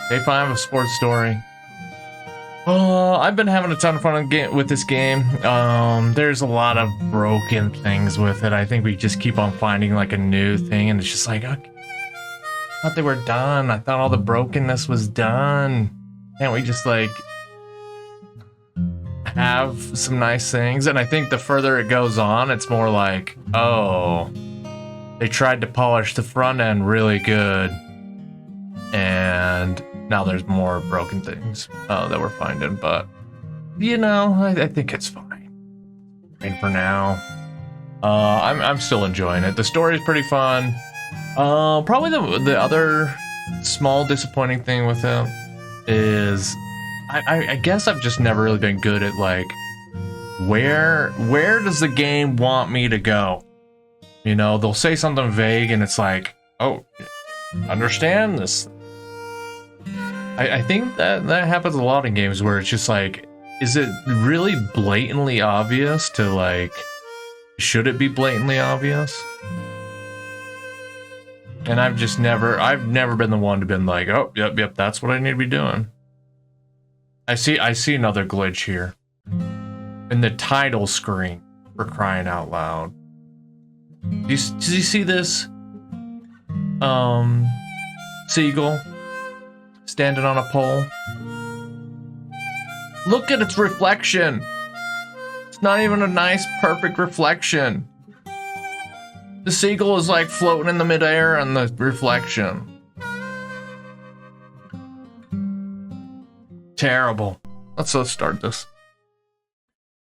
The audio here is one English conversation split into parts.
Day 5 of Sports Story. I've been having a ton of fun with this game. There's a lot of broken things with it. I think we just keep on finding like a new thing, and it's just like, okay, I thought they were done. I thought all the brokenness was done. Can't we just like have some nice things? And I think the further it goes on, it's more like, oh, they tried to polish the front end really good, and now there's more broken things that we're finding. But you know, I think it's fine. And for now, I'm still enjoying it. The story's pretty fun. Probably the other small disappointing thing with it is I guess I've just never really been good at like where does the game want me to go? You know, they'll say something vague and it's like, oh, understand this. I think that happens a lot in games where it's just like, is it really blatantly obvious to like, should it be blatantly obvious? And I've never been the one to been like, oh, yep, that's what I need to be doing. I see another glitch here. In the title screen, for crying out loud. Does you see this? Seagull standing on a pole. Look at its reflection. It's not even a nice, perfect reflection. The seagull is like floating in the midair on the reflection. Terrible. Let's start this.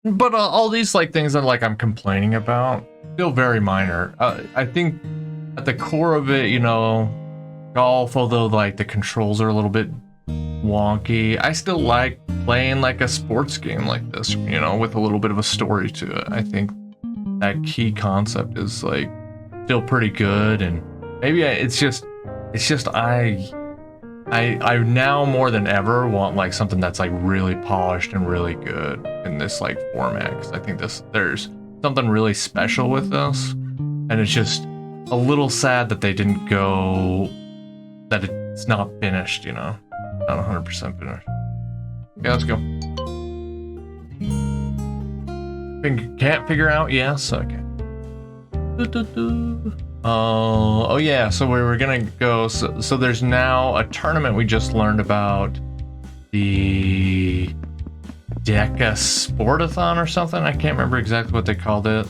But all these like things that like I'm complaining about, still very minor. I think at the core of it, you know, golf, although like the controls are a little bit wonky, I still like playing like a sports game like this, you know, with a little bit of a story to it. I think that key concept is like still pretty good, and maybe it's just I now more than ever want like something that's like really polished and really good in this like format, because I think there's something really special with this, and it's just a little sad that they didn't go, that it's not finished, you know, not 100% finished. Okay, let's go. Can't figure out? Yes, okay. Oh yeah, so we were gonna go, so there's now a tournament we just learned about, the Deca Sportathon or something. I can't remember exactly what they called it.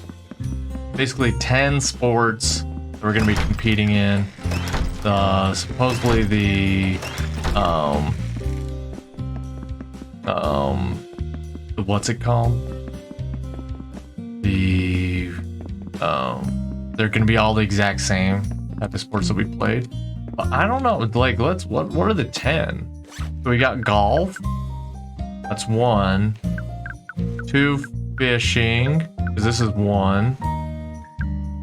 Basically 10 sports that we're gonna be competing in. Supposedly the what's it called? They're gonna be all the exact same at the sports that we played. But I don't know, like what are the 10? So we got golf. That's 1. 2 fishing, because this is 1.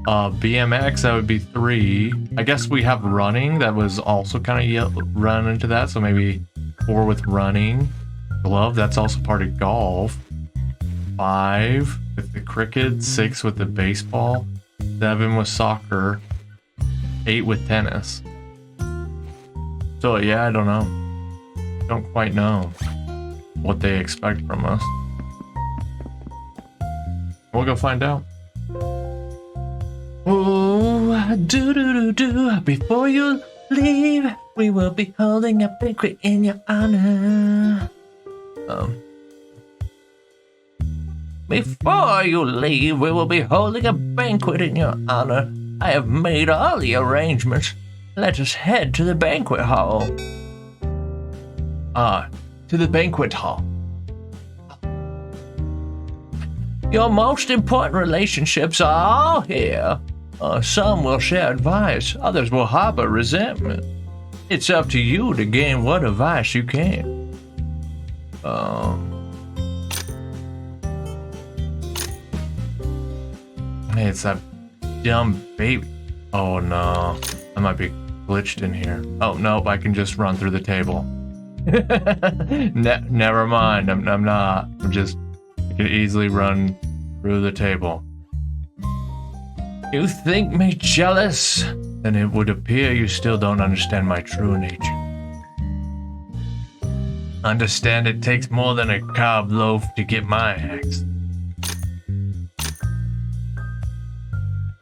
BMX, that would be 3. I guess we have running, that was also kind of run into that, so maybe 4 with running. Glove, that's also part of golf. 5 with the cricket, 6 with the baseball, 7 with soccer, 8 with tennis. So yeah, I don't know. Don't quite know what they expect from us. We'll go find out. Oh, do. Before you leave, we will be holding a banquet in your honor. Before you leave, we will be holding a banquet in your honor. I have made all the arrangements. Let us head to the banquet hall. To the banquet hall. Your most important relationships are all here. Some will share advice, others will harbor resentment. It's up to you to gain what advice you can. Hey, it's that dumb baby. Oh no, I might be glitched in here. Oh nope, I can just run through the table. Never mind, I'm not. I can easily run through the table. You think me jealous? Then it would appear you still don't understand my true nature. Understand it takes more than a cob loaf to get my axe.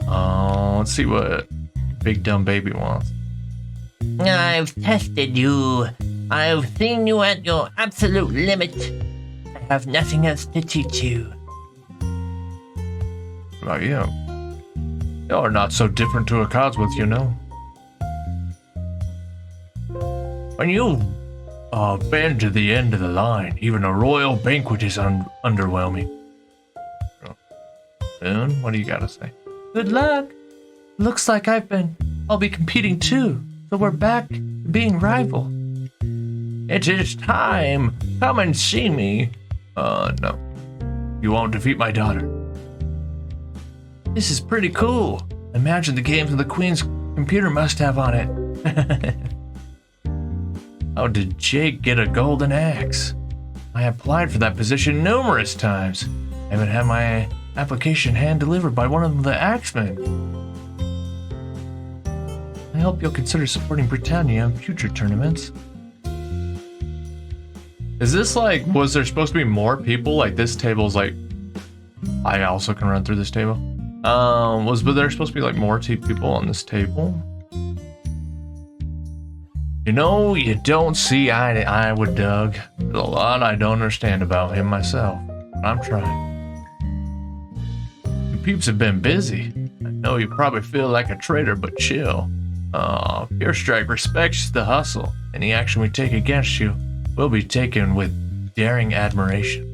Let's see what Big Dumb Baby wants. I've tested you. I've seen you at your absolute limit. I have nothing else to teach you. What about you? You're not so different to a Codsworth, you know. When you bend to the end of the line, even a royal banquet is underwhelming. Boone, what do you gotta say? Good luck. Looks like I'll be competing too, so we're back to being rival. It is time. Come and see me. No. You won't defeat my daughter. This is pretty cool. Imagine the games the Queen's computer must have on it. How did Jake get a golden axe? I applied for that position numerous times. I even had my application hand-delivered by one of the axemen. I hope you'll consider supporting Britannia in future tournaments. Is this like, was there supposed to be more people? Like this table's like, I also can run through this table. Was there supposed to be like more people on this table? You know, you don't see eye to eye with Doug. There's a lot I don't understand about him myself, but I'm trying. The peeps have been busy. I know you probably feel like a traitor, but chill. Pure Strike respects the hustle. Any action we take against you will be taken with daring admiration.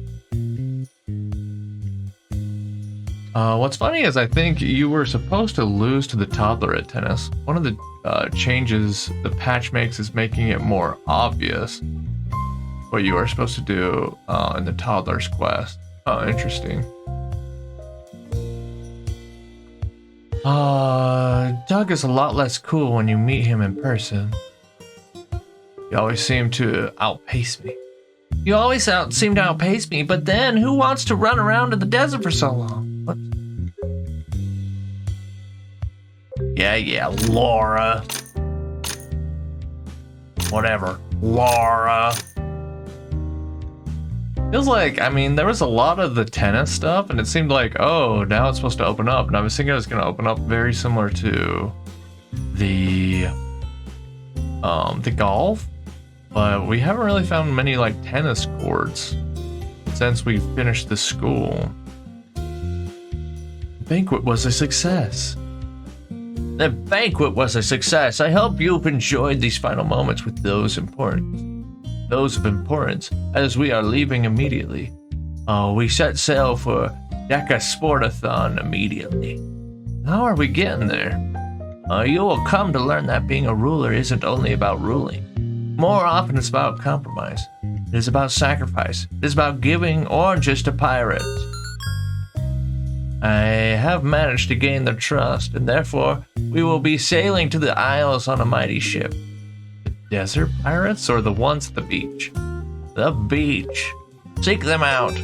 What's funny is I think you were supposed to lose to the toddler at tennis. One of the changes the patch makes is making it more obvious what you are supposed to do in the toddler's quest. Oh, interesting. Doug is a lot less cool when you meet him in person. You always seem to outpace me. You always seem to outpace me, but then who wants to run around in the desert for so long? What? Yeah, Laura. Whatever, Laura. Feels like, I mean, there was a lot of the tennis stuff, and it seemed like, oh, now it's supposed to open up, and I was thinking it was going to open up very similar to the golf, but we haven't really found many like tennis courts since we finished the school. The banquet was a success. The banquet was a success. I hope you've enjoyed these final moments with those of importance, as we are leaving immediately. We set sail for Deca Sportathon immediately. How are we getting there? You will come to learn that being a ruler isn't only about ruling. More often it's about compromise. It is about sacrifice. It is about giving oranges to pirates. I have managed to gain their trust, and therefore we will be sailing to the Isles on a mighty ship. The desert pirates or the ones at the beach? The beach. Seek them out.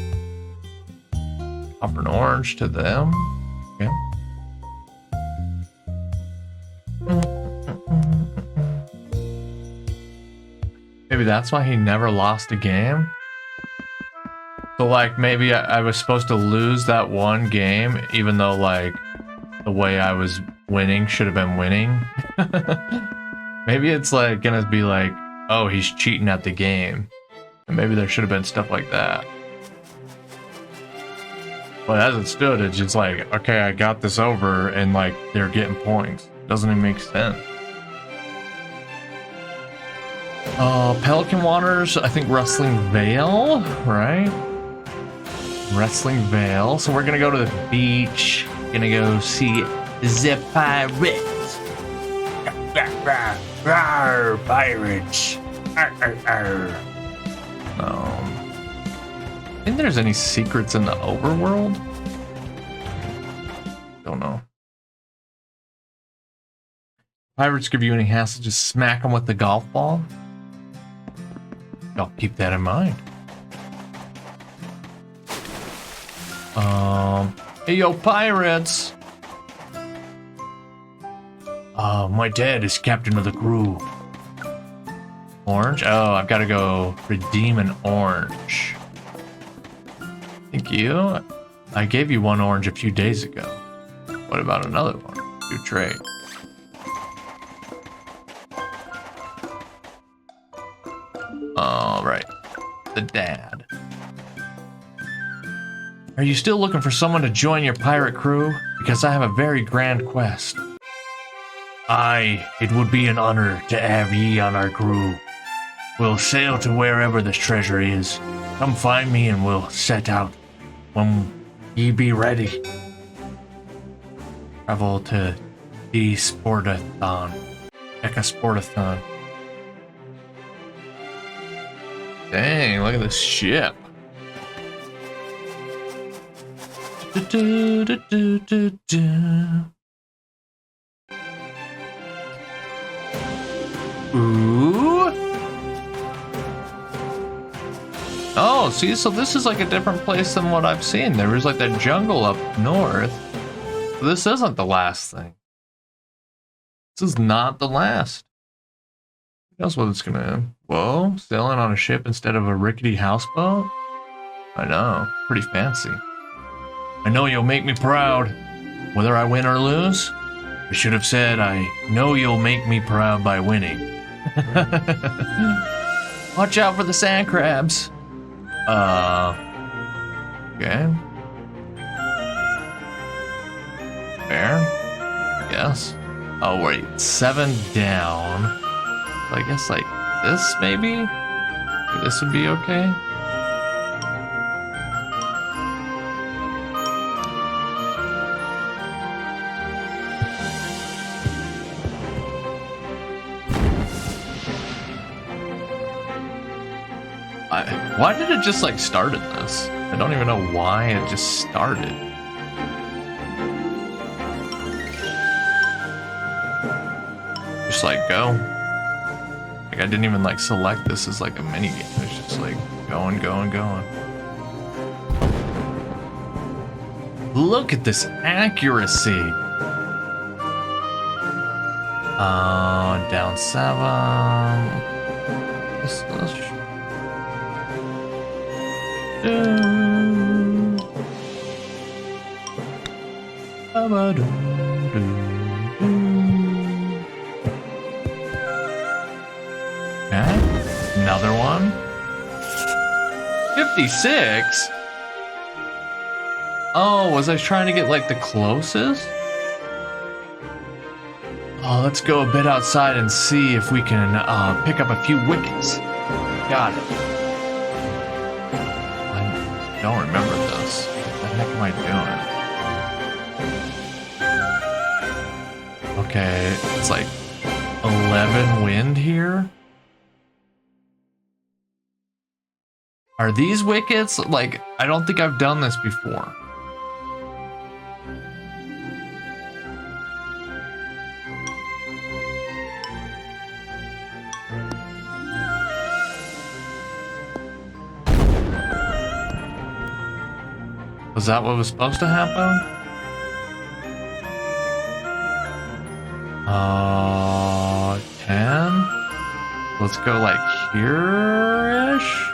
Offer an orange to them. Okay. Maybe that's why he never lost a game? So like maybe I was supposed to lose that one game even though like the way I was winning should have been winning. Maybe it's like gonna be like, oh, he's cheating at the game. And maybe there should have been stuff like that. But as it stood, it's just like, okay, I got this over and like they're getting points. Doesn't even make sense. Pelican Waters, I think Rustling Vale, right? Rustling Vale. So we're gonna go to the beach. Gonna go see the pirates. Rawr, pirates. Arr. Think there's any secrets in the overworld? Don't know. Pirates give you any hassle, just smack them with the golf ball? I'll keep that in mind. Hey yo, pirates! My dad is captain of the crew. Orange? Oh, I've got to go redeem an orange. Thank you. I gave you one orange a few days ago. What about another one? Do trade. All right. The dad. Are you still looking for someone to join your pirate crew? Because I have a very grand quest. Aye, it would be an honor to have ye on our crew. We'll sail to wherever this treasure is. Come find me and we'll set out when ye be ready. Travel to the Sportathon. Deca Sportathon. Dang, look at this ship. Ooh. Oh, see, so this is like a different place than what I've seen. There was like that jungle up north. This isn't the last thing. This is not the last. That's what it's gonna. Whoa, sailing on a ship instead of a rickety houseboat? I know, pretty fancy. I know you'll make me proud, whether I win or lose. I should have said, I know you'll make me proud by winning. Watch out for the sand crabs. Okay. Fair? Yes. Oh, wait, 7 down. I guess like this, maybe? This would be okay. Why did it just like started this? I don't even know why it just started. Just like go. Like I didn't even like select this as like a mini game. It's just like going, going, going. Look at this accuracy. Down 7. Let's Okay, another one. 56? Oh, was I trying to get like the closest? Oh, let's go a bit outside and see if we can pick up a few wickets. Got it. I don't remember this. What the heck am I doing? Okay, it's like 11 wind here. Are these wickets? Like, I don't think I've done this before. Was that what was supposed to happen? 10? Let's go like here-ish?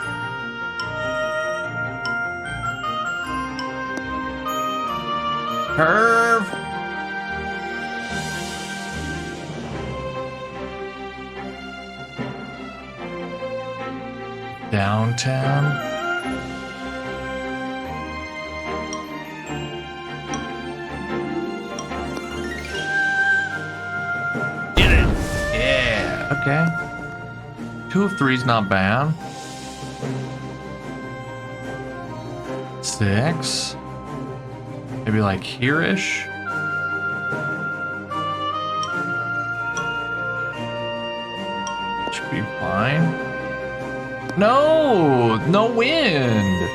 Curve! Down 10. Okay. 2 of 3's not bad. 6. Maybe like here-ish. Should be fine. No! No wind!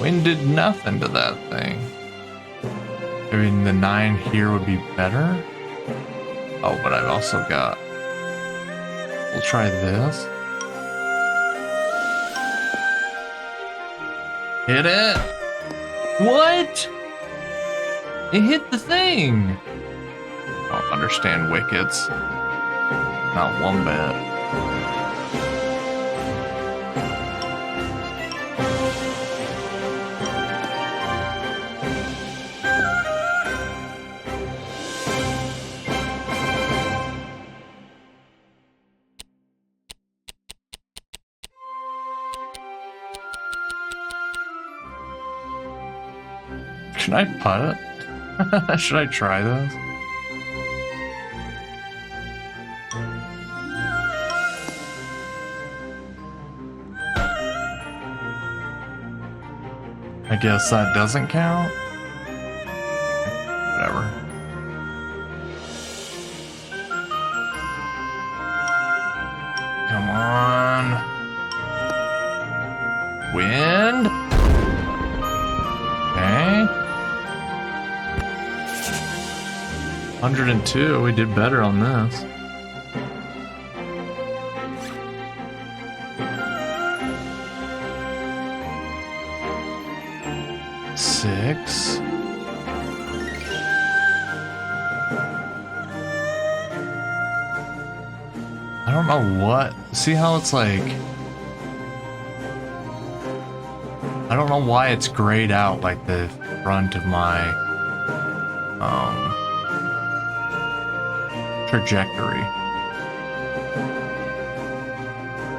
Wind did nothing to that thing. I mean, the 9 here would be better. Oh, but I've also got... We'll try this. Hit it! What? It hit the thing! I don't understand wickets. Not one bit. Should I putt it? Should I try this? I guess that doesn't count. Whatever. Come on. Wind. Okay. 102. We did better on this. Six. I don't know what. See how it's like. I don't know why it's grayed out like the front of my trajectory.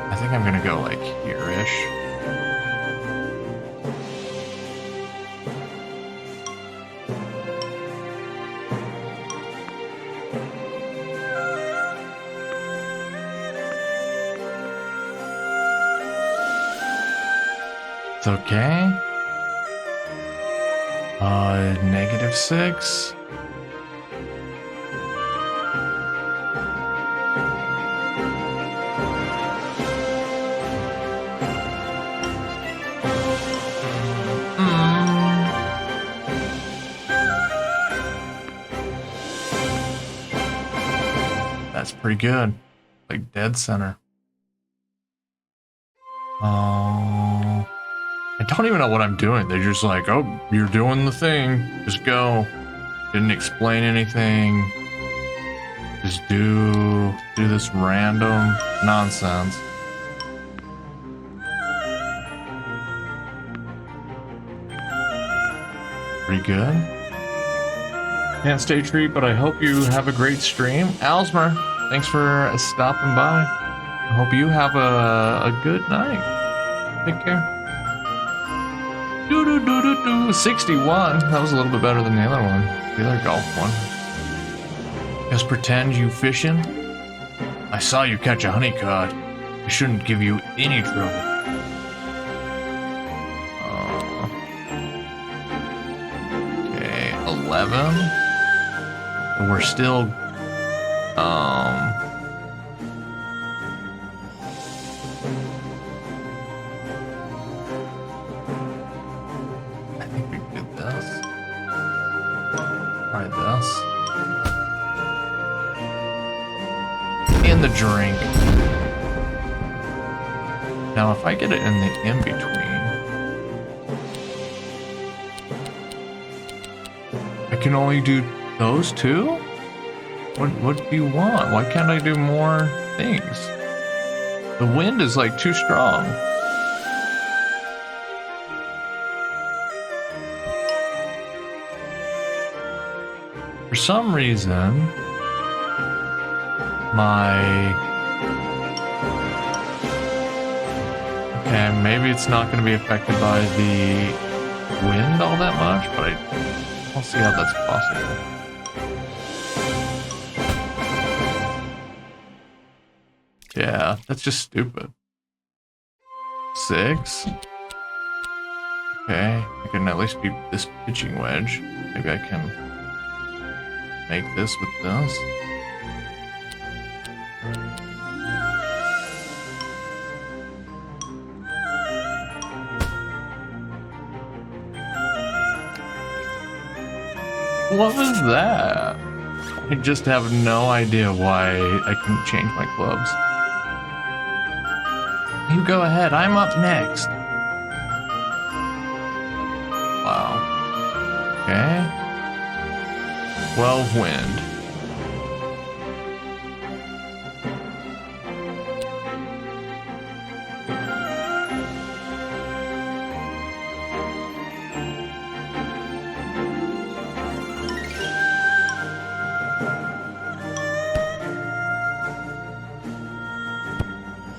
I think I'm gonna go like here-ish. It's okay. -6. That's pretty good. Like dead center. I don't even know what I'm doing. They're just like, oh, you're doing the thing. Just go. Didn't explain anything. Just do this random nonsense. Pretty good. Can't stay treat, but I hope you have a great stream. Alsmer, thanks for stopping by. I hope you have a good night. Take care. 61. That was a little bit better than the other one. The other golf one. Just pretend you fishing. I saw you catch a honeycod. It shouldn't give you any trouble. Okay, 11. But we're still the drink. Now, if I get it in the in-between, I can only do those two? What do you want? Why can't I do more things? The wind is like too strong. For some reason, okay, maybe it's not going to be affected by the wind all that much, but I don't see how that's possible. Yeah, that's just stupid. 6. Okay, I can at least beat this pitching wedge. Maybe I can make this with this. What was that? I just have no idea why I couldn't change my clubs. You go ahead, I'm up next. Wow. Okay. 12 wind.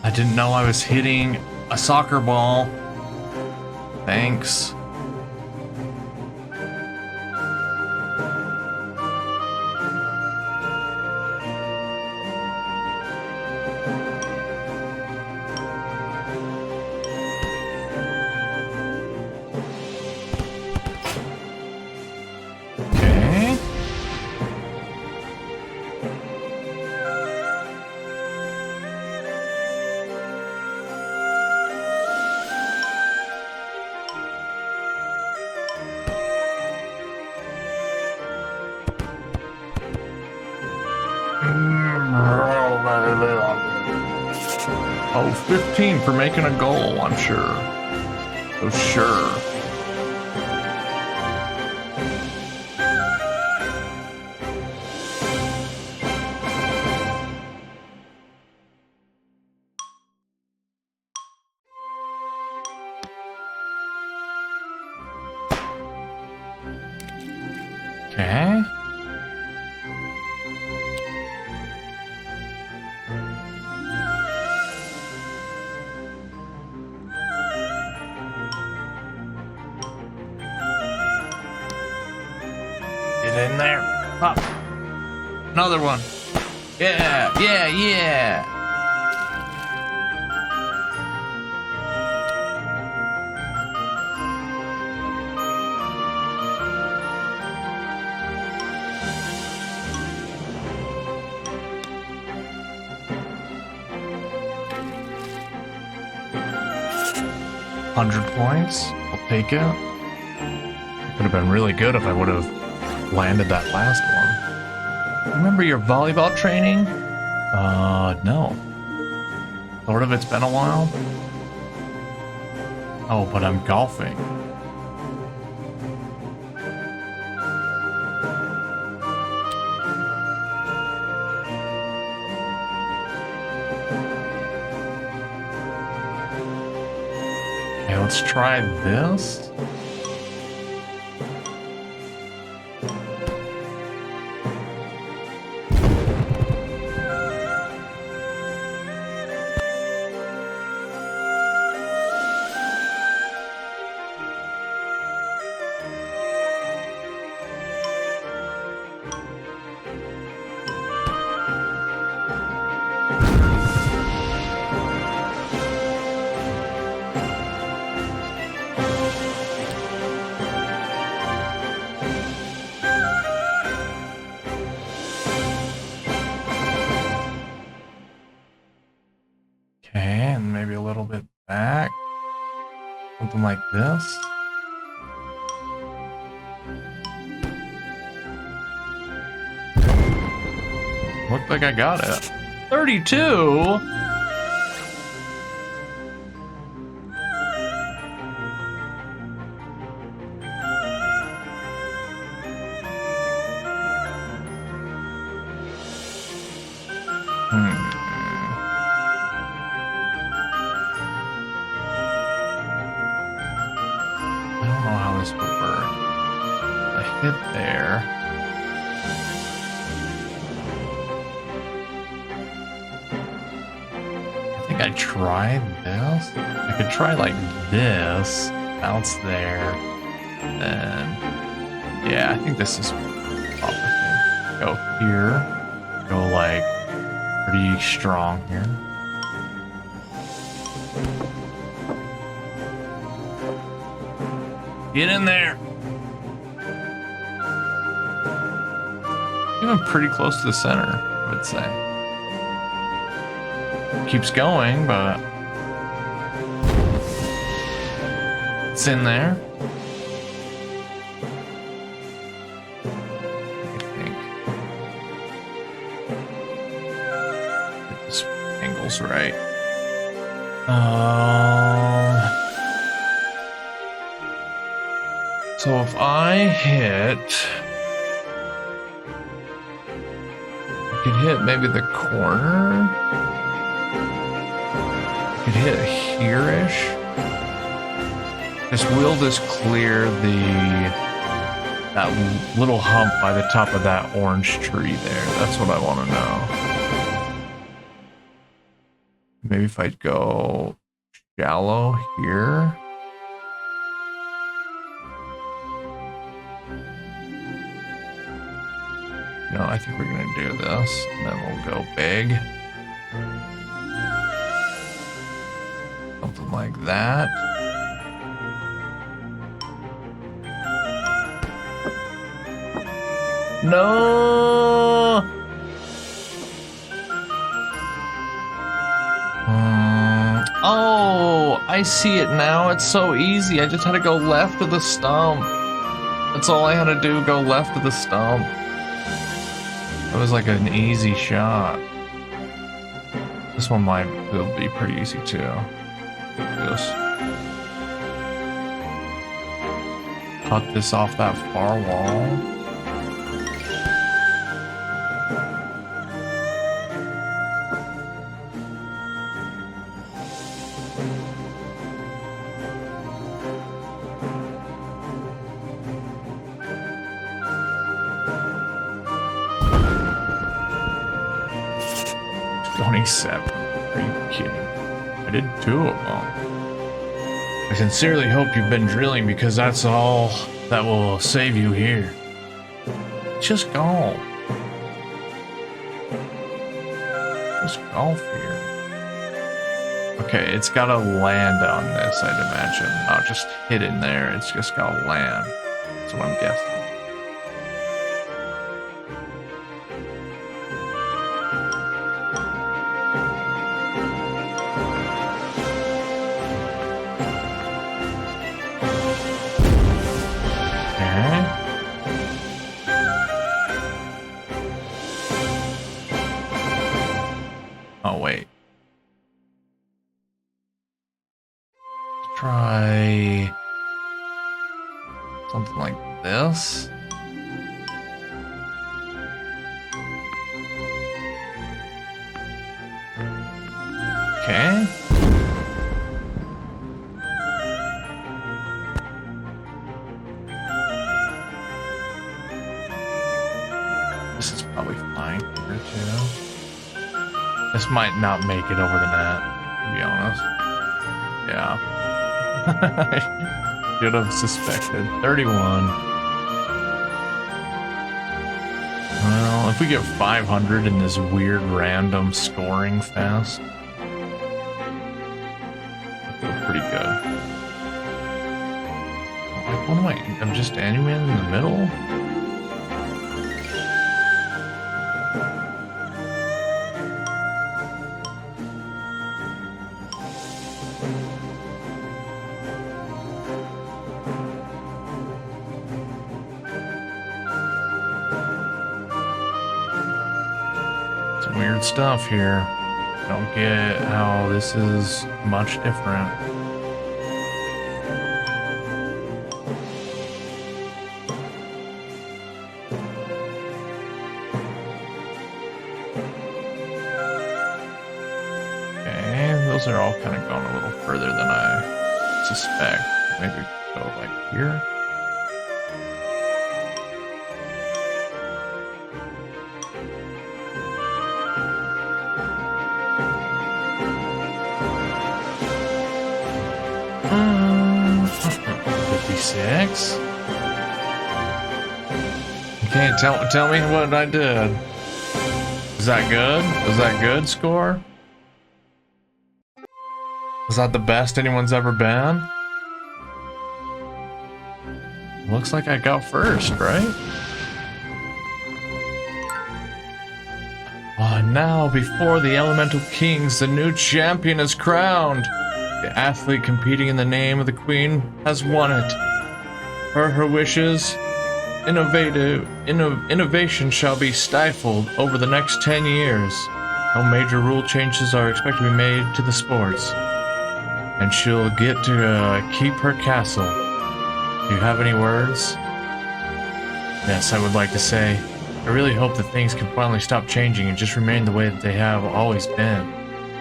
I didn't know I was hitting a soccer ball. Thanks. Okay. Oh, 15 for making a goal, I'm sure. Oh, sure. Okay. Get in there. Up. Another one. Yeah, yeah, yeah. $100 points. I'll take it. Would have been really good if I would have landed that last one. Remember your volleyball training? No. Sort of, it's been a while. Oh, but I'm golfing. Okay, let's try this. Okay, and maybe a little bit back. Something like this. Looked like I got it. 32? I don't know how this will work. I hit there. I think I tried this. I could try like this. Bounce there. Then, yeah, I think this is proper thing. Go here. Go like pretty strong here. Get in there. Even pretty close to the center, I would say. Keeps going, but it's in there. I think. Get this angle's right. So if I hit, I could hit maybe the corner. I could hit here-ish. Just will this clear that little hump by the top of that orange tree there? That's what I want to know. Maybe if I go shallow here. No, I think we're gonna do this, and then we'll go big. Something like that. No! Oh, I see it now. It's so easy. I just had to go left of the stump. That's all I had to do, go left of the stump. It was like an easy shot. This one might be pretty easy too. Just cut this off that far wall. Seven. Are you kidding? I did 2 of them. I sincerely hope you've been drilling because that's all that will save you here. Just golf. Just golf here. Okay, it's gotta land on this, I'd imagine. Not just hit in there, it's just gotta land. That's what I'm guessing. Oh, wait. Try something like this. Okay. This is probably fine here too. This might not make it over the net, to be honest. Yeah. I should have suspected. 31. Well, if we get 500 in this weird random scoring fest, I feel pretty good. Like, what am I? I'm just anywhere in the middle? Weird stuff here. Don't get how this is much different. Okay, those are all kind of going a little further than I suspect. Maybe go like here. Okay, tell me what I did. Is that good? Was that good score? Was that the best anyone's ever been? Looks like I got first, right? Now, before the Elemental Kings, the new champion is crowned. The athlete competing in the name of the Queen has won it. Per her wishes, innovation shall be stifled over the next 10 years. No major rule changes are expected to be made to the sports. And she'll get to keep her castle. Do you have any words? Yes, I would like to say, I really hope that things can finally stop changing and just remain the way that they have always been.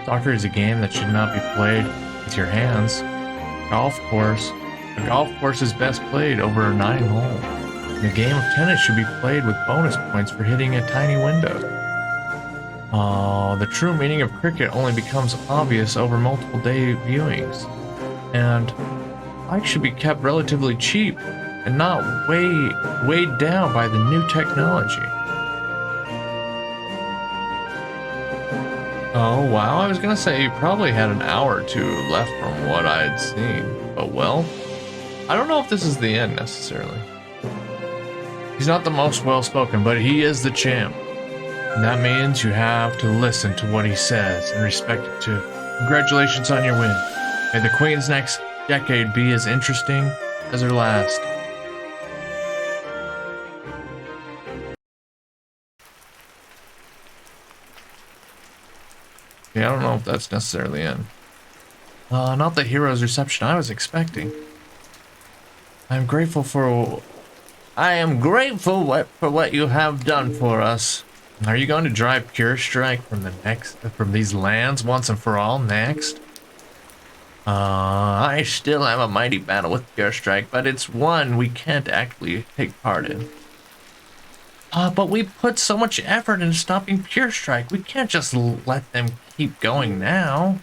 Soccer is a game that should not be played with your hands. A golf course is best played over 9 holes. And a game of tennis should be played with bonus points for hitting a tiny window. The true meaning of cricket only becomes obvious over multiple day viewings. And bikes should be kept relatively cheap and not weighed down by the new technology. Oh wow, I was gonna say you probably had an hour or two left from what I had seen. But well, I don't know if this is the end necessarily. He's not the most well-spoken, but he is the champ. And that means you have to listen to what he says and respect it too. Congratulations on your win. May the Queen's next decade be as interesting as her last. Yeah, I don't know if that's necessarily in. Not the hero's reception I was expecting. I am grateful for what you have done for us. Are you going to drive Pure Strike from these lands once and for all next? I still have a mighty battle with Pure Strike, but it's one we can't actually take part in. But we put so much effort into stopping Pure Strike. We can't just let them keep going now.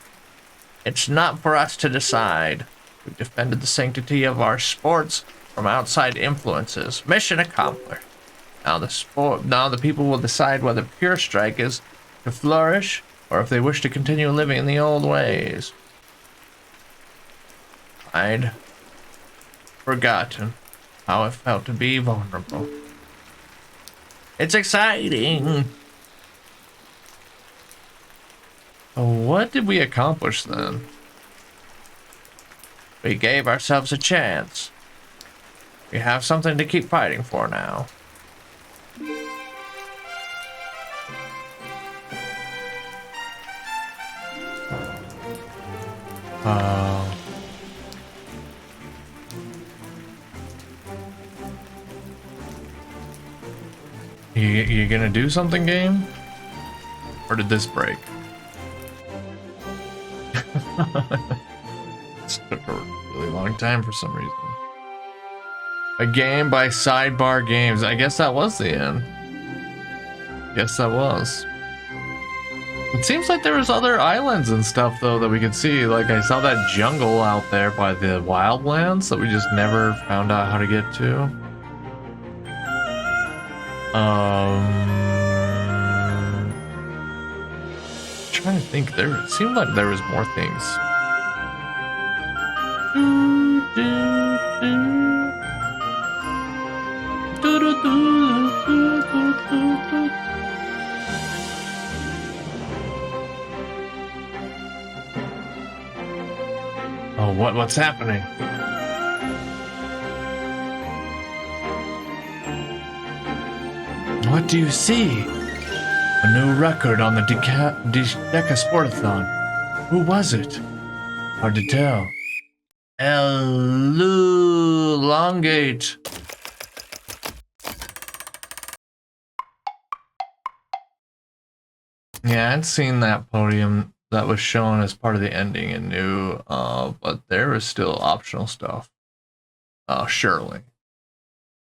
It's not for us to decide. We've defended the sanctity of our sports from outside influences. Mission accomplished. Now the people will decide whether Pure Strike is to flourish or if they wish to continue living in the old ways. I'd forgotten how it felt to be vulnerable. It's exciting. What did we accomplish then? We gave ourselves a chance. We have something to keep fighting for now. You gonna do something, game? Or did this break? It took a really long time for some reason. A game by Sidebar Games. I guess that was the end. Yes, that was. It seems like there was other islands and stuff though that we could see. Like I saw that jungle out there by the wildlands that we just never found out how to get to. Trying to think. It seemed like there was more things. Oh, what's happening? What do you see? A new record on the Deca Sportathon. Who was it? Hard to tell. Elongate. Yeah, I'd seen that podium that was shown as part of the ending and knew, but there was still optional stuff. Surely.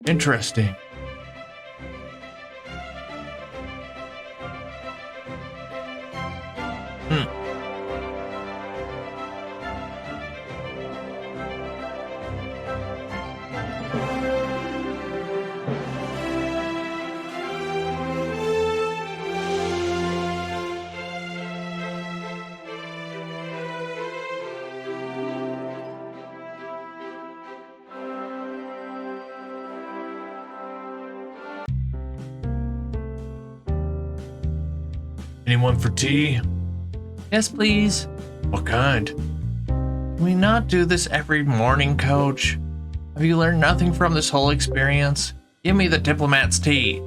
Interesting. Anyone for tea? Yes, please. What kind? Can we not do this every morning, Coach? Have you learned nothing from this whole experience? Give me the diplomat's tea.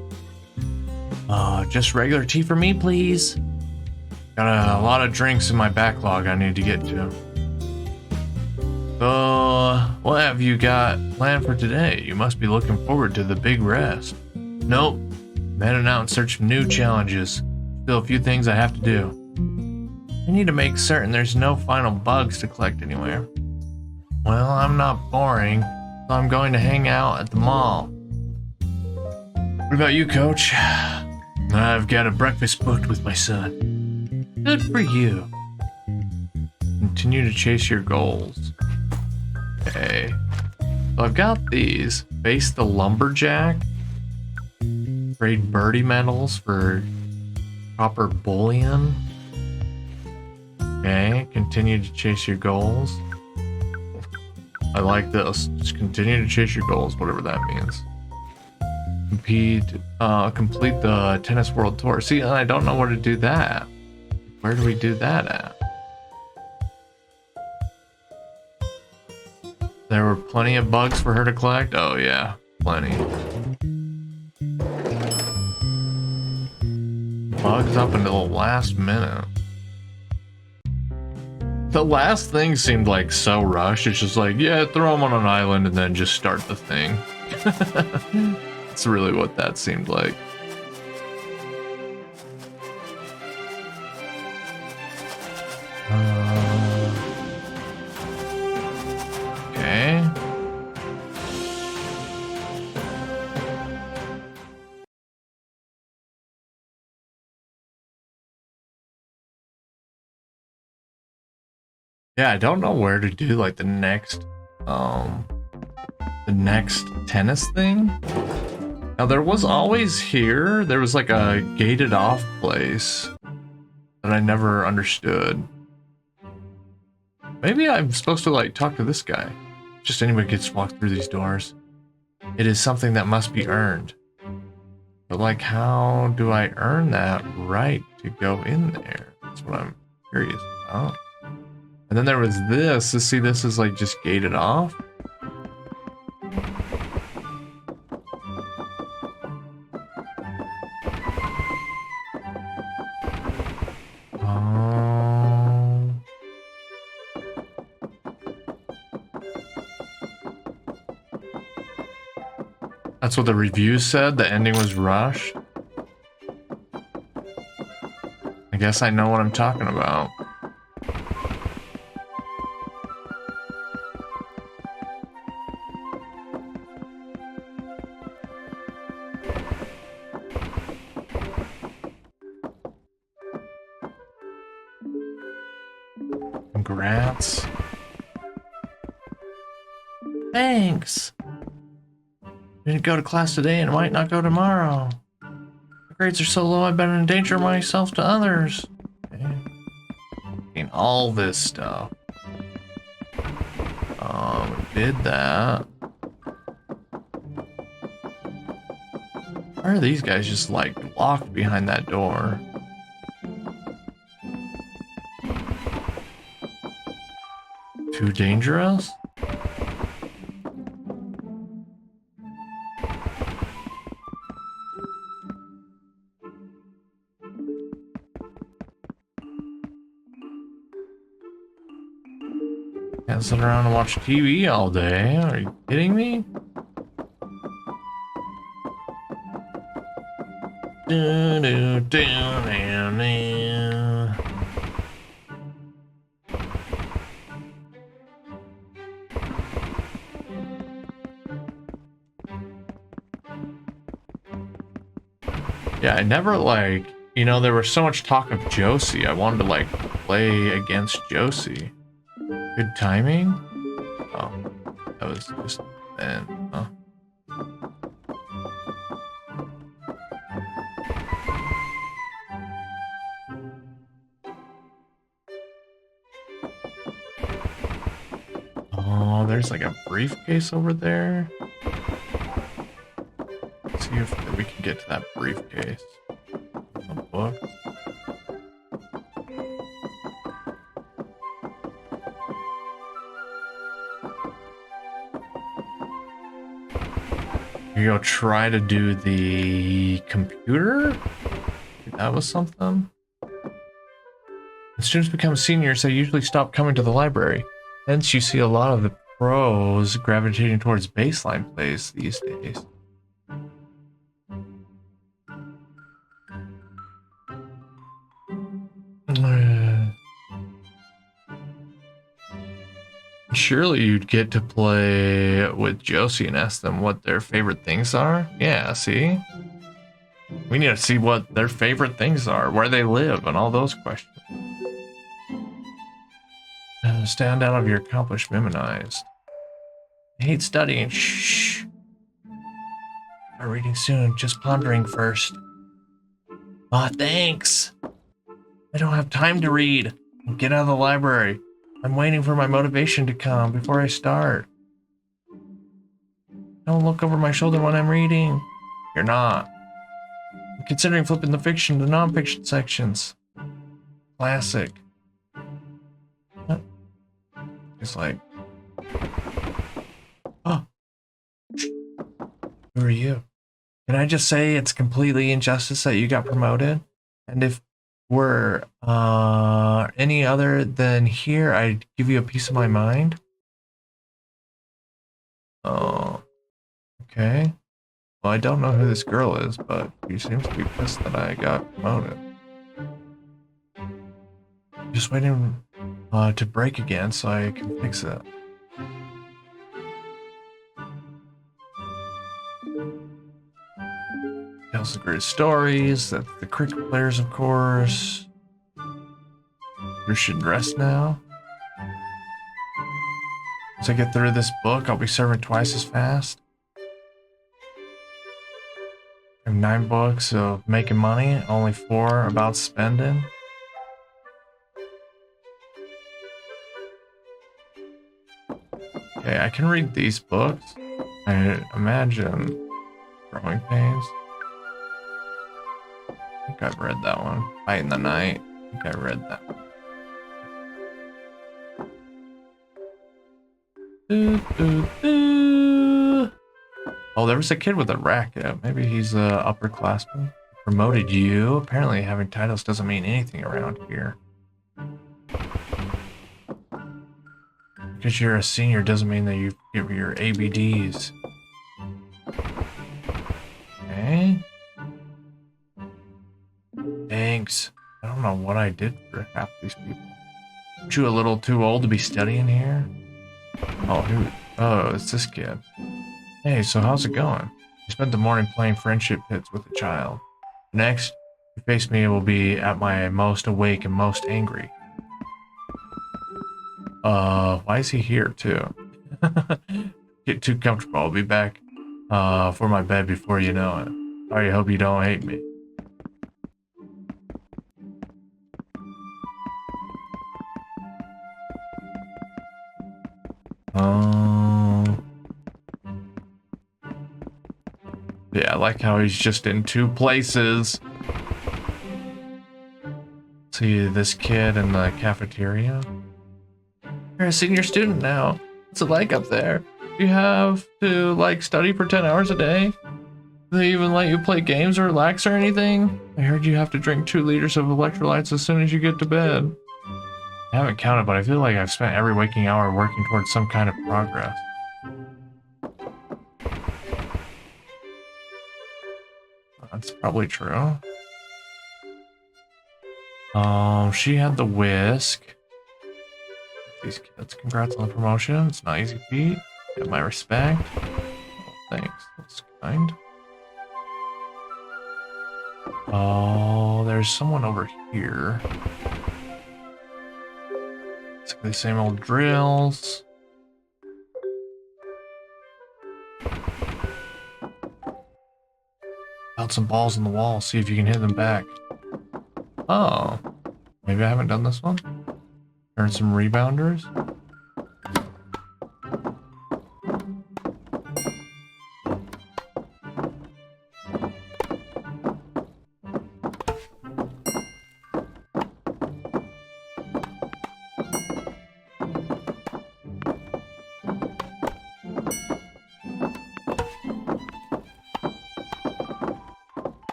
Just regular tea for me, please. Got a lot of drinks in my backlog I need to get to. So, what have you got planned for today? You must be looking forward to the big rest. Nope. I'm heading out in search of new challenges. Still a few things I have to do. I need to make certain there's no final bugs to collect anywhere. Well, I'm not boring, so I'm going to hang out at the mall. What about you, Coach? I've got a breakfast booked with my son. Good for you. Continue to chase your goals. Okay. So I've got these. Face the Lumberjack. Trade birdie medals for copper bullion. Okay. Continue to chase your goals. I like this. Just continue to chase your goals, whatever that means. Complete the Tennis World Tour. See, I don't know where to do that. Where do we do that at? There were plenty of bugs for her to collect? Oh yeah, plenty. Bugs up until the last minute. The last thing seemed like so rushed. It's just like, yeah, throw them on an island and then just start the thing. That's really what that seemed like. Okay. Yeah, I don't know where to do like the next tennis thing. Now there was always here, there was like a gated off place that I never understood. Maybe I'm supposed to like talk to this guy. Just anybody gets walked through these doors. It is something that must be earned. But like, how do I earn that right to go in there? That's what I'm curious about. And then there was this. See, this is like just gated off. That's what the reviews said. The ending was rushed. I guess I know what I'm talking about. Congrats. Thanks. Didn't go to class today and might not go tomorrow. My grades are so low I've been endangering myself to others. Okay. And all this stuff. Did that. Why are these guys just like locked behind that door? Too dangerous? Can't sit around and watch TV all day. Are you kidding me? Yeah, I never like, you know, there was so much talk of Josie. I wanted to like play against Josie. Good timing? Oh, that was just then, huh? Oh, there's like a briefcase over there. Let's see if we can get to that briefcase. A book. You go try to do the computer? That was something. When students become seniors, they usually stop coming to the library. Hence, you see a lot of the pros gravitating towards baseline plays these days. Surely you'd get to play with Josie and ask them what their favorite things are. Yeah, see? We need to see what their favorite things are, where they live, and all those questions. Stand out of your accomplished memorized. I hate studying. Shh. Start reading soon. Just pondering first. Aw, thanks. I don't have time to read. Get out of the library. I'm waiting for my motivation to come before I start. Don't look over my shoulder when I'm reading. You're not. I'm considering flipping the fiction to non-fiction sections. Classic. What? It's like... Oh. Who are you? Can I just say it's completely injustice that you got promoted? And if we're any other than here, I'd give you a piece of my mind? Oh. Okay. Well, I don't know who this girl is, but she seems to be pissed that I got promoted. Just waiting to break again so I can fix it. Tells the greatest stories. That's the cricket players, of course. You should rest now. Once I get through this book, I'll be serving twice as fast. I have 9 books of making money, only 4 about spending. Okay, I can read these books. I imagine Growing Pains. I think I've read that one. Fight in the Night. I think I read that one. Oh, there was a kid with a racket. Maybe he's a upperclassman. Promoted you. Apparently having titles doesn't mean anything around here. Because you're a senior doesn't mean that you give your ABDs. Okay. Thanks. I don't know what I did for half these people. Aren't you a little too old to be studying here? Oh, who? Oh, it's this kid. Hey, so how's it going? You spent the morning playing friendship pits with a child. Next, you face me will be at my most awake and most angry. Why is he here too? Get too comfortable. I'll be back for my bed before you know it. I hope you don't hate me. Yeah, I like how he's just in 2 places. See this kid in the cafeteria. You're a senior student now. What's it like up there? You have to like study for 10 hours a day? Do they even let you play games or relax or anything? I heard you have to drink 2 liters of electrolytes as soon as you get to bed. I haven't counted, but I feel like I've spent every waking hour working towards some kind of progress. That's probably true. She had the whisk. These kids, congrats on the promotion. It's not easy feat. Get my respect. Oh, thanks. That's kind. Oh, there's someone over here. It's like the same old drills. Out some balls on the wall, see if you can hit them back. Oh, maybe I haven't done this one. Earn some rebounders.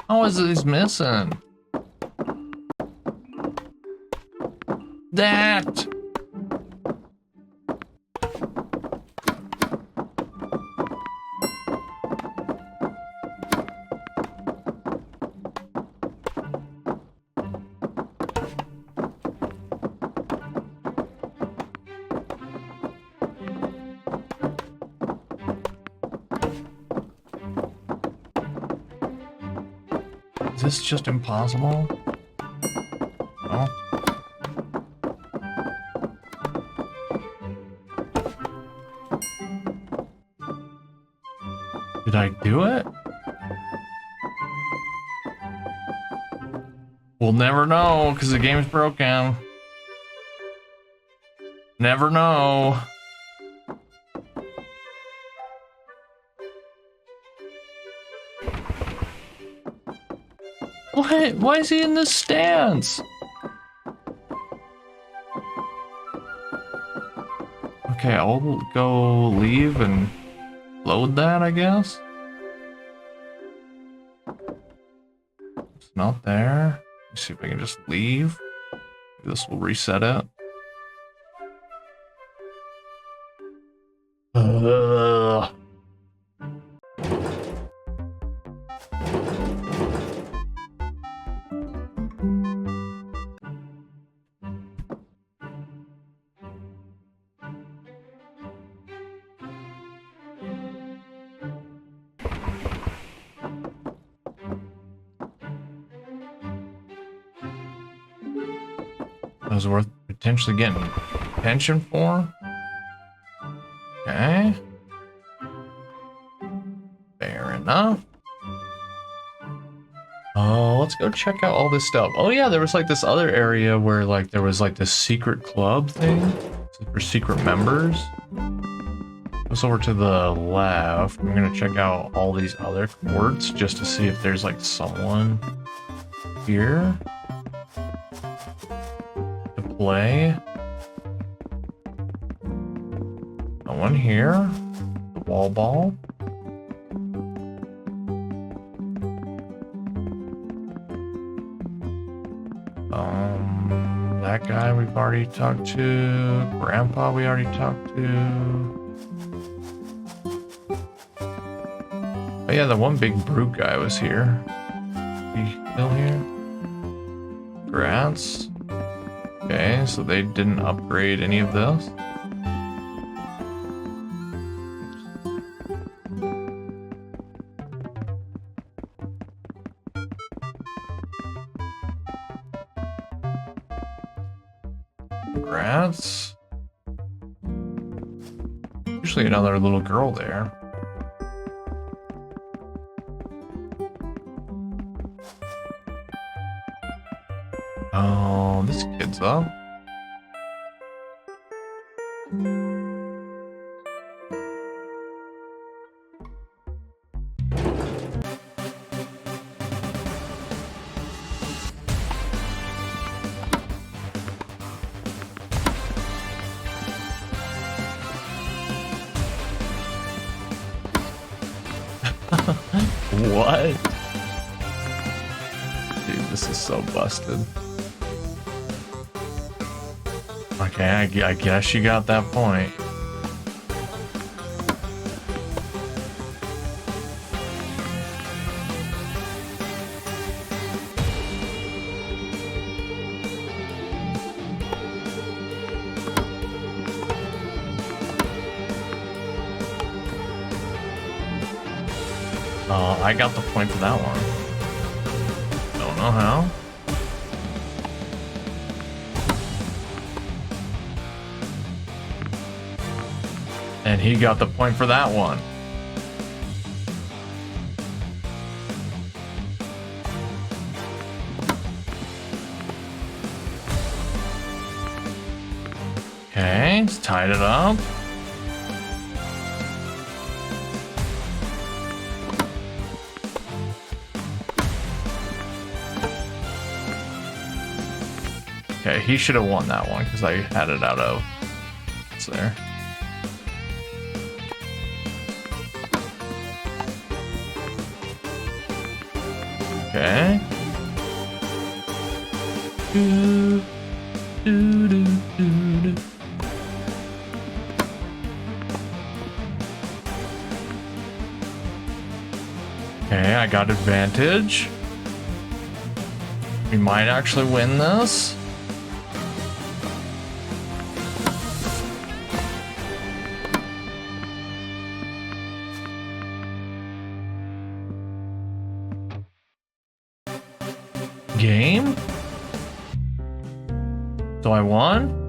How is this missing? That! Is this just impossible? No. Did I do it? We'll never know, because the game's broken. Never know. What? Why is he in this stance? Okay, I'll go leave and load that, I guess. It's not there. Let's see if I can just leave. This will reset it. That was worth potentially getting pension for. Okay. Fair enough. Oh, let's go check out all this stuff. Oh yeah, there was like this other area where like there was like this secret club thing for secret members. Goes over to the left. I'm gonna check out all these other courts just to see if there's like someone here to play. No one here. The wall ball. That guy we've already talked to. Grandpa we already talked to. Oh yeah, the one big brute guy was here. Is he still here? Grants. Okay, so they didn't upgrade any of this. Grants. Usually another little girl there. Oh, this kid's up. What? Dude, this is so busted. Okay, I guess you got that point. I got the point for that one. Don't know how. And he got the point for that one. Okay, let's tied it up. Okay, he should have won that one because I had it out of. It's there. Okay. Do, do, do, do, do. Okay, I got advantage. We might actually win this. game? So I won?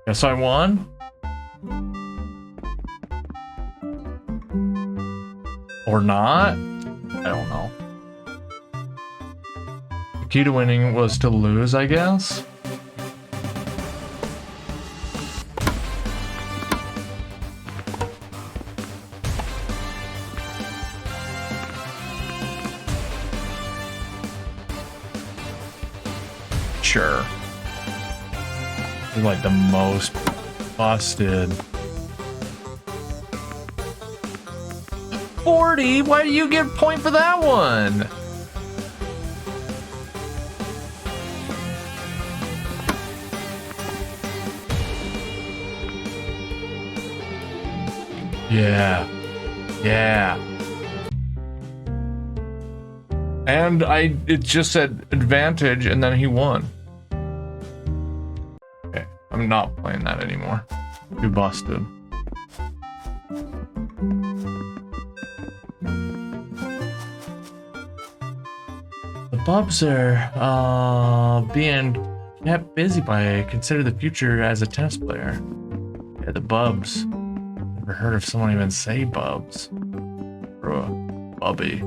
Yes, I won? Or not? I don't know. The key to winning was to lose, I guess? Sure. You're like the most busted. 40? Why do you get a point for that one? Yeah. Yeah. And it just said advantage and then he won. Okay, I'm not playing that anymore. You busted. The Bubs are being kept busy by Consider the Future as a tennis player. Yeah, the Bubs. Never heard of someone even say Bubs. Or a Bubby.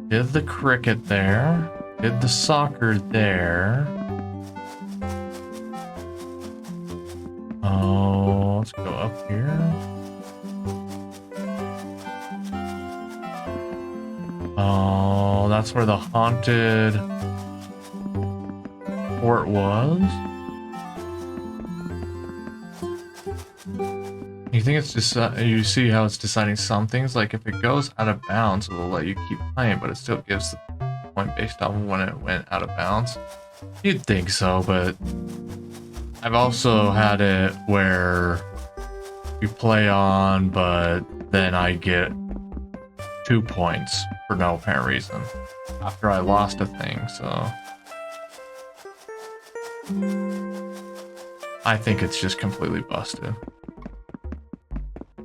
Did the cricket there. Did the soccer there. Oh, let's go up here. Oh, that's where the haunted fort was. You think it's just you see how it's deciding some things, like if it goes out of bounds, it'll let you keep playing, but it still gives the point based on when it went out of bounds. You'd think so, but I've also had it where you play on, but then I get 2 points for no apparent reason after I lost a thing, so I think it's just completely busted.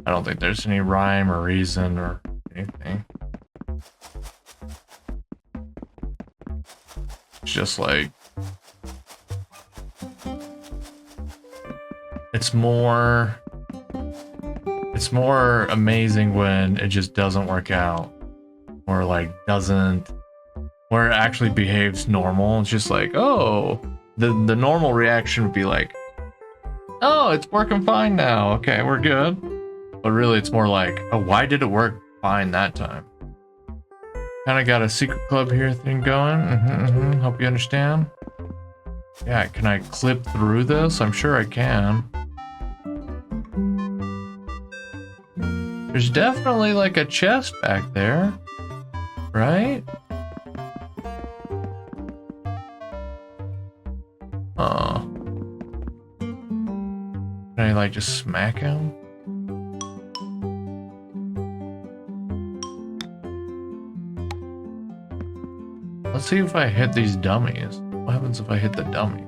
I don't think there's any rhyme or reason or anything. It's just like it's more amazing when it just doesn't work out, or like where it actually behaves normal. It's just like, oh, the normal reaction would be like, oh, it's working fine now, okay, we're good. But really it's more like, oh, why did it work fine that time? Kind of got a secret club here thing going. Hope you understand. Yeah, can I clip through this? I'm sure I can. There's definitely like a chest back there, right? Oh. Can I like just smack him? Let's see if I hit these dummies. What happens if I hit the dummy?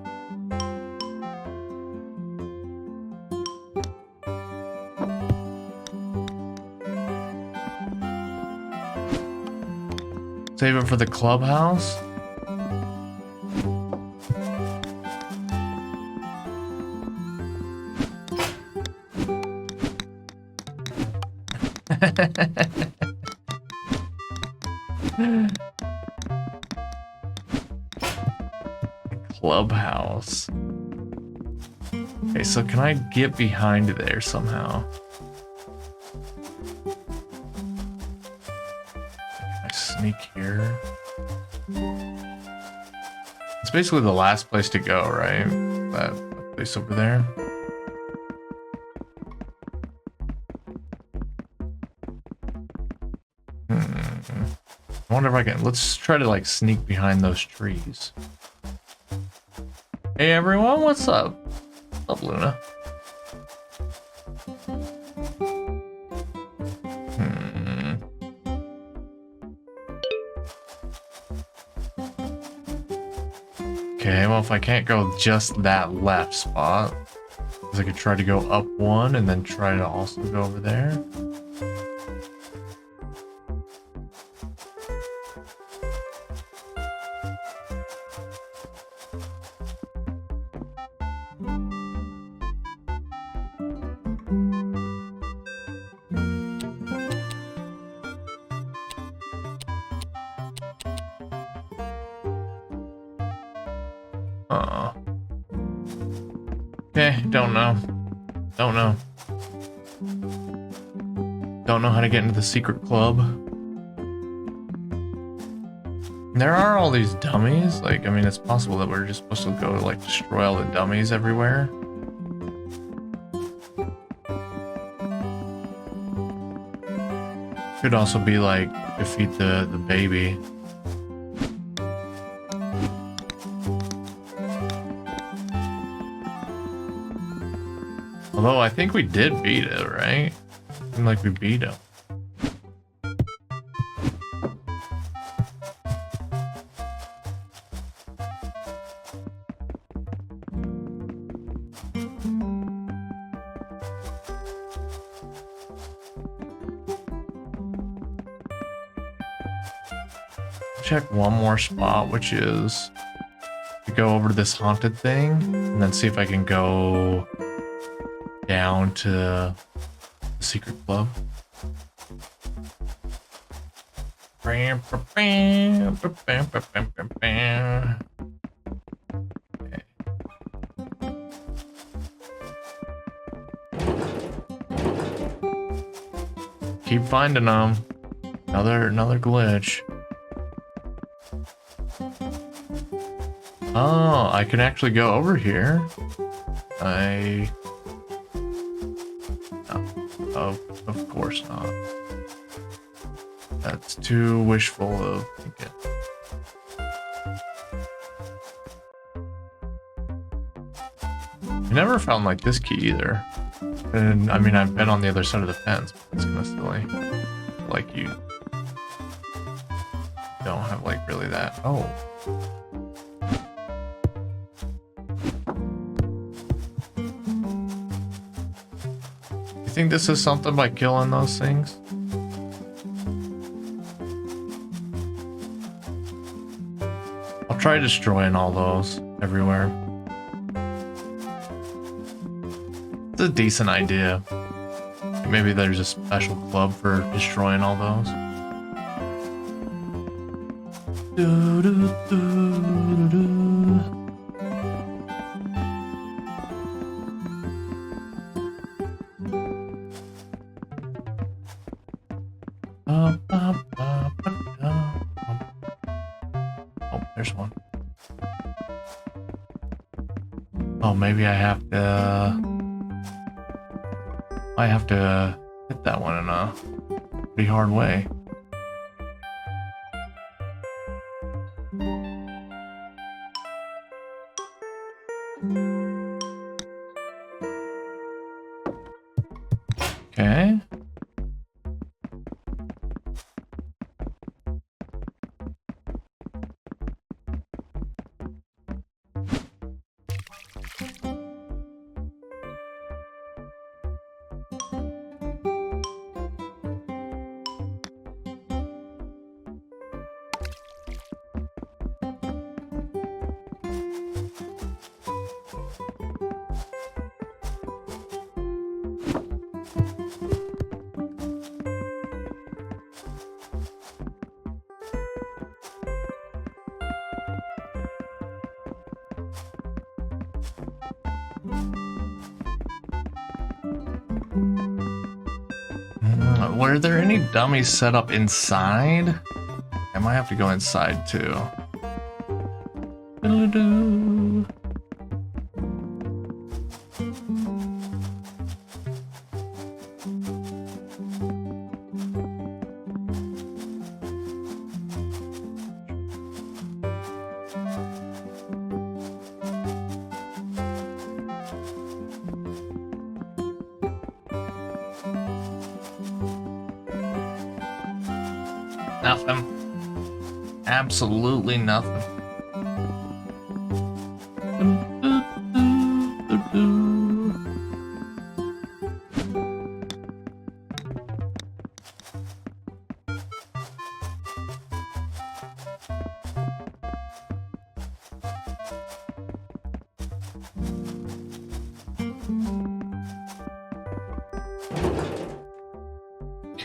Save it for the clubhouse? Clubhouse. Okay, so can I get behind there somehow? Can I sneak here? It's basically the last place to go, right? That place over there. I wonder if I can. Let's try to like sneak behind those trees. Hey everyone, what's up? What's up, Luna? Okay, well if I can't go just that left spot, I could try to go up one and then try to also go over there. Okay, don't know. Don't know. Don't know how to get into the secret club. There are all these dummies. Like, I mean, it's possible that we're just supposed to go, like, destroy all the dummies everywhere. Could also be, like, defeat the baby. Although I think we did beat it, right? Seemed like we beat him. Check one more spot, which is to go over to this haunted thing and then see if I can go down to the secret club. Okay. Keep finding them. Another glitch. Oh, I can actually go over here. Of course not. That's too wishful of thinking. I never found like this key either. And I mean, I've been on the other side of the fence, but it's kind of silly. Like you don't have like really that. Oh. You think this is something by killing those things? I'll try destroying all those everywhere. It's a decent idea. Maybe there's a special club for destroying all those. Oh, there's one. Oh, maybe I have to hit that one in a pretty hard way. Okay. Were there any dummies set up inside? I might have to go inside too. Diddle-doo. Nothing. Absolutely nothing.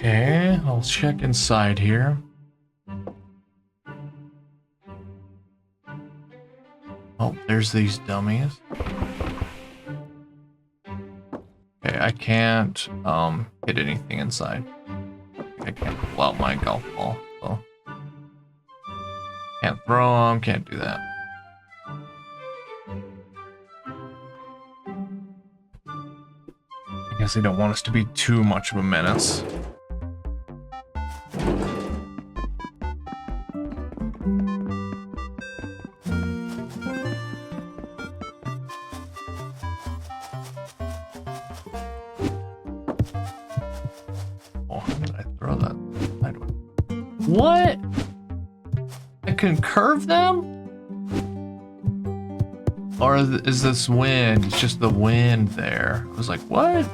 Okay, I'll check inside here. Oh, there's these dummies. Okay, I can't hit anything inside. I can't pull out my golf ball, so can't throw them, can't do that. I guess they don't want us to be too much of a menace. Oh, how did I throw that? What? I can curve them? Or is this wind? It's just the wind there. I was like, what?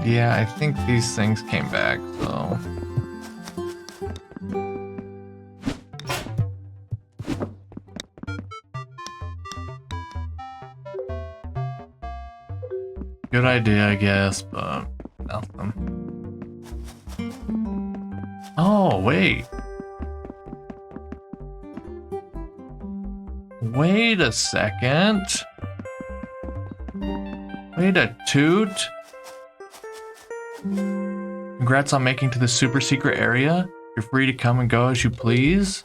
Yeah, I think these things came back, so. Good idea, I guess, but nothing. Oh, wait. Wait a second. Wait a toot. Congrats on making to the super secret area. You're free to come and go as you please.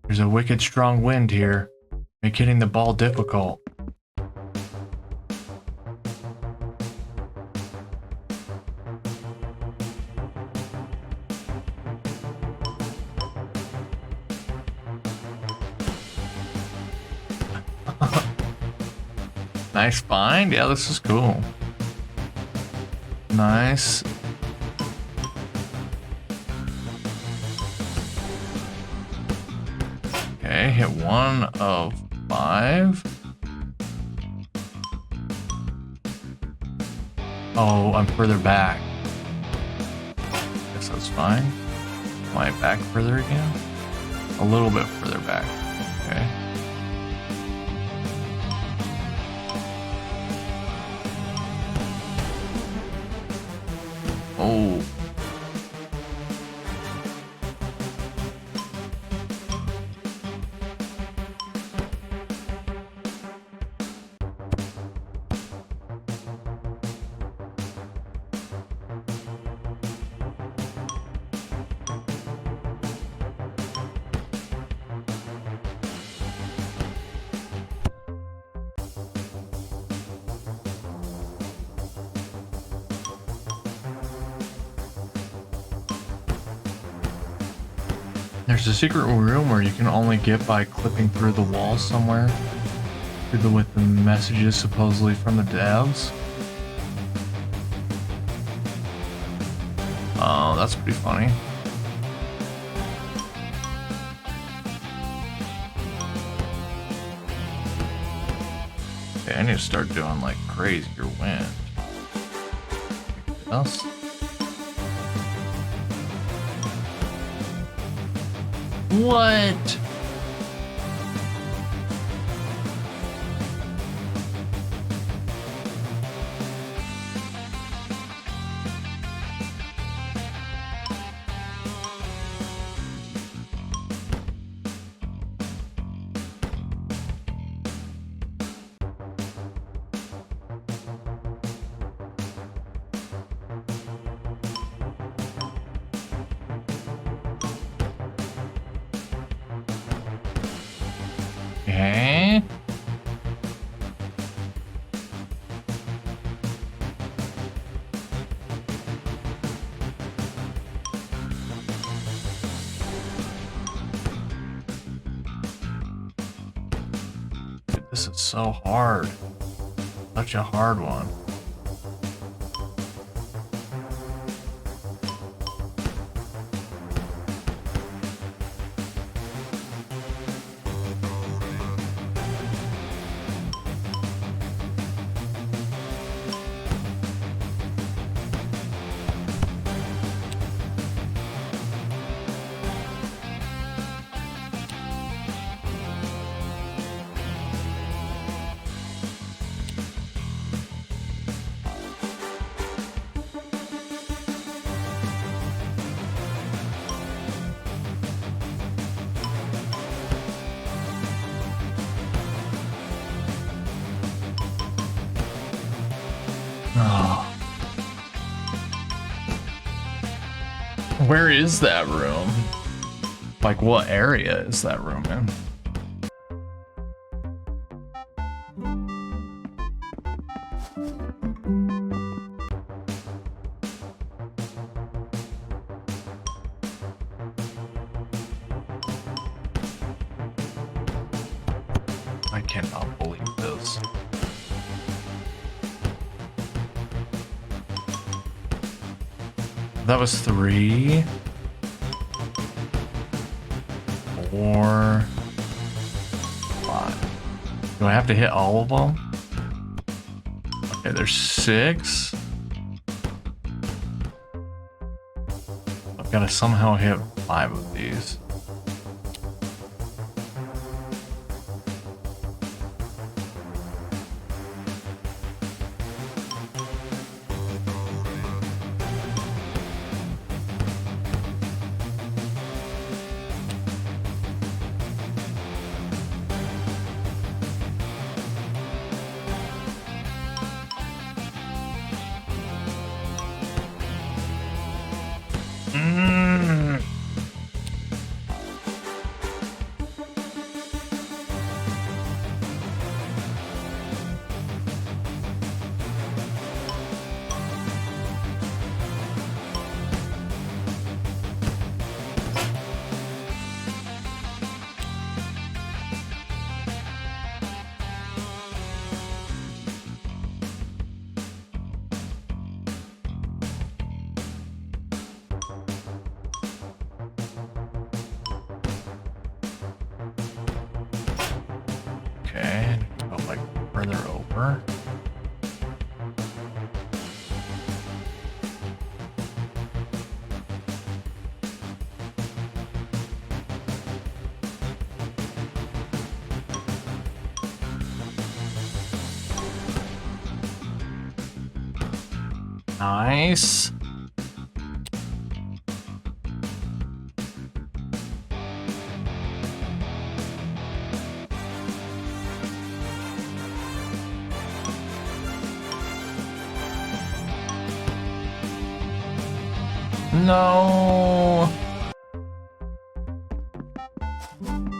There's a wicked strong wind here. Make hitting the ball difficult. Nice find. Yeah, this is cool. Nice. Okay, hit 1 of 5. Oh, I'm further back. Guess that's fine. Am I back further again? A little bit further back. Okay. Oh. There's a secret room where you can only get by clipping through the walls somewhere. With the messages supposedly from the devs. Oh, that's pretty funny. Okay, I need to start doing like crazier wind. Anything else? What? Okay. Dude, this is so hard. Such a hard one. Oh. Where is that room? Like, what area is that room in? I cannot believe this. That was 3, 4, 5. Do I have to hit all of them? Okay, there's 6. I've got to somehow hit 5 of these. Okay, go like further over. Nice. No.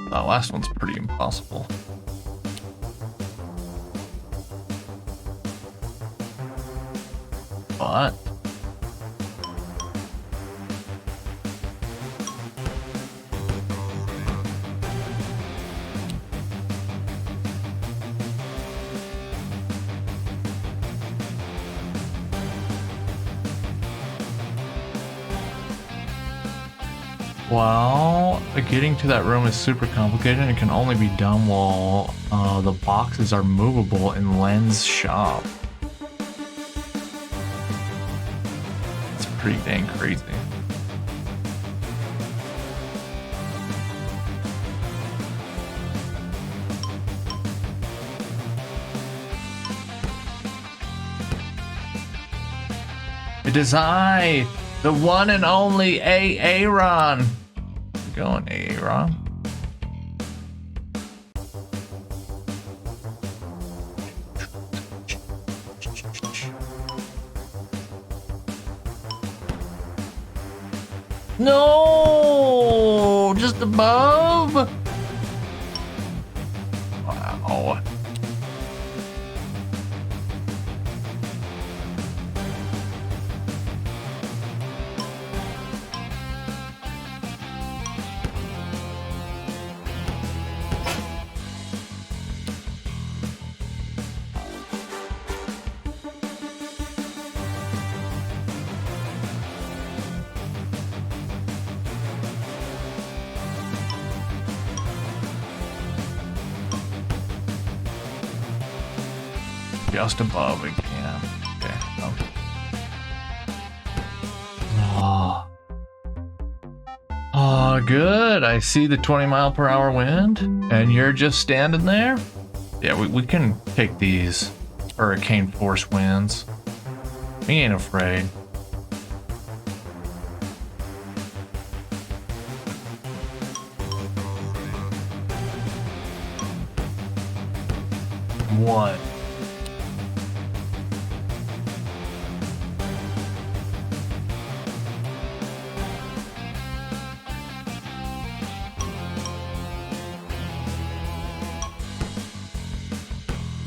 That last one's pretty impossible. But well, getting to that room is super complicated and it can only be done while the boxes are movable in Len's shop. It's pretty dang crazy. It is I, the one and only Aaron. Going, Aaron. No, just above. Wow. Just above again. Okay. Oh, good. I see the 20-mile-per-hour wind, and you're just standing there? Yeah, we can take these hurricane force winds. We ain't afraid. One.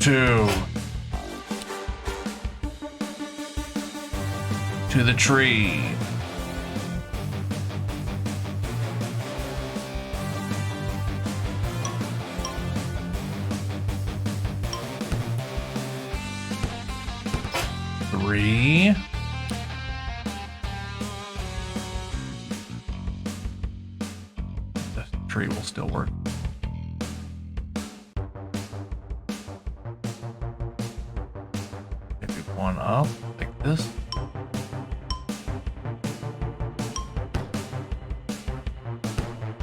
2. To the tree. Three. The tree will still work. Maybe one up like this.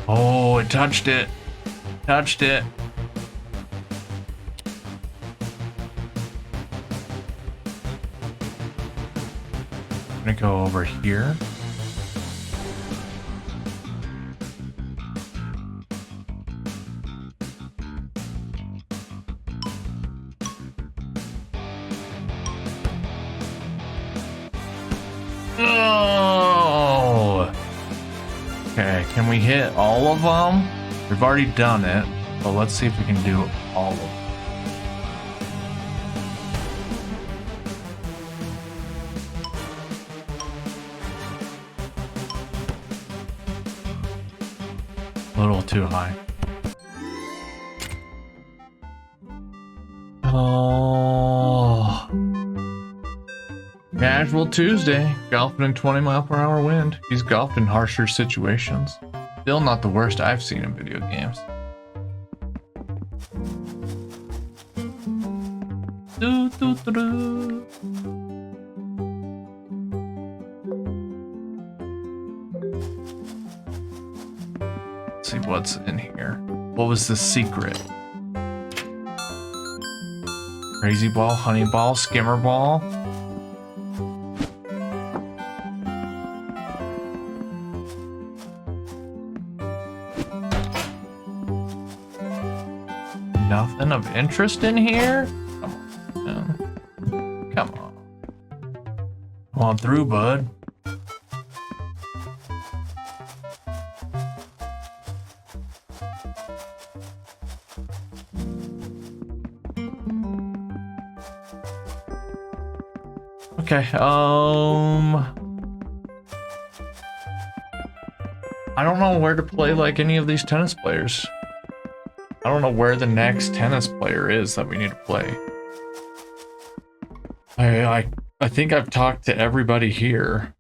Oh, it touched it. Touched it. I'm gonna go over here. Oh! Okay, can we hit all of them? We've already done it, but let's see if we can do all of them. A little too high. Oh. Casual Tuesday. Golfing in 20-mile-per-hour wind. He's golfed in harsher situations. Still not the worst I've seen in video games. Do, do, do, do. Let's see what's in here. What was the secret? Crazy ball, honey ball, skimmer ball. Nothing of interest in here? Come on, man. Come on. Come on through, bud. Okay, I don't know where to play like any of these tennis players. I don't know where the next tennis player is that we need to play. I think I've talked to everybody here.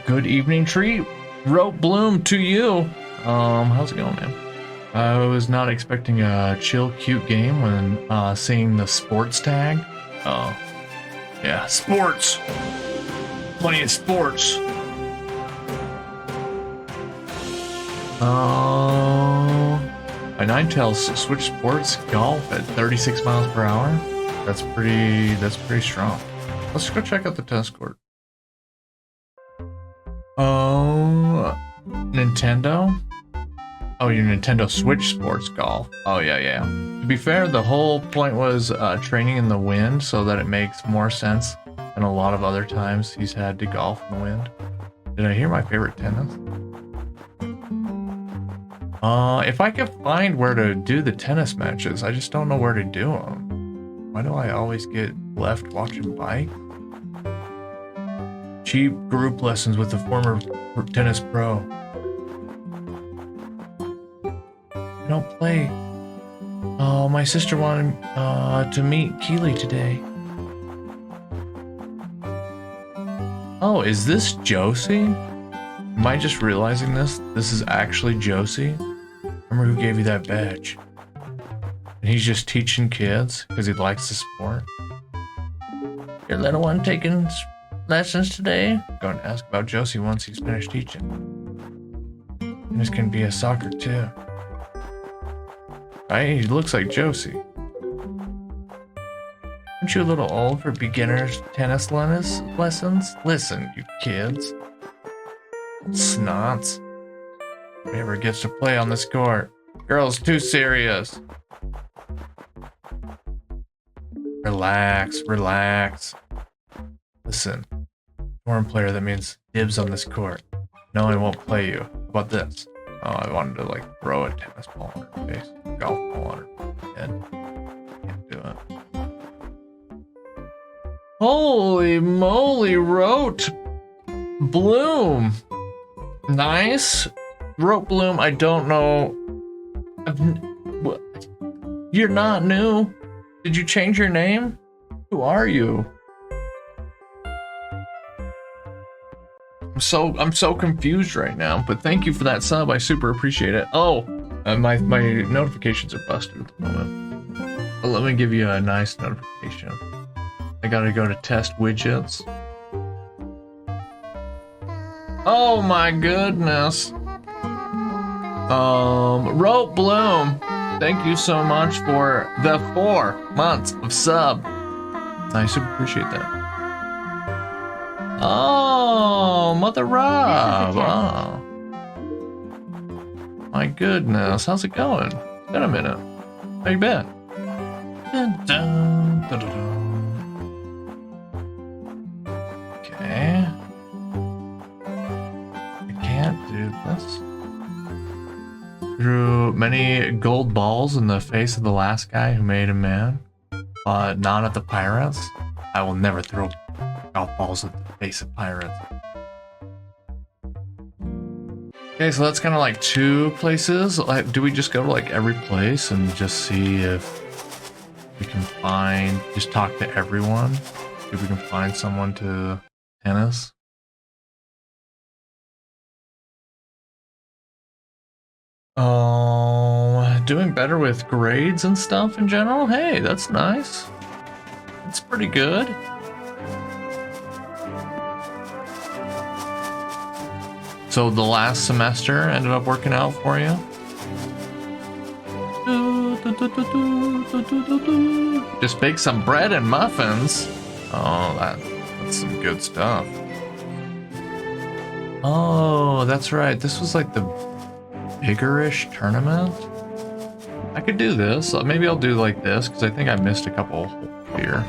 Good evening, Tree. Rope Bloom to you. How's it going, man? I was not expecting a chill, cute game when seeing the sports tag. Oh, yeah, sports. Plenty of sports. My Ninetales switch sports golf at 36 miles per hour. That's pretty strong. Let's go check out the tennis court. Oh, Nintendo. Oh, your Nintendo Switch Sports Golf. Oh, yeah. To be fair, the whole point was training in the wind so that it makes more sense than a lot of other times he's had to golf in the wind. Did I hear my favorite tennis? If I could find where to do the tennis matches, I just don't know where to do them. Why do I always get left watching bike? Cheap group lessons with a former tennis pro. I don't play. Oh, my sister wanted to meet Keely today. Oh, is this Josie? Am I just realizing this? This is actually Josie? Remember who gave you that badge? And he's just teaching kids because he likes the sport. Your little one taking lessons today? I'm going to ask about Josie once he's finished teaching. And this can be a soccer too. Right? He looks like Josie. Aren't you a little old for beginners tennis lessons? Listen, you kids. Snots. Never gets to play on this court. Girl's too serious. Relax. Listen. Foreign player, that means dibs on this court. No, I won't play you. How about this? Oh, I wanted to like throw a tennis ball on her face, golf ball on her head. Can't do it. Holy moly, Rote Bloom. Nice. Rote Bloom, I don't know. What? You're not new. Did you change your name? Who are you? I'm so confused right now, but thank you for that sub. I super appreciate it. Oh, my notifications are busted at the moment. But let me give you a nice notification. I gotta go to test widgets. Oh my goodness. Rote Bloom, thank you so much for the 4 months of sub. I super appreciate that. Oh, Mother Rob. Oh. My goodness, how's it going? It's been a minute. How you been? Dun, dun, dun, dun, dun. Okay. I can't do this. Threw many gold balls in the face of the last guy who made him mad. Not at the pirates. I will never throw golf balls at the face of pirates. Okay, so that's kind of like 2 places. Like, do we just go to like every place and just see if we can find, just talk to everyone? If we can find someone to tennis? Doing better with grades and stuff in general? Hey, that's nice. That's pretty good. So the last semester ended up working out for you? Just bake some bread and muffins. Oh, that's some good stuff. Oh, that's right. This was like the bigger-ish tournament. I could do this. Maybe I'll do like this because I think I missed a couple here.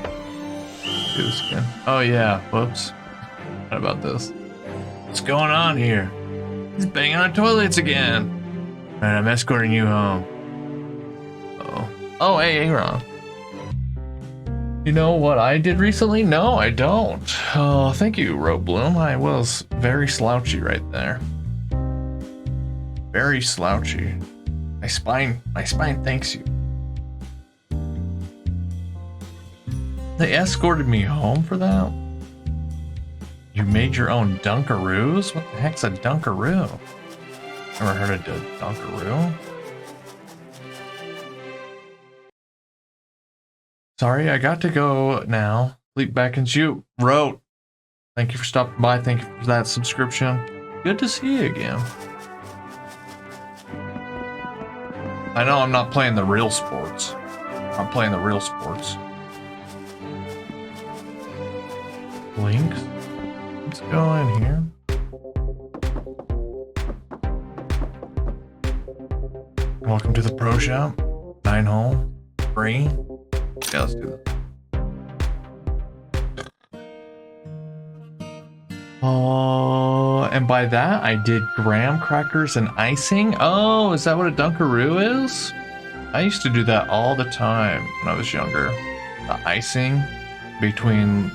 Do this again. Oh yeah. Whoops. What about this? What's going on here? He's banging on toilets again. Alright, I'm escorting you home. Uh-oh. Oh, hey, Aaron. You know what I did recently? No, I don't. Oh, thank you, Rote Bloom. I was very slouchy right there. Very slouchy. My spine thanks you. They escorted me home for that? You made your own Dunkaroos? What the heck's a Dunkaroo? Never heard of a Dunkaroo? Sorry, I got to go now. Leap back and shoot. Rote. Thank you for stopping by. Thank you for that subscription. Good to see you again. I know I'm not playing the real sports. I'm playing the real sports. Links? Let's go in here. Welcome to the pro shop. 9 hole. Free. Yeah, let's do this. Oh, and by that I did graham crackers and icing. Oh, is that what a Dunkaroo is? I used to do that all the time when I was younger. The icing between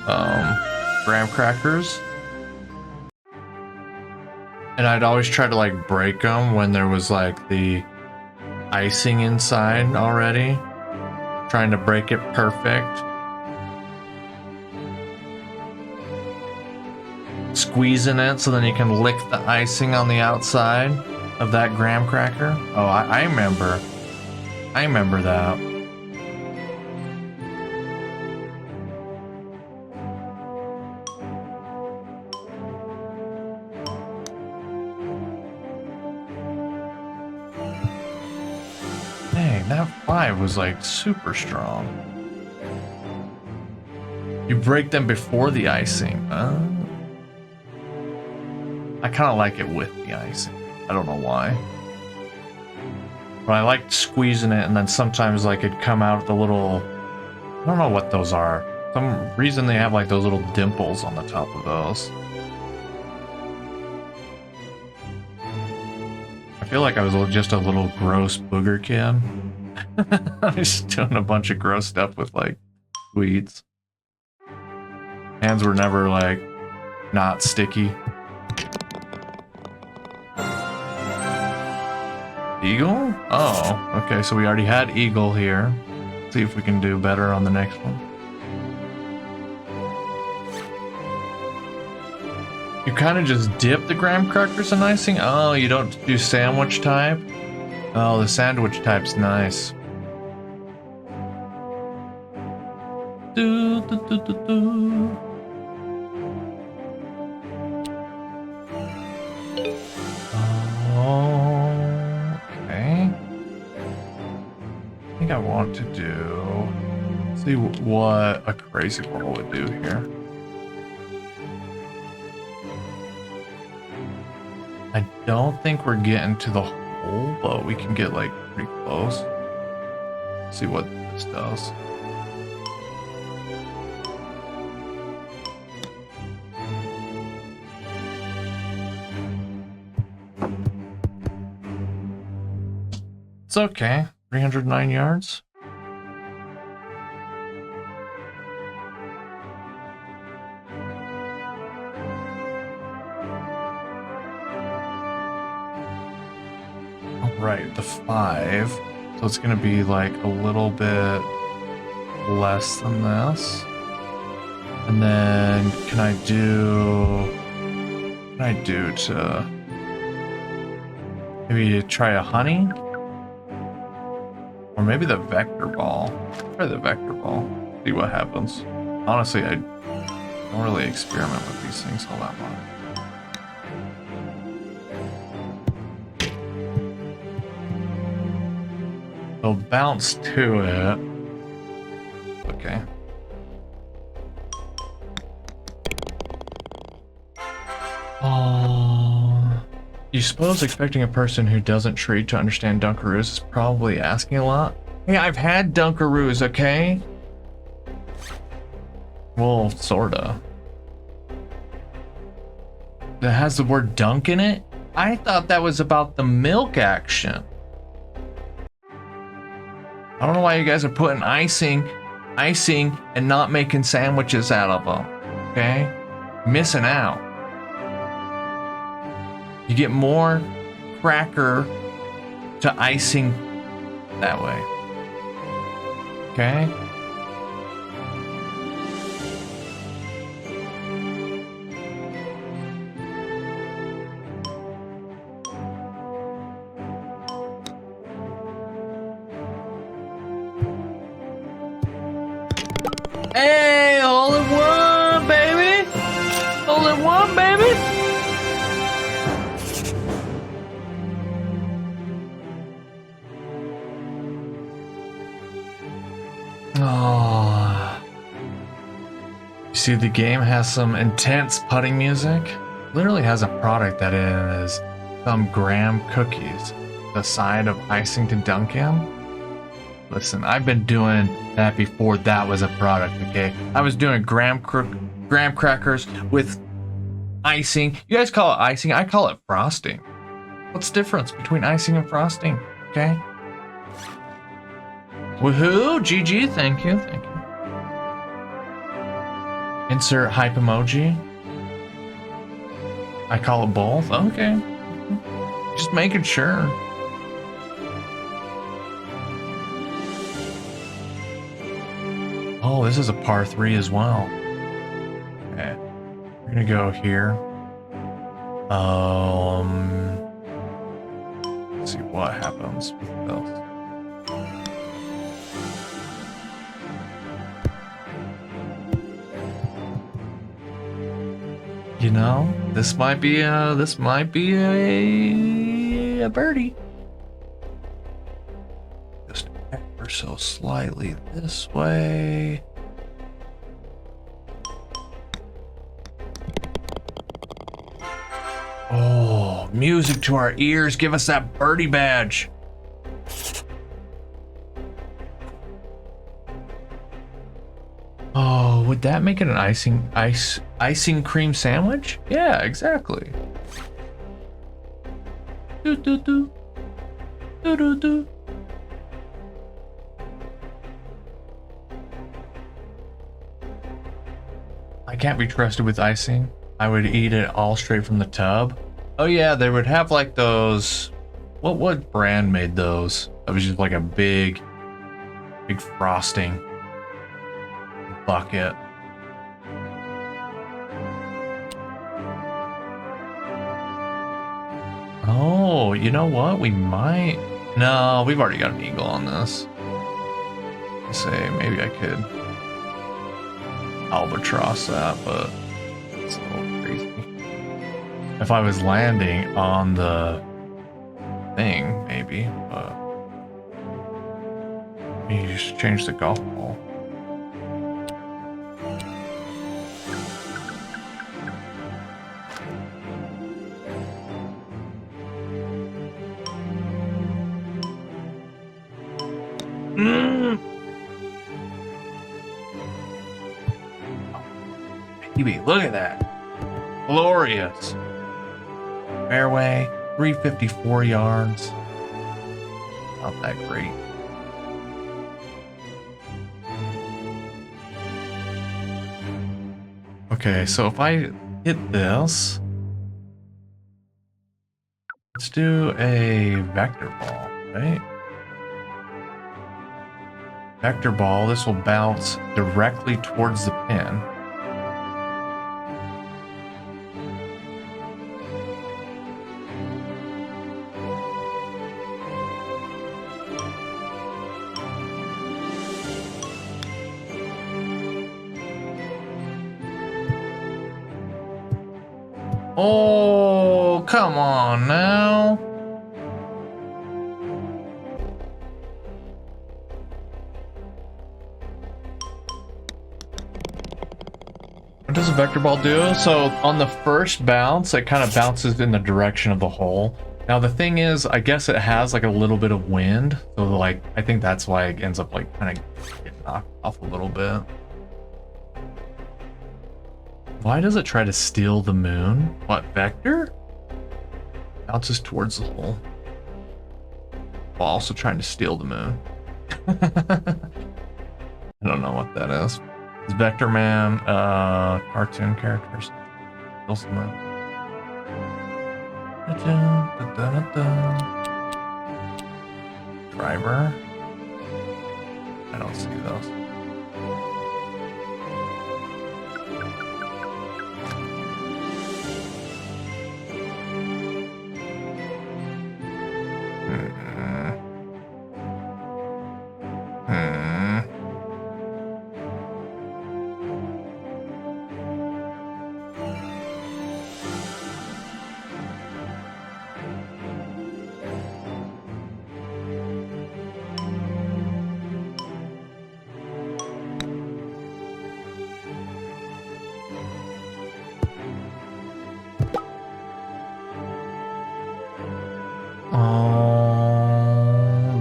graham crackers. And I'd always try to like break them when there was like the icing inside already. Trying to break it perfect. Squeezing it so then you can lick the icing on the outside of that graham cracker. Oh, I remember. I remember that. Dang, that 5 was like super strong. You break them before the icing. I kind of like it with the icing. I don't know why. But I liked squeezing it, and then sometimes like it'd come out the little... I don't know what those are. Some reason they have like those little dimples on the top of those. feel like I was just a little gross booger kid. I was doing a bunch of gross stuff with like weeds. Hands were never like not sticky. Eagle? Oh, okay, so we already had eagle here. Let's see if we can do better on the next one. You kind of just dip the graham crackers in icing? Oh, you don't do sandwich type? Oh, the sandwich type's nice. Do, do, do, do, do. Okay. I think I want to do... See what a crazy ball would do here. I don't think we're getting to the hole, but we can get like pretty close. See what this does. It's okay. 309 yards. Right, the 5. So it's gonna be like a little bit less than this. And then can I do to maybe try a honey? Or maybe the vector ball. Try the vector ball. See what happens. Honestly, I don't really experiment with these things all that much. They'll bounce to it. Okay. Oh. You suppose expecting a person who doesn't treat to understand Dunkaroos is probably asking a lot? Hey, I've had Dunkaroos, okay? Well, sorta. That has the word dunk in it? I thought that was about the milk action. I don't know why you guys are putting icing, and not making sandwiches out of them, okay? Missing out. You get more cracker to icing that way, okay? Hey, all in one, baby! All in one, baby! Oh. You see, the game has some intense putting music. Literally has a product that is some graham cookies, the side of icing to dunk in. Listen, I've been doing that before that was a product, okay? I was doing graham crackers with icing. You guys call it icing, I call it frosting. What's the difference between icing and frosting, okay? Woohoo! GG, thank you, thank you. Insert hype emoji. I call it both, okay. Just making sure. Oh, this is a par 3 as well. Okay, we're gonna go here. Let's see what happens with this. You know, this might be a birdie. Just ever so slightly this way. Oh, music to our ears. Give us that birdie badge. Oh, would that make it an icing cream sandwich? Yeah, exactly. Do, do, do. Do do do. I can't be trusted with icing. I would eat it all straight from the tub. Oh yeah, they would have like those. What brand made those? It was just like a big frosting bucket. Oh, you know what? We might. No, we've already got an eagle on this. Let's say maybe I could albatross that, but it's a little crazy. If I was landing on the thing, maybe, but you just change the golf ball. Look at that. Glorious. Fairway, 354 yards. Not that great. Okay, so if I hit this, let's do a vector ball, right? Vector ball, this will bounce directly towards the pin. Oh, come on now. What does a vector ball do? So on the first bounce, it kind of bounces in the direction of the hole. Now the thing is, I guess it has like a little bit of wind. So like, I think that's why it ends up like kind of getting knocked off a little bit. Why does it try to steal the moon? What, vector? Bounces towards the hole. While also trying to steal the moon. I don't know what that is. Is Vector Man cartoon characters? Steals the moon. Driver? I don't see those.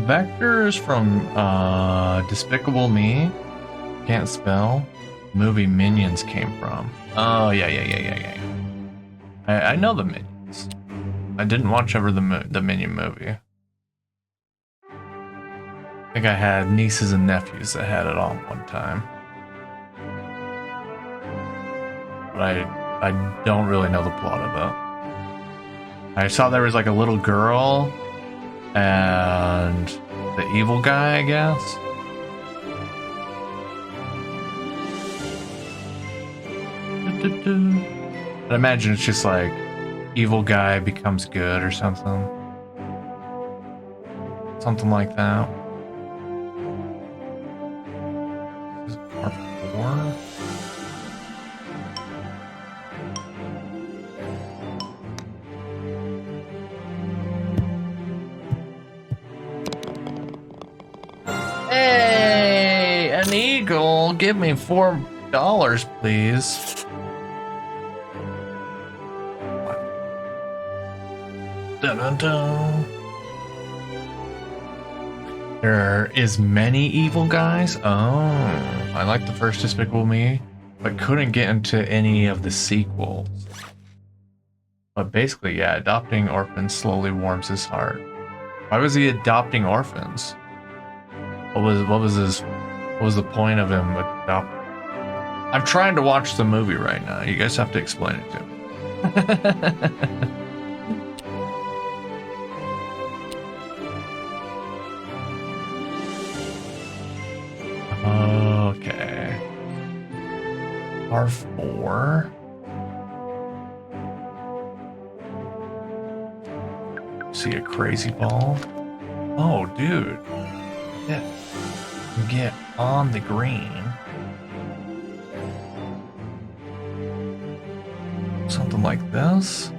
Vectors from Despicable Me. Can't spell. Movie Minions came from. Oh yeah. I know the Minions. I didn't watch ever the Minion movie. I think I had nieces and nephews that had it all one time. But I don't really know the plot of it. I saw there was like a little girl and the evil guy, I guess. I imagine it's just like evil guy becomes good or something. Something like that. This is part 4. Hey, an eagle. Give me $4, please. Dun, dun, dun. There is many evil guys. Oh, I like the first Despicable Me, but couldn't get into any of the sequels. But basically, yeah, adopting orphans slowly warms his heart. Why was he adopting orphans? What was the point of him adopting? I'm trying to watch the movie right now. You guys have to explain it to me. Okay. R4. See a crazy ball? Oh, dude. Get on the green. Something like this.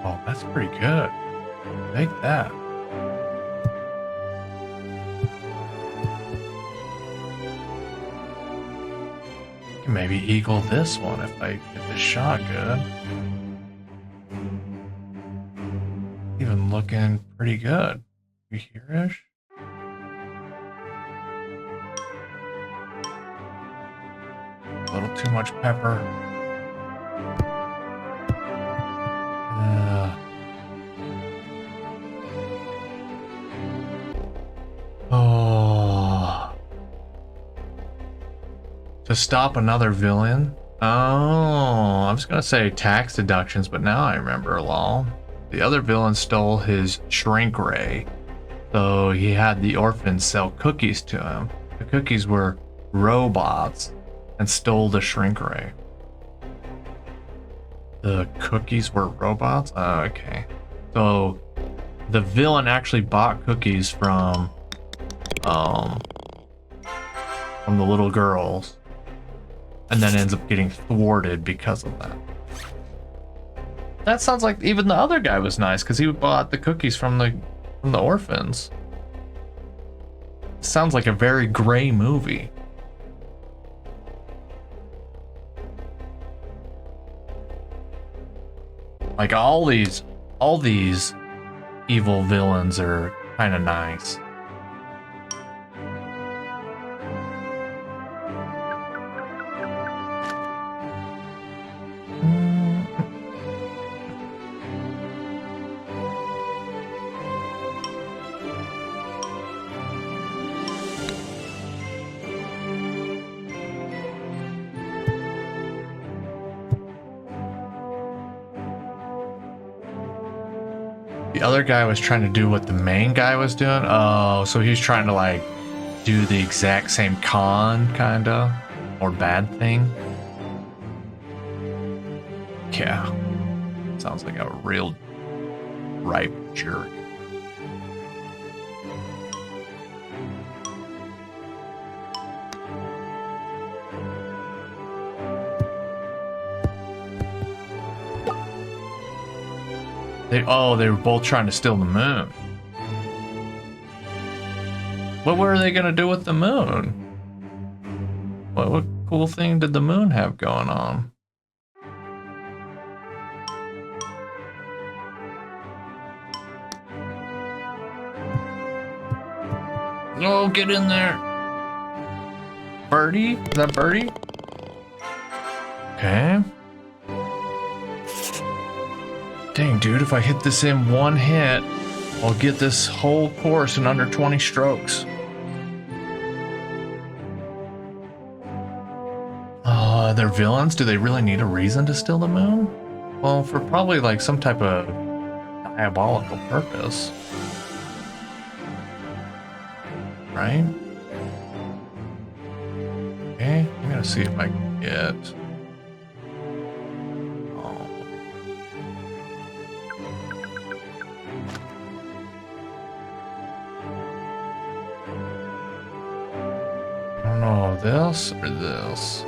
Oh, that's pretty good. Take that. Can maybe eagle this one if I get the shot good. Even looking pretty good. You here-ish? A little too much pepper. Oh. To stop another villain? Oh, I was gonna say tax deductions, but now I remember, lol. The other villain stole his shrink ray, so he had the orphans sell cookies to him. The cookies were robots and stole the shrink ray. The cookies were robots? Oh, okay. So the villain actually bought cookies from the little girls and then ends up getting thwarted because of that. That sounds like even the other guy was nice because he bought the cookies from the orphans. Sounds like a very gray movie. Like all these evil villains are kind of nice. The other guy was trying to do what the main guy was doing. Oh, so he was trying to like do the exact same con, kinda, or bad thing. Yeah, sounds like a real ripe jerk. They were both trying to steal the moon. What were they gonna do with the moon? What cool thing did the moon have going on? Oh, get in there. Birdie? Is that Birdie? Okay. Dang, dude, if I hit this in one hit, I'll get this whole course in under 20 strokes. They're villains? Do they really need a reason to steal the moon? Well, for probably like some type of diabolical purpose. Right? Okay, I'm gonna see if I can get... this or this?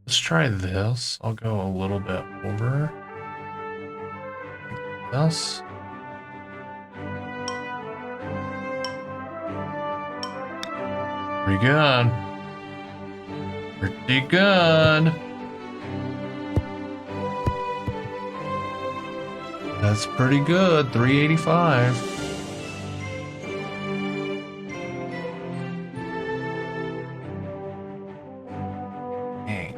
Let's try this. I'll go a little bit over. This. Pretty good. Pretty good. That's pretty good. 385. Hey,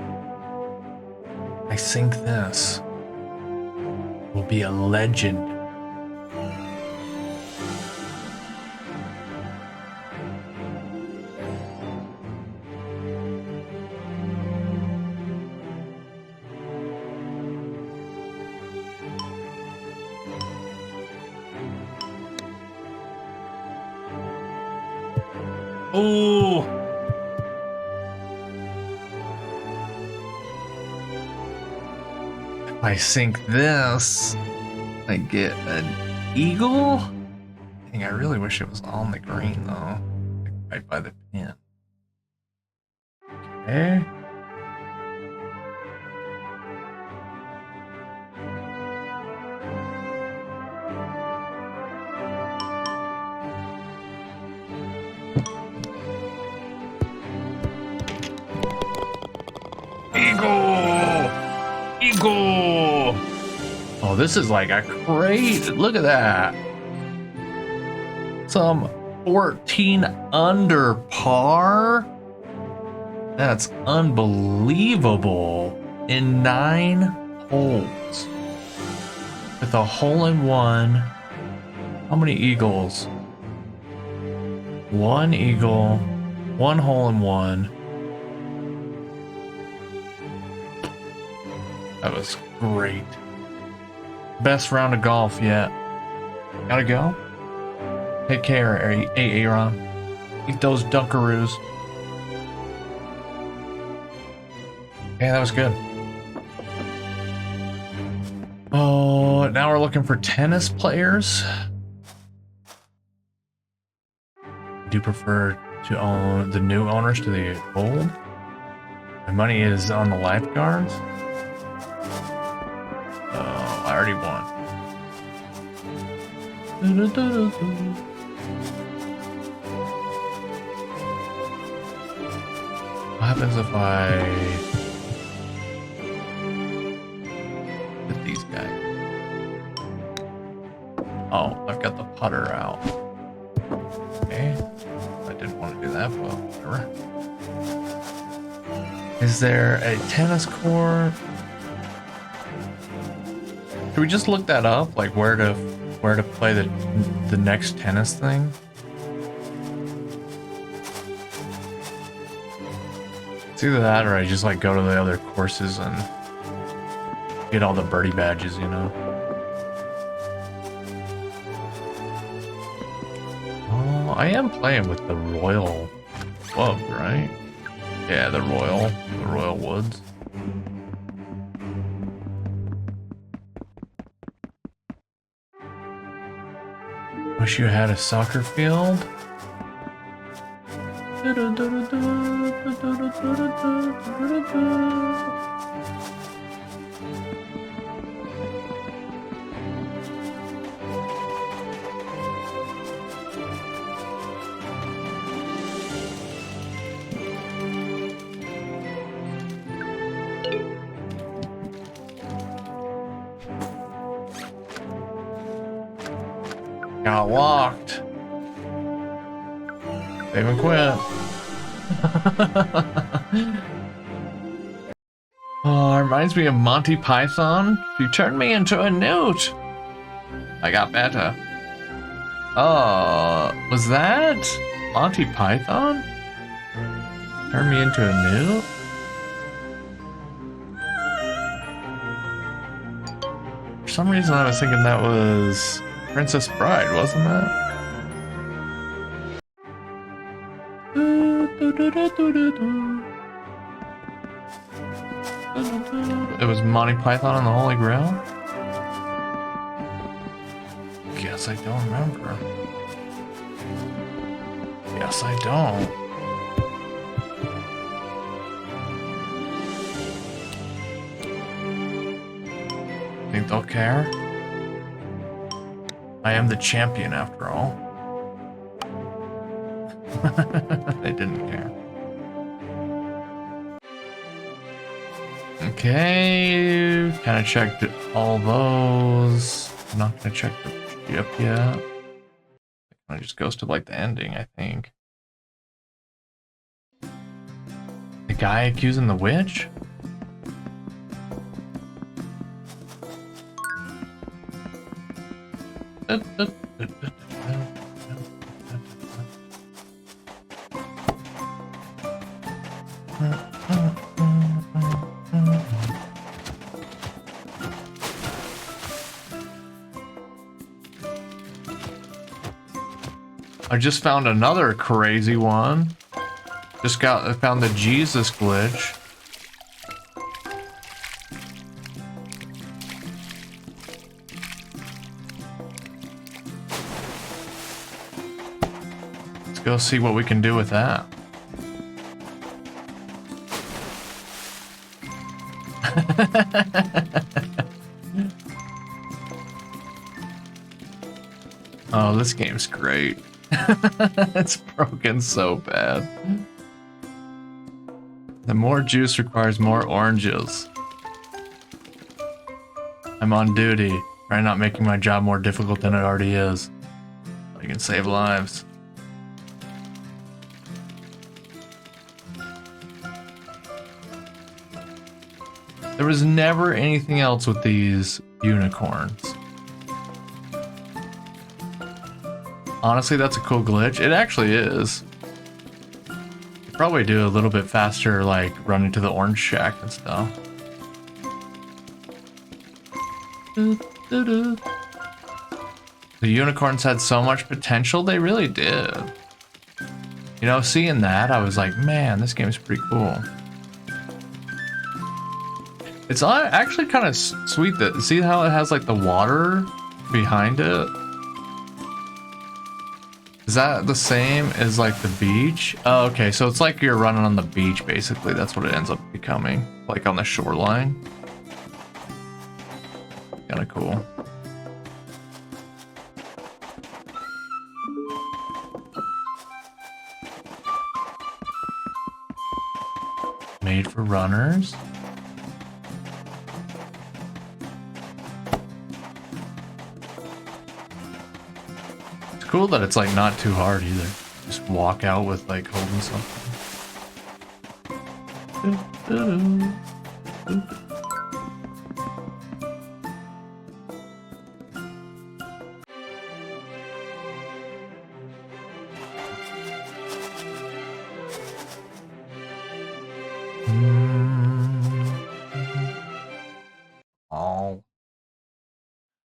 I think this will be a legend. Ooh. If I sink this, I get an eagle? Dang, I really wish it was on the green though. Like right by the pin. Okay. Eagle! Eagle! Oh, this is like a crazy. Look at that. Some 14 under par. That's unbelievable. In 9 holes. With a hole in one. How many eagles? 1 eagle. 1 hole in one. That was great. Best round of golf yet. Gotta go. Take care, Aaron. Eat those Dunkaroos. Yeah, that was good. Oh, now we're looking for tennis players. Do you prefer to own the new owners to the old? My money is on the lifeguards. Oh, I already won. What happens if I hit these guys? Oh, I've got the putter out. Okay. I didn't want to do that, but whatever. Is there a tennis court? Should we just look that up? Like where to play the next tennis thing? It's either that or I just like go to the other courses and get all the birdie badges, you know? Oh, I am playing with the Royal Club, right? Yeah, the Royal Woods. Wish you had a soccer field. Got locked. Save and quit. Oh, it reminds me of Monty Python. You turned me into a newt. I got better. Oh, was that Monty Python? Turn me into a newt? For some reason I was thinking that was Princess Bride, wasn't that? It was Monty Python and the Holy Grail? Guess I don't remember. Yes, I don't. Think they'll care? I am the champion after all. They didn't care. Okay, kind of checked all those. I'm not gonna check the ship yet. It just goes to like the ending, I think. The guy accusing the witch? I just found another crazy one. I found the Jesus glitch. Let's go see what we can do with that. Oh, this game's great. It's broken so bad. The more juice requires more oranges. I'm on duty. Try not making my job more difficult than it already is. I can save lives. There was never anything else with these unicorns. Honestly, that's a cool glitch. It actually is. You probably do a little bit faster, like running to the orange shack and stuff. The unicorns had so much potential, they really did. You know, seeing that, I was like, man, this game's pretty cool. It's actually kind of sweet that, see how it has like the water behind it? Is that the same as like the beach? Oh, okay, so it's like you're running on the beach basically. That's what it ends up becoming, like on the shoreline. Kind of cool. Made for runners. Cool that it's like not too hard either. Just walk out with like holding something.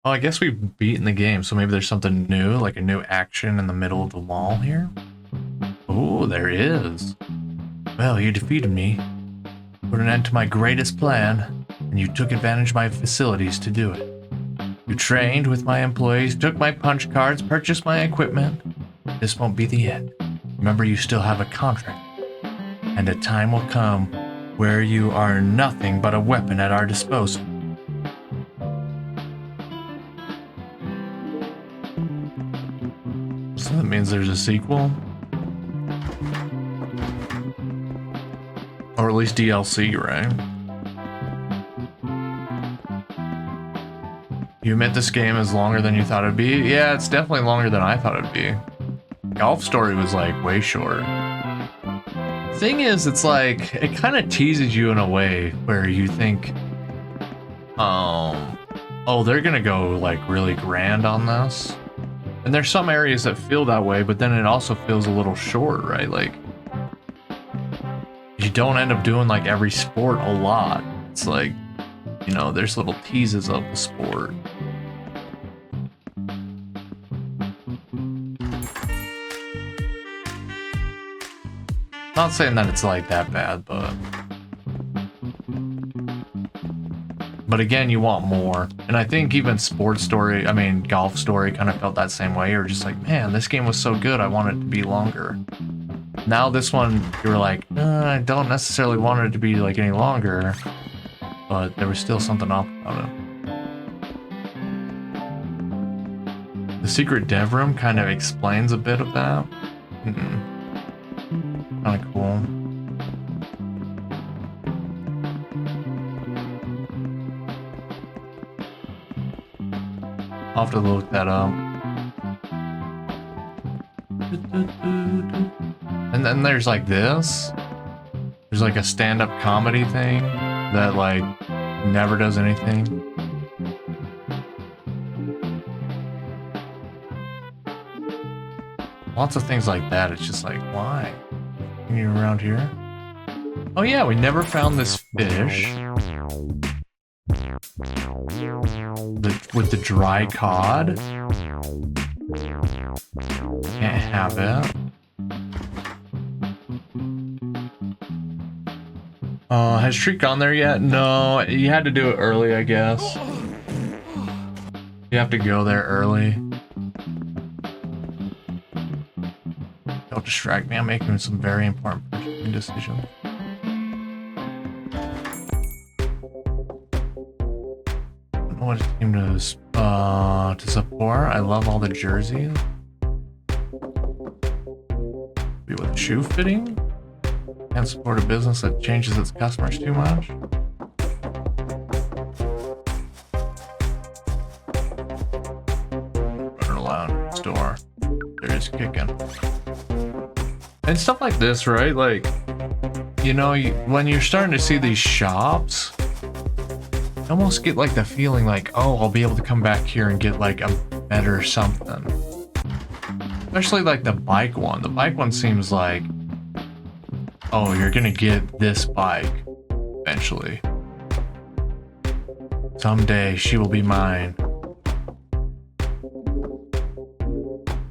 Oh, I guess we've beaten the game, so maybe there's something new, like a new action in the middle of the wall here. Oh, there is. Well, you defeated me, put an end to my greatest plan, and you took advantage of my facilities to do it. You trained with my employees, took my punch cards, purchased my equipment. This won't be the end. Remember, you still have a contract, and a time will come where you are nothing but a weapon at our disposal. So that means there's a sequel? Or at least DLC, right? You admit this game is longer than you thought it'd be? Yeah, it's definitely longer than I thought it'd be. Golf Story was like way short. Thing is, it's like, it kind of teases you in a way where you think, oh, they're gonna go like really grand on this. And there's some areas that feel that way, but then it also feels a little short, right? Like, you don't end up doing like every sport a lot. It's like, you know, there's little teases of the sport. Not saying that it's like that bad, but again, you want more. And I think even Golf Story kind of felt that same way. You're just like, man, this game was so good, I want it to be longer. Now this one, you're like, I don't necessarily want it to be like any longer, but there was still something off about it. The secret dev room kind of explains a bit of that. Kind of cool. I'll have to look that up. And then there's like this. There's like a stand-up comedy thing that like never does anything. Lots of things like that. It's just like, why? You around here? Oh yeah, we never found this fish. With the dry cod. Can't have it. Has Treat gone there yet? No, you had to do it early, I guess. You have to go there early. Don't distract me, I'm making some very important purchasing decisions. I don't know what team to support. I love all the jerseys. Be with shoe fitting. Can't support a business that changes its customers too much. Running around store. They're just kicking. And stuff like this, right? Like, you know, when you're starting to see these shops, you almost get like the feeling like, oh, I'll be able to come back here and get like a better something. Especially like the bike one. The bike one seems like, oh, you're gonna get this bike eventually. Someday she will be mine.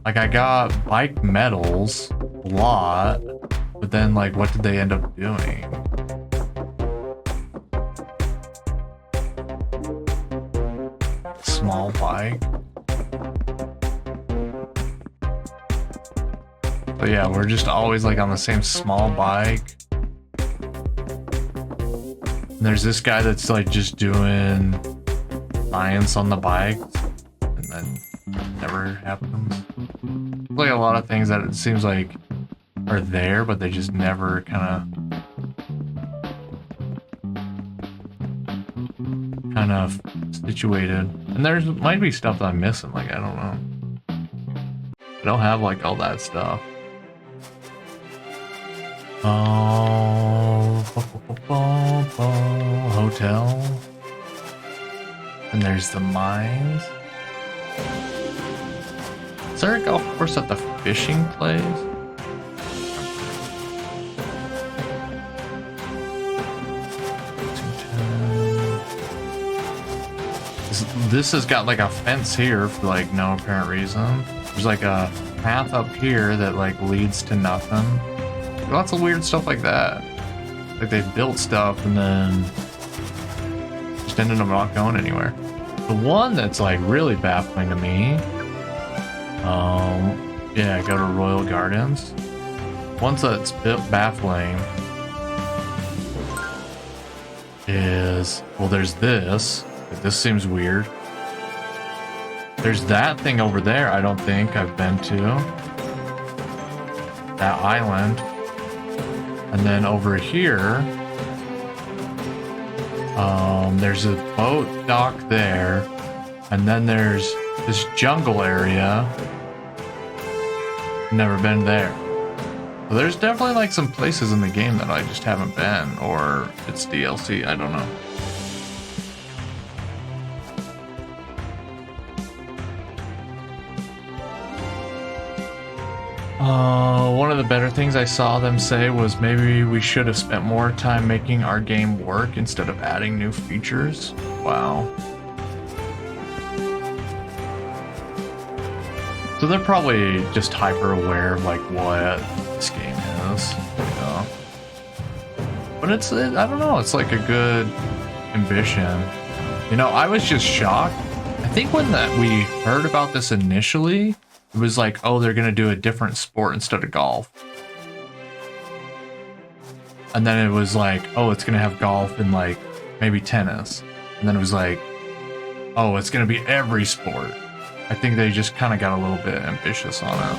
Like I got bike medals a lot, but then like what did they end up doing? Small bike. But yeah, we're just always like on the same small bike. And there's this guy that's like just doing science on the bike, and then never happens. Like a lot of things that it seems like are there, but they just never kind of situated. And there's might be stuff that I'm missing, like I don't know. I don't have like all that stuff. Oh, hotel. And there's the mines. Is there a golf course at the fishing place? This has got like a fence here for like no apparent reason. There's like a path up here that like leads to nothing. Lots of weird stuff like that. Like they built stuff and then just ended up not going anywhere. The one that's like really baffling to me, yeah, go to Royal Gardens. One that's baffling is, well, there's this. This seems weird. There's that thing over there I don't think I've been to. That island. And then over here, there's a boat dock there. And then there's this jungle area. Never been there. So there's definitely like some places in the game that I just haven't been, or it's DLC, I don't know. One of the better things I saw them say was maybe we should have spent more time making our game work instead of adding new features. Wow. So they're probably just hyper aware of like what this game is, you know. But it's, I don't know, it's like a good ambition. You know, I was just shocked. I think when we heard about this initially, it was like, oh, they're gonna do a different sport instead of golf. And then it was like, oh, it's gonna have golf and like maybe tennis. And then it was like, oh, it's gonna be every sport. I think they just kind of got a little bit ambitious on it.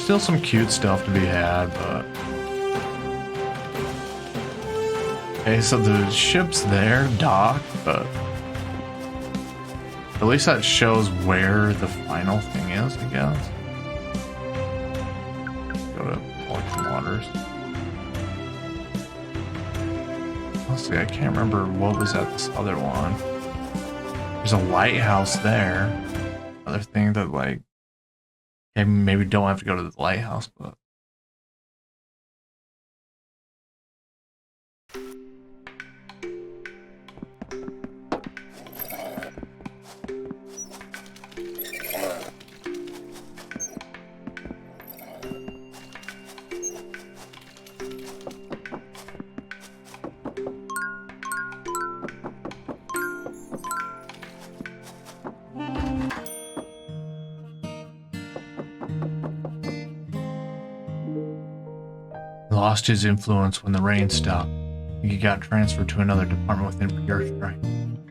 Still some cute stuff to be had, but Okay, so the ship's there, docked, but at least that shows where the final thing is, I guess. Go to Pelican Waters. Let's see, I can't remember what was at this other one. There's a lighthouse there. Another thing that, like, okay, maybe don't have to go to the lighthouse, but lost his influence when the rain stopped. He got transferred to another department within Pure Strike.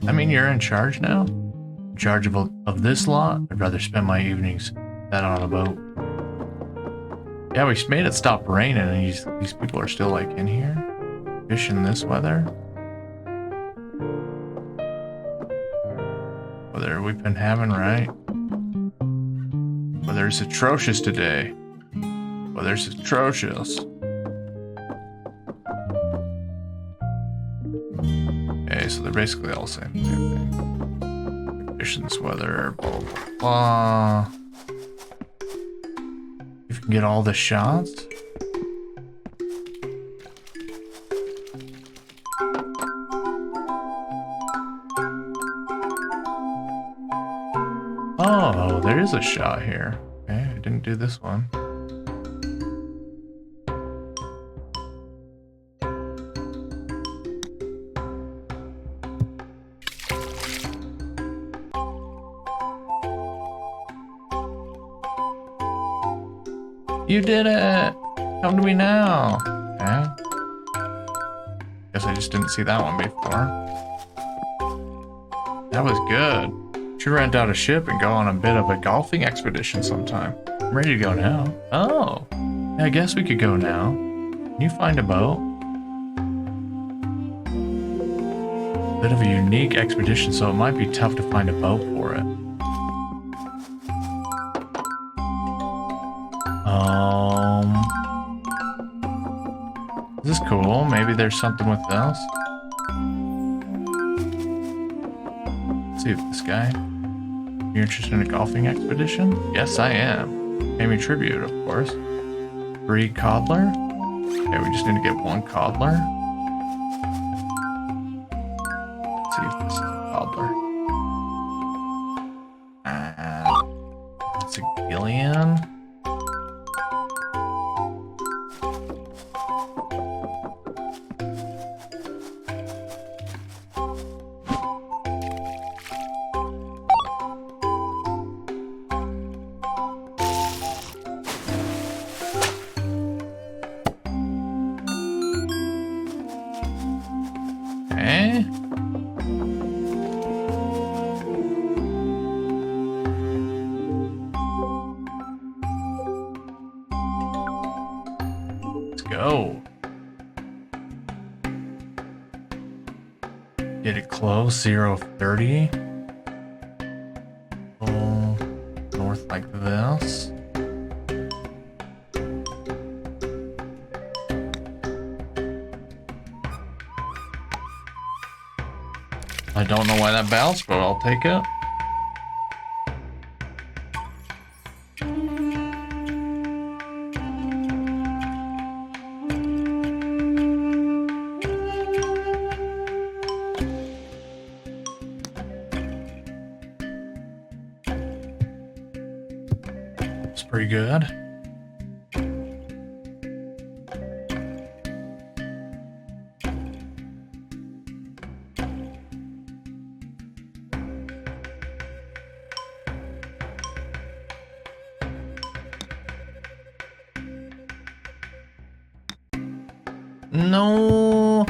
I mean, you're in charge now? In charge of this lot? I'd rather spend my evenings that on a boat. Yeah, we made it stop raining and these people are still like in here? Fishing this weather? Weather we've been having, right? Weather's atrocious today. Weather's atrocious. Okay, so they're basically all saying the same thing. Conditions, weather, blah, blah, blah. If you can get all the shots. Oh, there is a shot here. Okay, I didn't do this one. You did it! Come to me now! Okay. Guess I just didn't see that one before. That was good. Should rent out a ship and go on a bit of a golfing expedition sometime. I'm ready to go now. Oh! Yeah, I guess we could go now. Can you find a boat? Bit of a unique expedition, so it might be tough to find a boat for it. This is cool. Maybe there's something with this. Let's see if this guy. You're interested in a golfing expedition? Yes, I am. Pay me tribute, of course. Free coddler? Okay, we just need to get one coddler. Let's see if this is a coddler. It's a Gillian. Go. Get it close, 0 of 30. Go north like this. I don't know why that bounced, but I'll take it. Pretty good. No.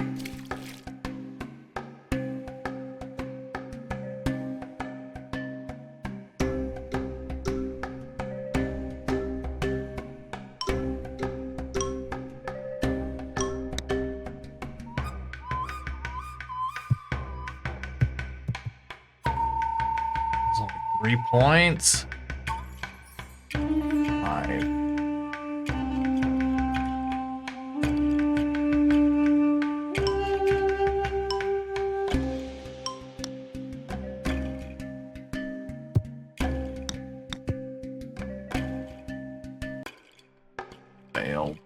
3 points. 5. Failed.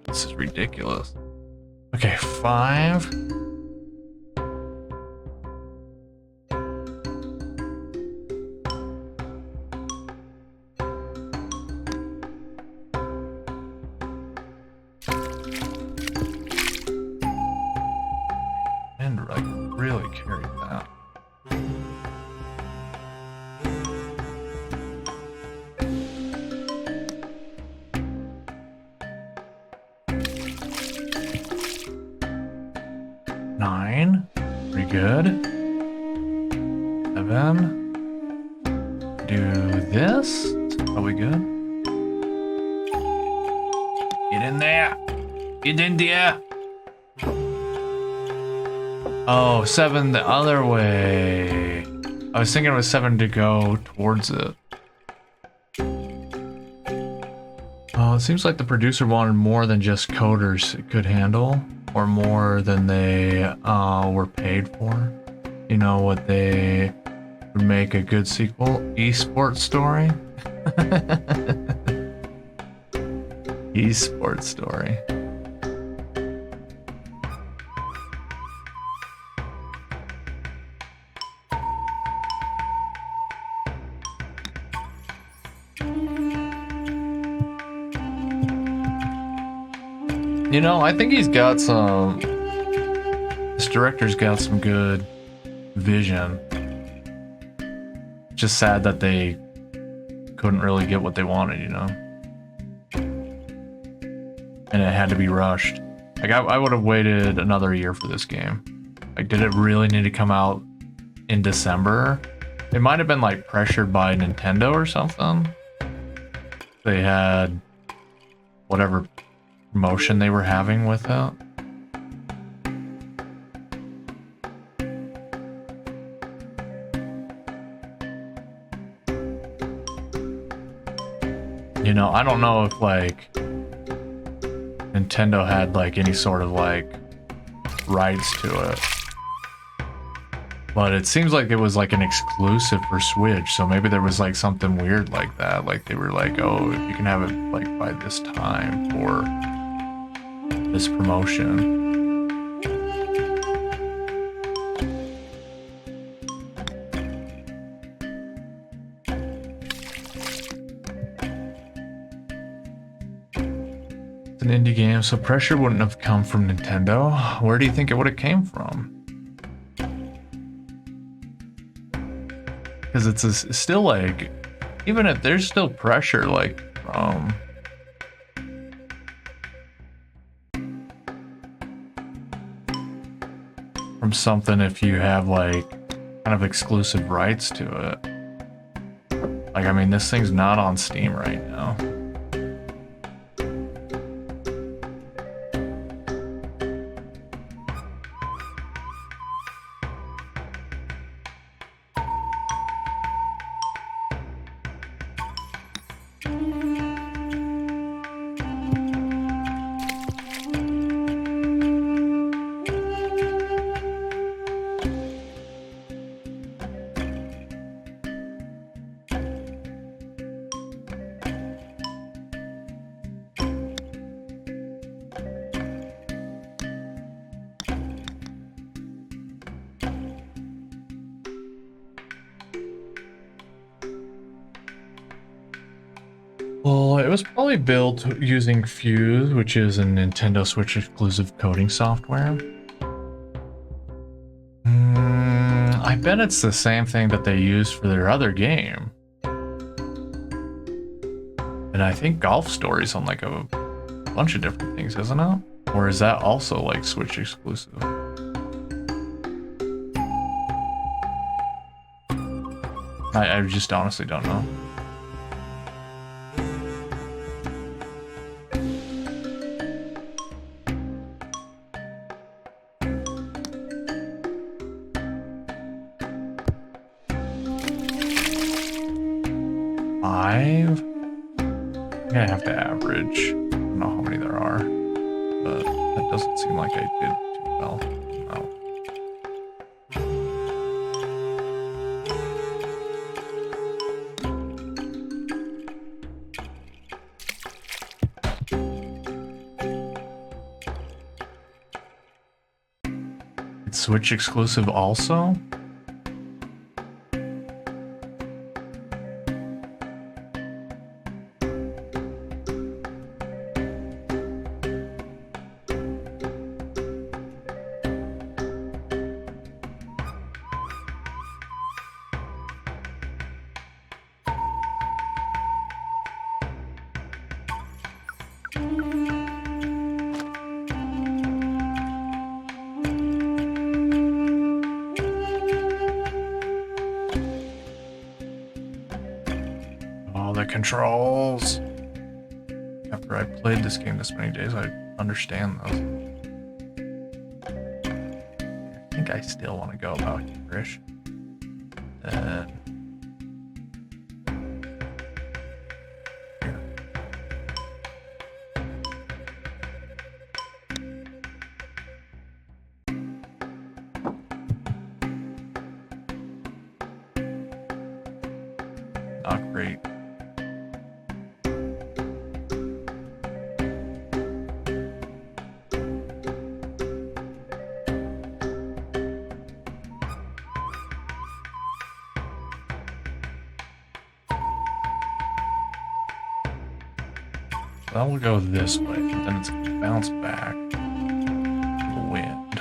This is ridiculous. Okay, 5. And I really carried that. Nine. Pretty good. 7. Do this. Are we good? Get in there. Get in there. Oh, 7 the other way. I was thinking it was 7 to go towards it. Oh, it seems like the producer wanted more than just coders could handle, or more than they were paid for. You know what they would make a good sequel? Esports story? Esports story. You know, I think he's got some... This director's got some good vision. Just sad that they couldn't really get what they wanted, you know? And it had to be rushed. Like, I would have waited another year for this game. Like, did it really need to come out in December? It might have been, like, pressured by Nintendo or something. They had whatever promotion they were having with it. You know, I don't know if like Nintendo had like any sort of like rights to it, but it seems like it was like an exclusive for Switch, so maybe there was like something weird like that, like they were like, oh, if you can have it like by this time for this promotion. It's an indie game, so pressure wouldn't have come from Nintendo. Where do you think it would have came from? Because it's still like, even if there's still pressure like from something if you have like kind of exclusive rights to it. Like, I mean, this thing's not on Steam right now. Well, it was probably built using Fuse, which is a Nintendo Switch exclusive coding software. I bet it's the same thing that they used for their other game. And I think Golf Story's on like a bunch of different things, isn't it? Or is that also like Switch exclusive? I just honestly don't know. 5. I'm gonna have to average. I don't know how many there are, but that doesn't seem like I did too well. No. It's Switch exclusive also? Controls. After I played this game this many days, I understand those. I think I still want to go about Irish. Then not great. That will go this way, but then it's gonna bounce back to the wind.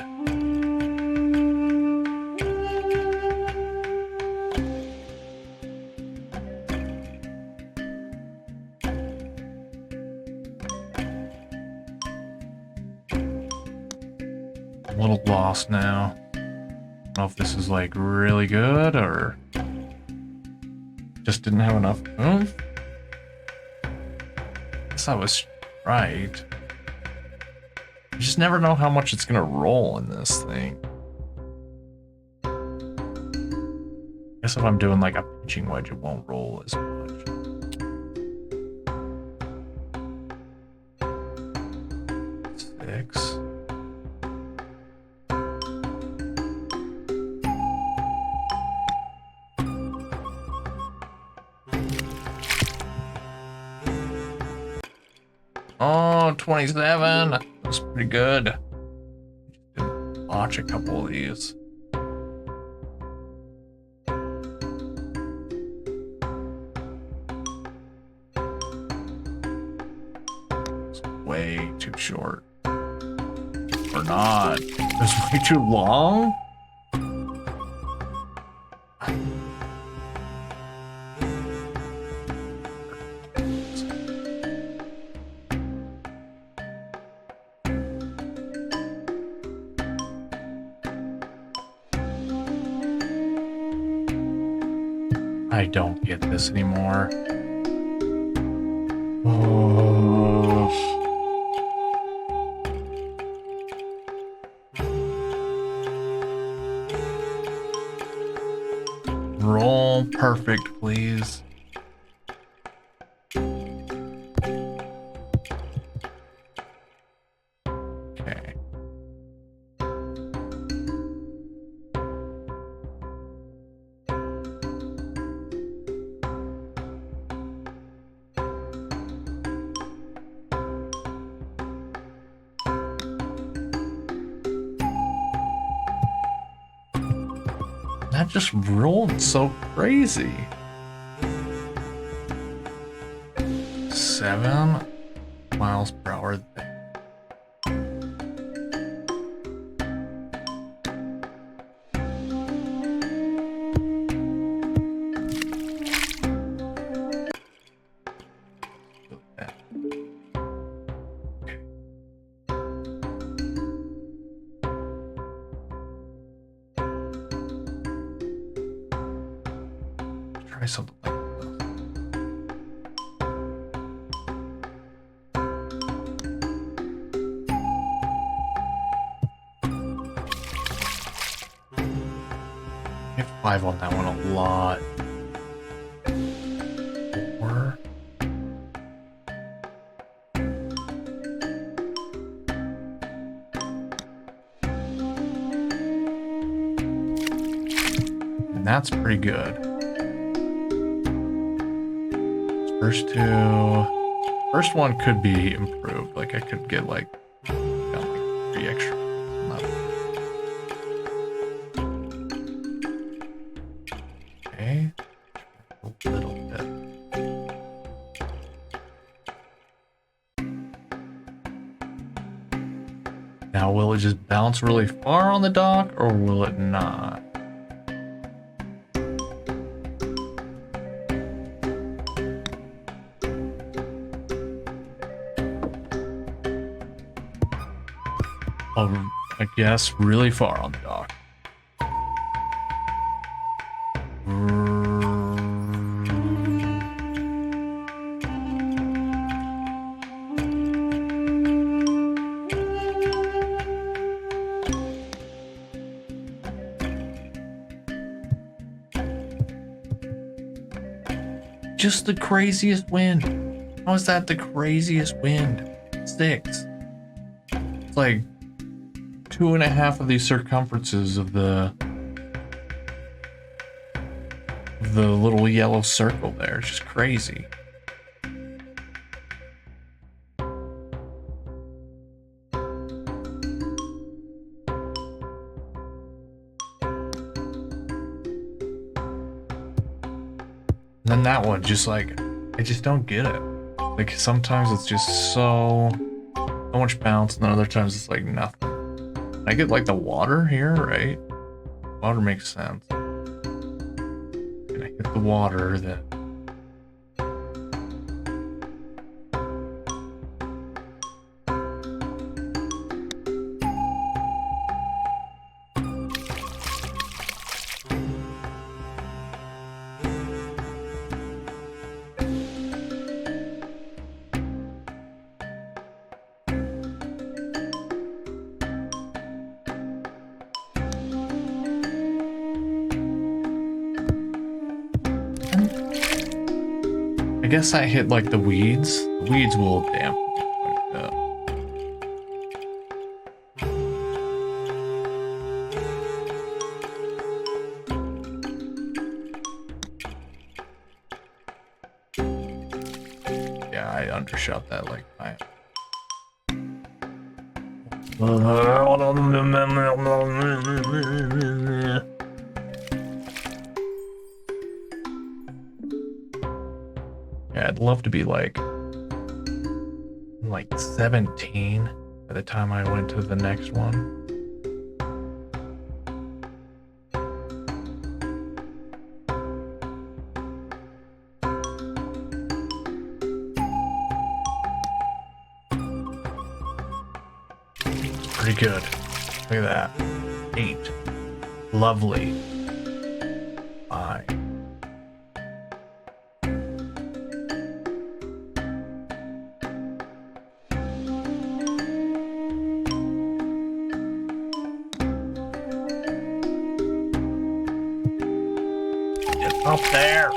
I'm a little lost now. I don't know if this is like really good or just didn't have enough oomph. I was right. You just never know how much it's gonna roll in this thing. I guess if I'm doing like a pitching wedge, it won't roll as much. Six. Oh, 27. That's pretty good. Didn't watch a couple of these. It's way too short. Or not. It's way too long? I don't get this anymore. Oh. Roll perfect, please. Okay. That just rolled so crazy. 7 miles per hour there. Try something like this. Hit 5 on that one a lot. 4. that's pretty good. First one could be improved. Like I could get like, you know, like 3 extra levels. Okay, a little bit. Now, will it just bounce really far on the dock, or will it not? I guess really far on the dock. Just the craziest wind. How is that the craziest wind? 6. It's like 2.5 of these circumferences of the little yellow circle there. It's just crazy. And then that one, just like, I just don't get it. Like sometimes it's just so much bounce, and then other times it's like nothing. I get like the water here, right? Water makes sense. And I hit the water, then I guess I hit like the weeds. The weeds will dampen it quite a bit. Yeah, I undershot that like I. Yeah, I'd love to be like 17 by the time I went to the next one. Pretty good. Look at that. 8. Lovely. 5. Get up there.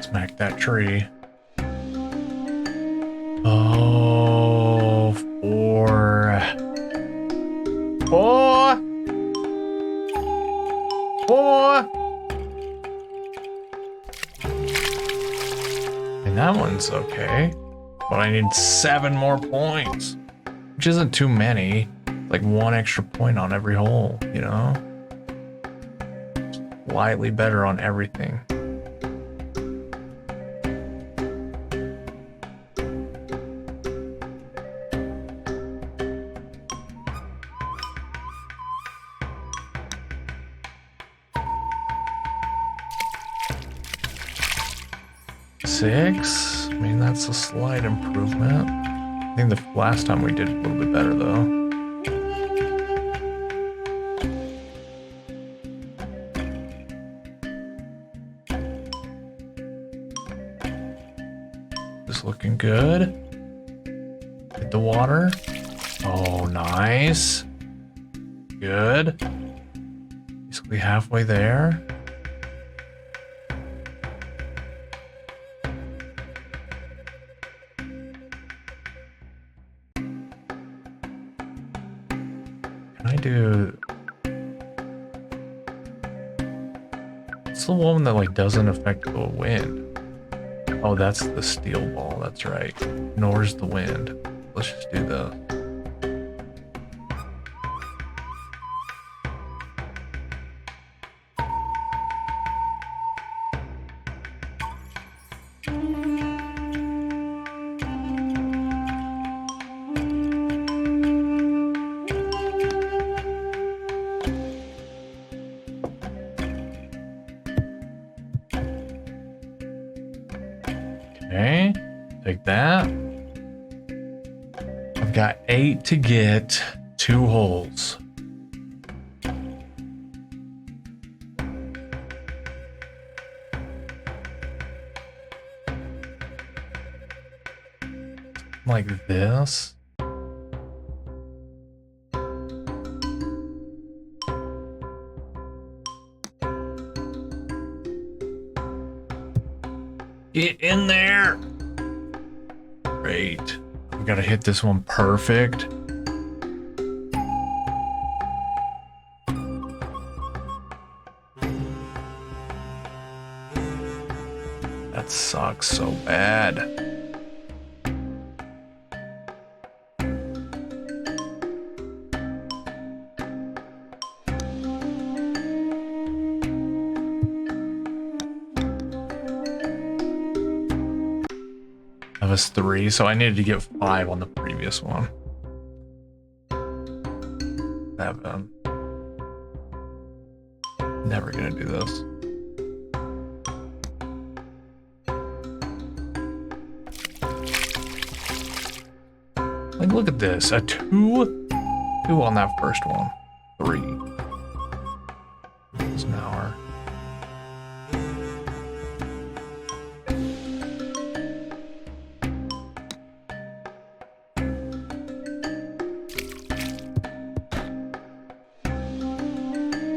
Smack that tree. Oh, 4. 4. 4. And that one's okay. But I need 7 more points. Which isn't too many. Like 1 extra point on every hole, you know? Slightly better on everything. 6. I mean, that's a slight improvement. I think the last time we did a little bit better, though. Just looking good. Hit the water. Oh, nice. Good. Basically halfway there. Can I do... It's the one that like doesn't affect the wind. Oh, that's the steel ball. That's right. Ignores the wind. Let's just do the... Okay, take that. I've got 8 to get 2 holes. Like this. Get in there. Great. We gotta hit this one perfect. That sucks so bad. That was 3, so I needed to get 5 on the previous one. 7. Never gonna do this. Like, look at this. A 2? 2 on that first one. 3. It's an hour.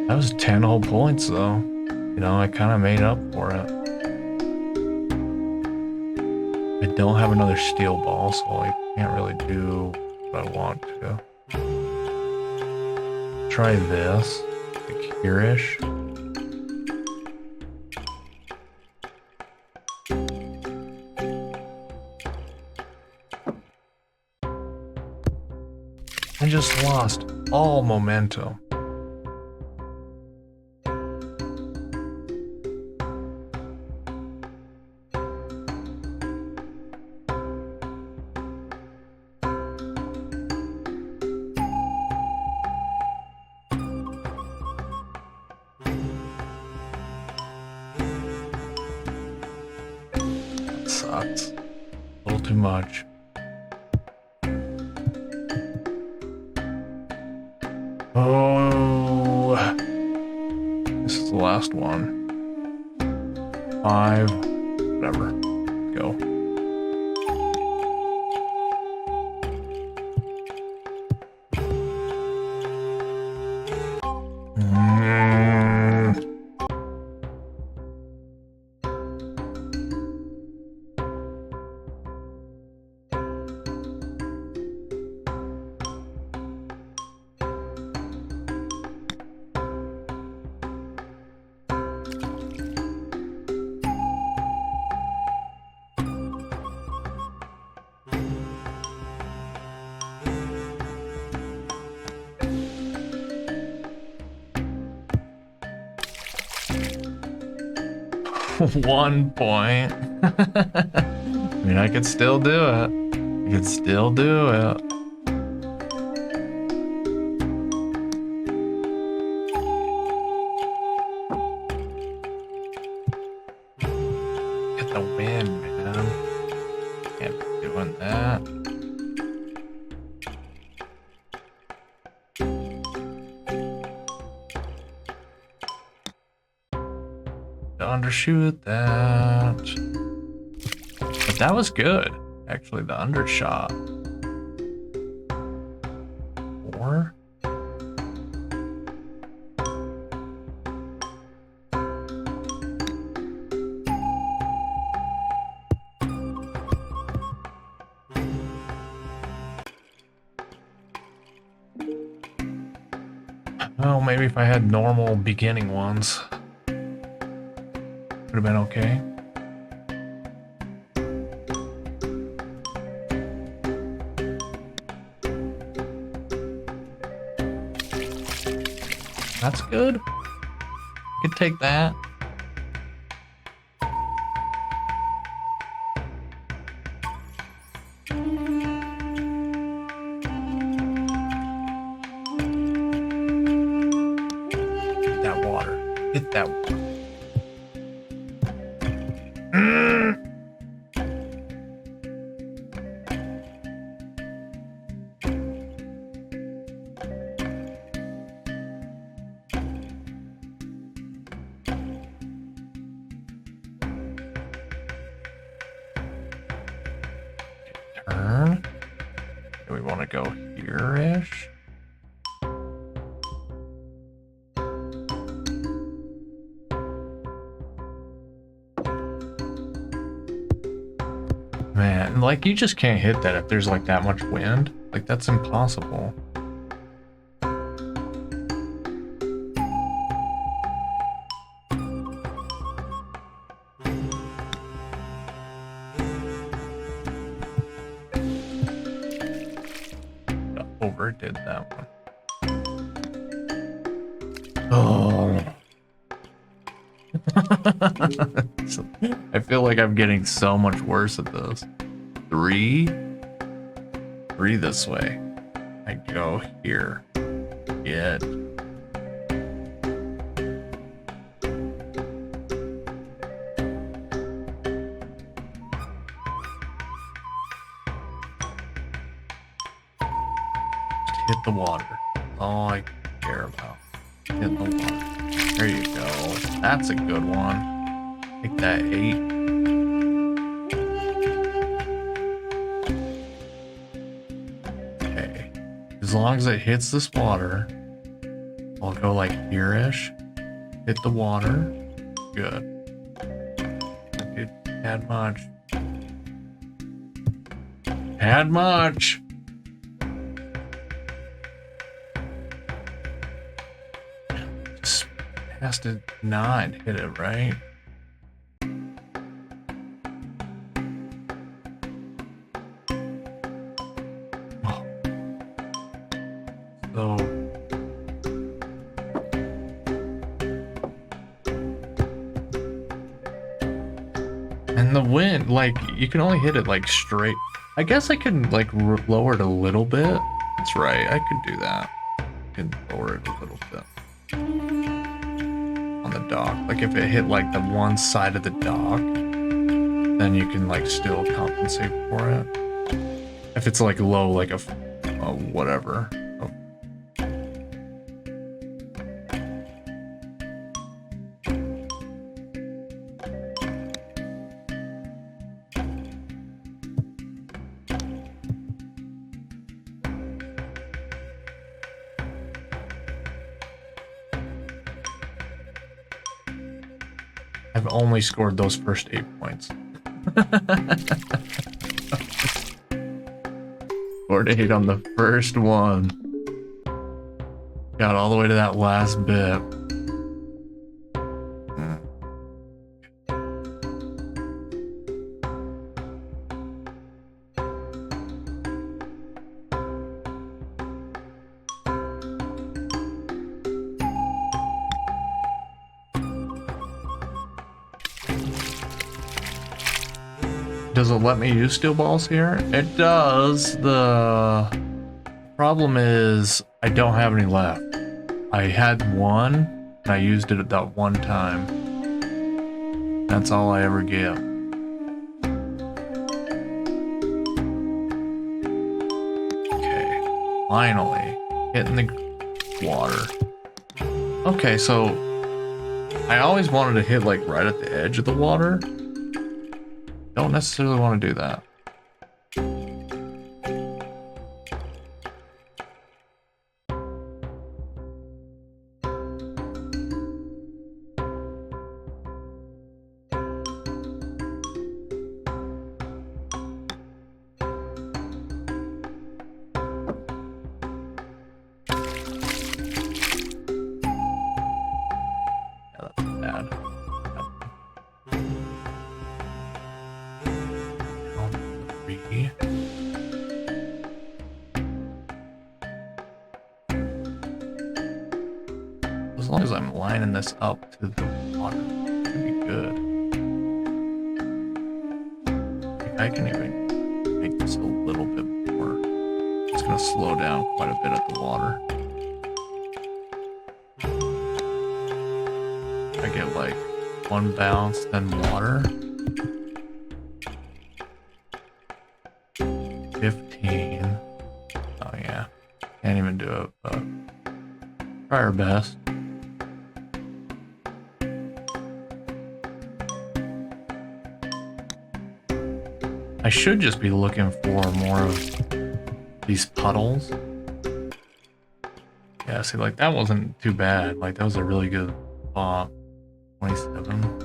That was 10 whole points, though. You know, I kind of made up for it. I don't have another steel ball, so I can't really do what I want to. Try this, like here-ish. I just lost all momentum. Sucks. A little too much. Oh, this is the last one. 5, whatever. Go. One point. I mean, I could still do it. I could still do it. Get the win. undershoot that. But that was good. Actually, the undershot. 4. Well, maybe if I had normal beginning ones, would have been okay. That's good. Could take that. Hit that water. Hit that water. Turn. Do we want to go here-ish? Man, like you just can't hit that if there's like that much wind. Like that's impossible. Overdid that one. Oh. I feel like I'm getting so much worse at this. 3 this way. I go here. Get. Just hit the water. All I care about. Hit the water. There you go. That's a good one. Take that 8. Okay. As long as it hits this water, I'll go like here-ish. Hit the water. Good. Okay, had much. Had much. Has to not hit it, right? Oh. So and the wind, like you can only hit it like straight. I guess I can like lower it a little bit. That's right, I could do that. I can lower it a little bit. The dock, like if it hit like the one side of the dock, then you can like still compensate for it. If it's like low, like a whatever. Oh. I've only scored those first 8 points. Scored 8 on the first one. Got all the way to that last bit. Does it let me use steel balls here? It does. The problem is I don't have any left. I had one and I used it at that one time. That's all I ever get. Okay, finally hitting the water. Okay, so I always wanted to hit like right at the edge of the water. Don't necessarily want to do that. As long as I'm lining this up to the water, it should be good. I can even make this a little bit more. It's gonna slow down quite a bit at the water. I get like one bounce, then water. 15. Oh yeah, can't even do it, but try our best. I should just be looking for more of these puddles. Yeah, see, like that wasn't too bad. Like that was a really good spot. 27.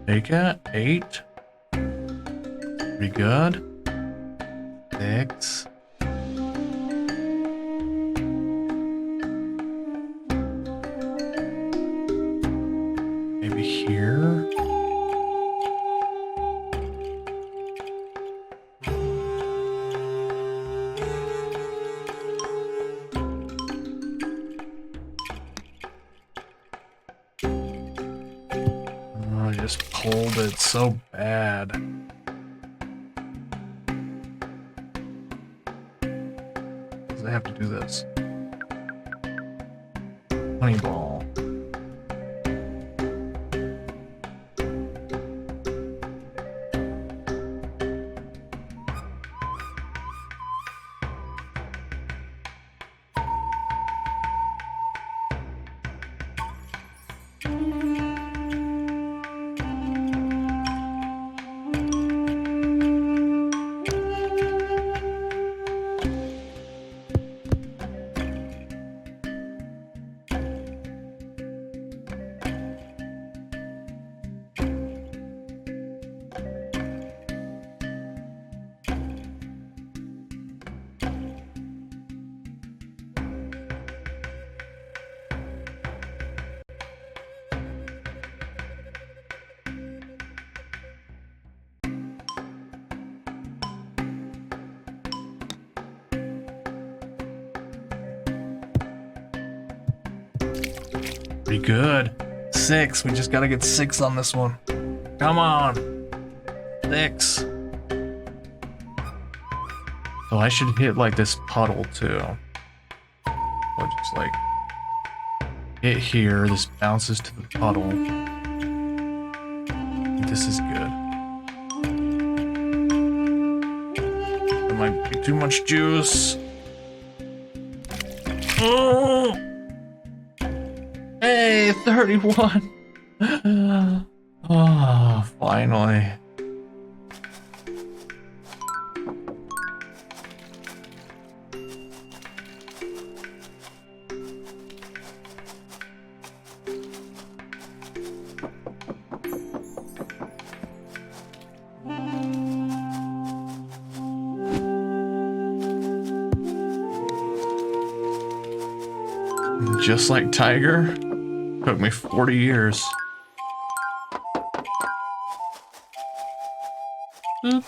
Take it. 8. Pretty good. 6. Maybe here. I just pulled it so bad. I have to do this. Honey ball. Pretty good. 6. We just gotta get 6 on this one. Come on. 6. So I should hit like this puddle too. So just like hit here. This bounces to the puddle. This is good. There might be too much juice. Oh! Hey, 31. Oh, finally. Just like Tiger, took me 40 years. I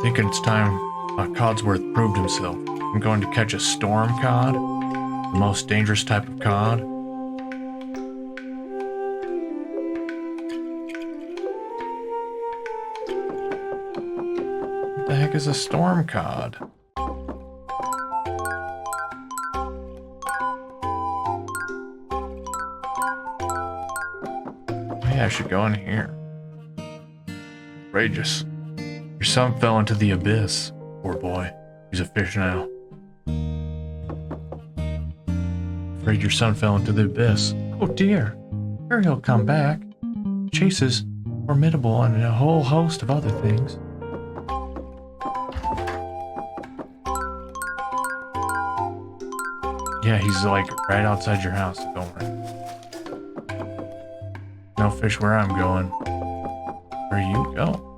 think it's time Codsworth proved himself. I'm going to catch a storm cod, the most dangerous type of cod. heck is a storm cod? Yeah, I should go in here. Outrageous. Your son fell into the abyss. Poor boy. He's a fish now. Afraid your son fell into the abyss. Oh dear. Sure he'll come back. Chase is formidable and a whole host of other things. Yeah, he's like right outside your house, so don't worry. No fish where I'm going. Where you go?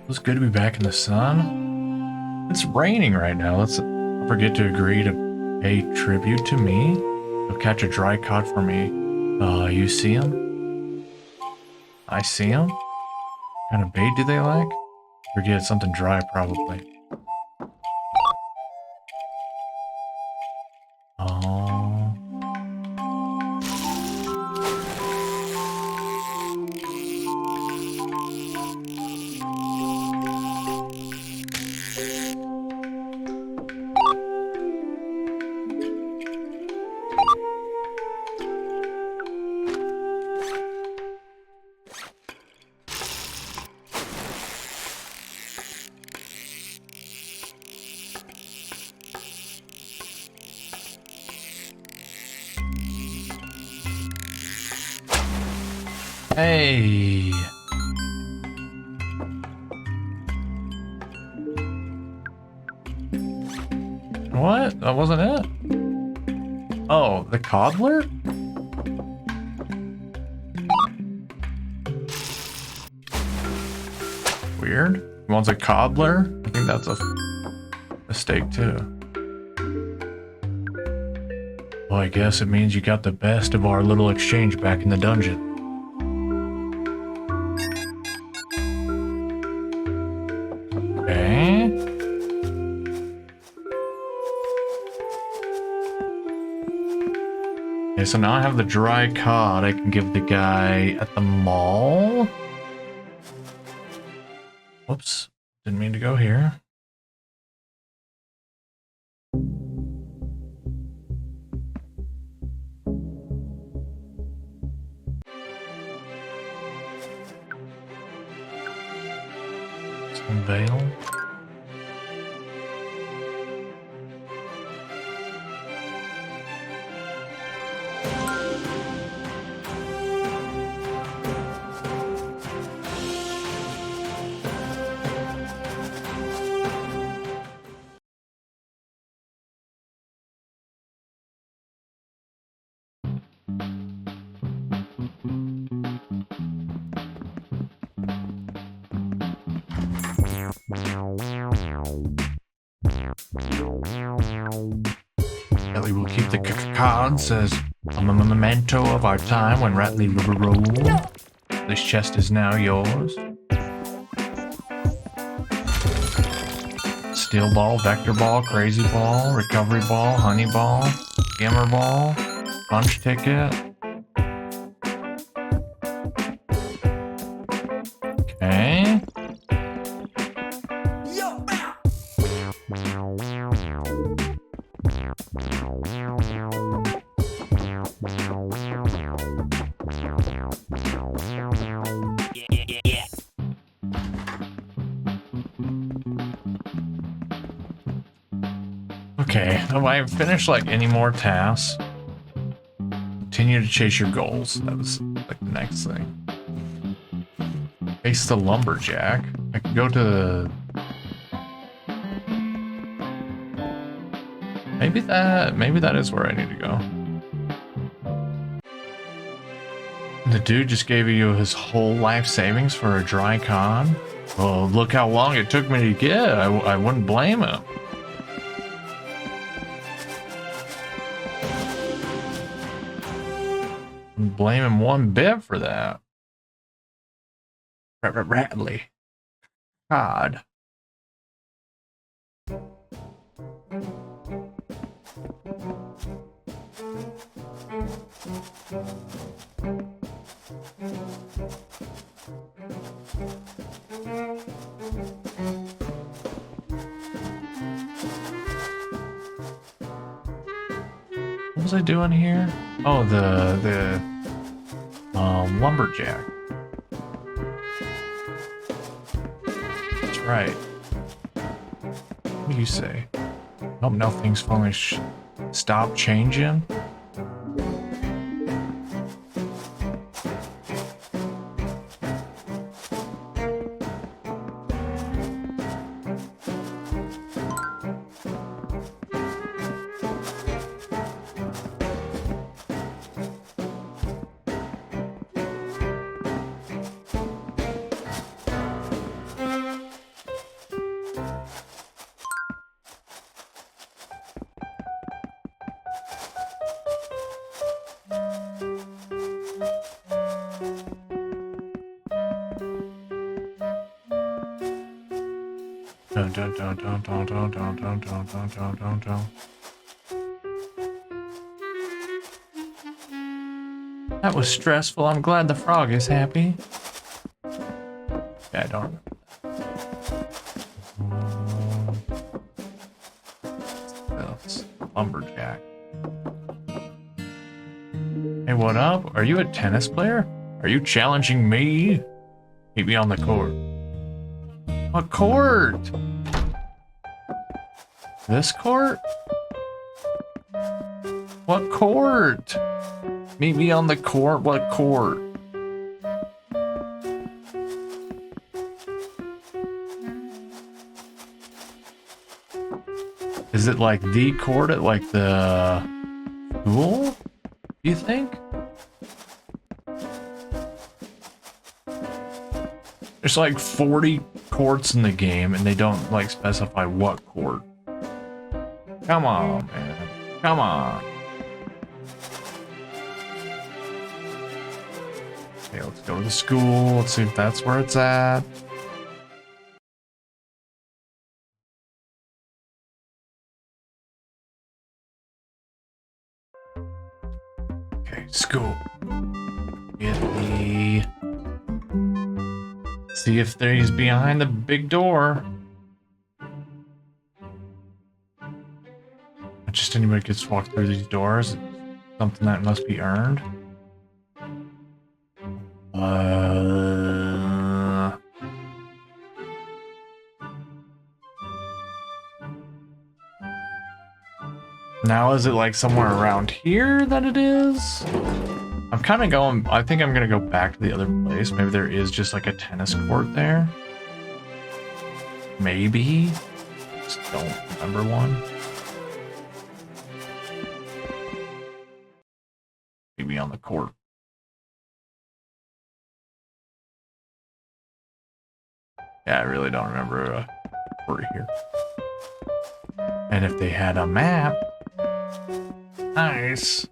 It's good to be back in the sun. It's raining right now. Let's forget to agree to pay tribute to me. You'll catch a dry cod for me. You see him? I see him? What kind of bait do they like? Forget something dry, probably. Oh. Hey. What? That wasn't it? Oh, the cobbler? Weird. He wants a cobbler? I think that's a mistake too. Well, I guess it means you got the best of our little exchange back in the dungeon. Okay, so now I have the dry cod I can give the guy at the mall. Whoops, didn't mean to go here. Veil. Rattly will keep the cards as a memento of our time when Rattly ruled. This chest is now yours. Steel ball, vector ball, crazy ball, recovery ball, honey ball, gamer ball, punch ticket. Okay. Okay, have I finished like any more tasks? Continue to chase your goals. That was like the next thing. Face the lumberjack. I could go to maybe that is where I need to go. The dude just gave you his whole life savings for a dry con. Well, look how long it took me to get. I wouldn't blame him. Wouldn't blame him one bit for that. Radley. God. What was I doing here? Oh, the lumberjack. That's right. What do you say? Hope nothing's finally stop changing. That was stressful. I'm glad the frog is happy. Yeah, I don't. That's lumberjack. Hey, what up? Are you a tennis player? Are you challenging me? Meet me on the court. What court? This court? What court? Meet me on the court? What court? Is it like the court at like the school? Do you think? There's like 40 courts in the game and they don't like specify what court. Come on, man. Come on. Okay, let's go to the school. Let's see if that's where it's at. Okay, school. Get the... See if he's behind the big door. Just anybody gets to walk through these doors. It's something that must be earned. Now is it like somewhere around here that it is? I'm kind of going, I think I'm going to go back to the other place. Maybe there is just like a tennis court there. Maybe. Just don't remember one. Maybe on the court. Yeah, I really don't remember a court here. And if they had a map, nice.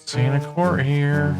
Seeing a court here.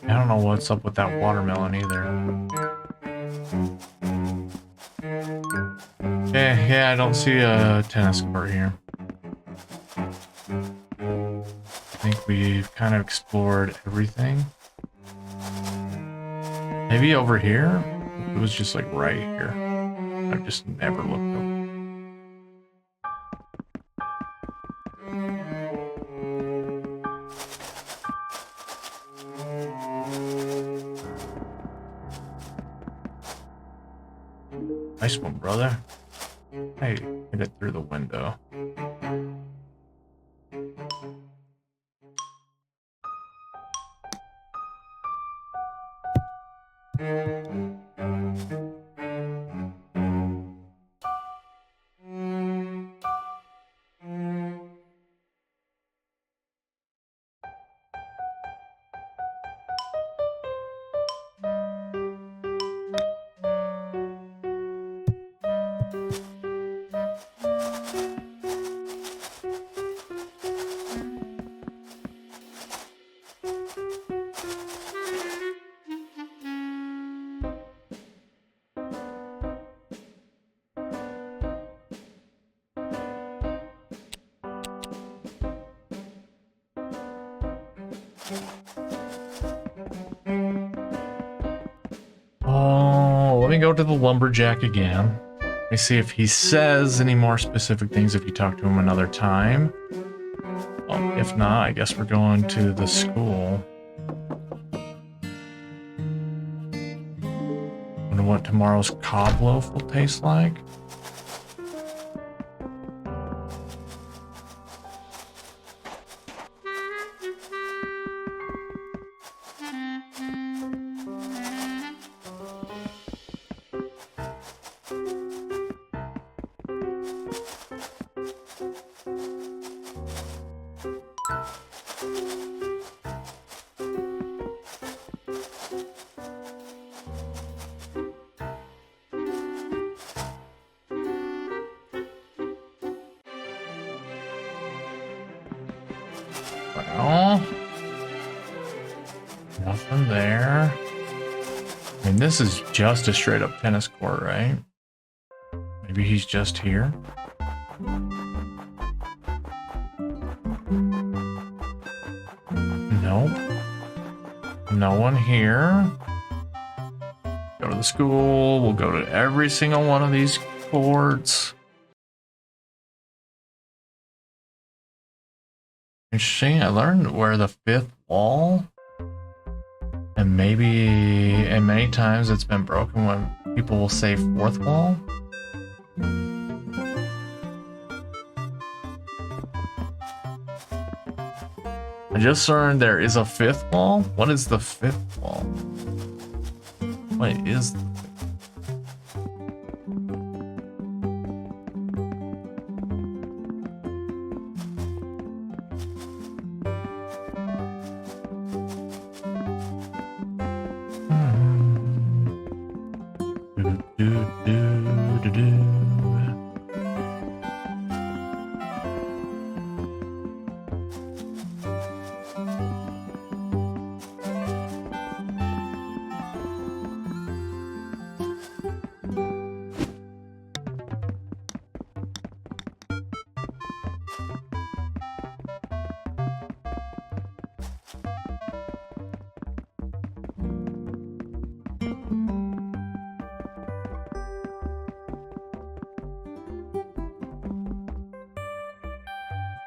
I don't know what's up with that watermelon either. Yeah, I don't see a tennis court here. I think we've kind of explored everything. Maybe over here? It was just like right here. I've just never looked over. Nice one, brother. Hey, hit it through the window. Oh, let me go to the lumberjack again. Let me see if he says any more specific things if you talk to him another time. If not, I guess we're going to the school. Wonder what tomorrow's cob loaf will taste like. Well, nothing there. I mean, this is just a straight up tennis court, right? Maybe he's just here. Nope. No one here. Go to the school. We'll go to every single one of these courts. Interesting. I learned where the fifth wall, and many times it's been broken when people will say fourth wall. I just learned there is a fifth wall. What is the fifth wall? What is the fifth?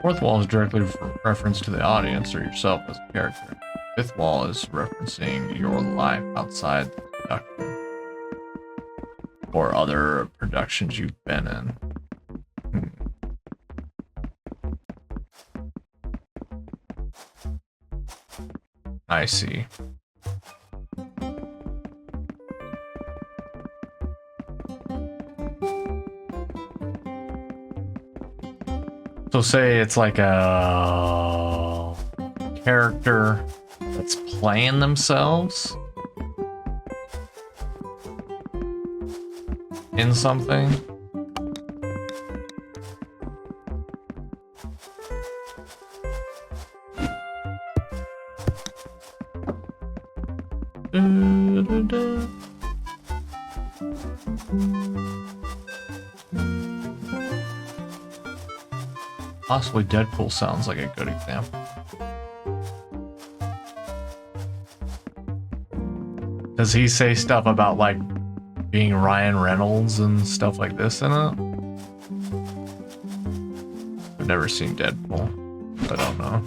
Fourth wall is directly reference to the audience or yourself as a character. Fifth wall is referencing your life outside the production or other productions you've been in. I see. So say it's like a character that's playing themselves in something. Possibly Deadpool sounds like a good example. Does he say stuff about like being Ryan Reynolds and stuff like this in it? I've never seen Deadpool. I don't know.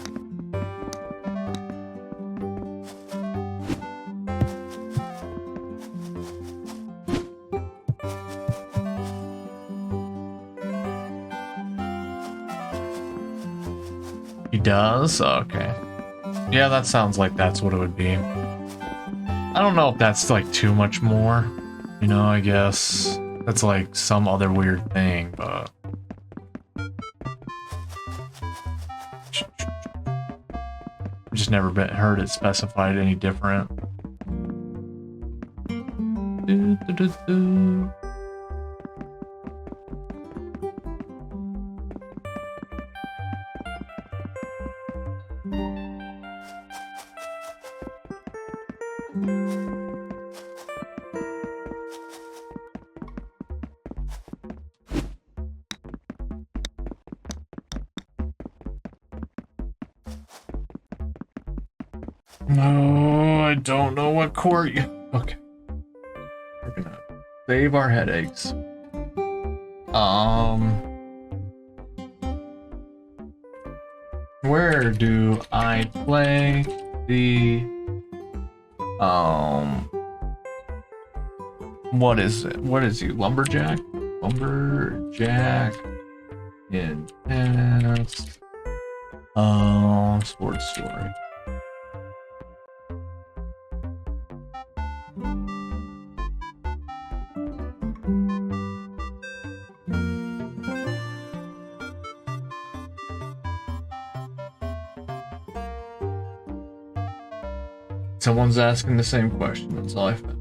He does? Okay. Yeah, that sounds like that's what it would be. I don't know if that's like too much more. You know, I guess that's like some other weird thing, but... I've just never heard it specified any different. No, I don't know what court you... Okay. We're gonna save our headaches. Where do I play the... What is it? What is he? Lumberjack? Lumberjack... Intense... Sports story. Someone's asking the same question, that's all I found.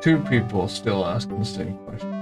Two people still asking the same question.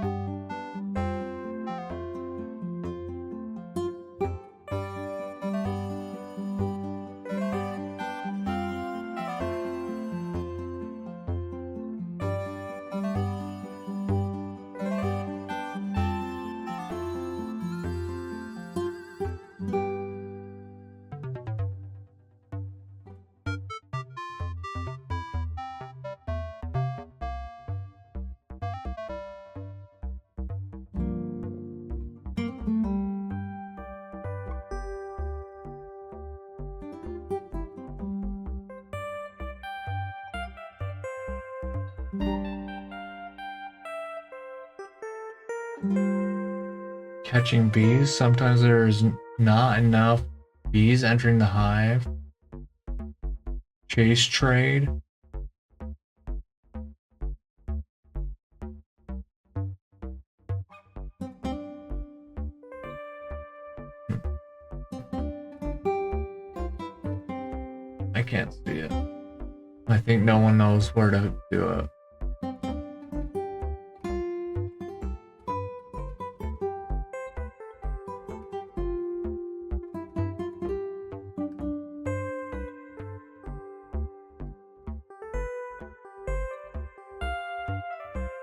Catching bees. Sometimes there's not enough bees entering the hive. Chase trade. I can't see it. I think no one knows where to do it.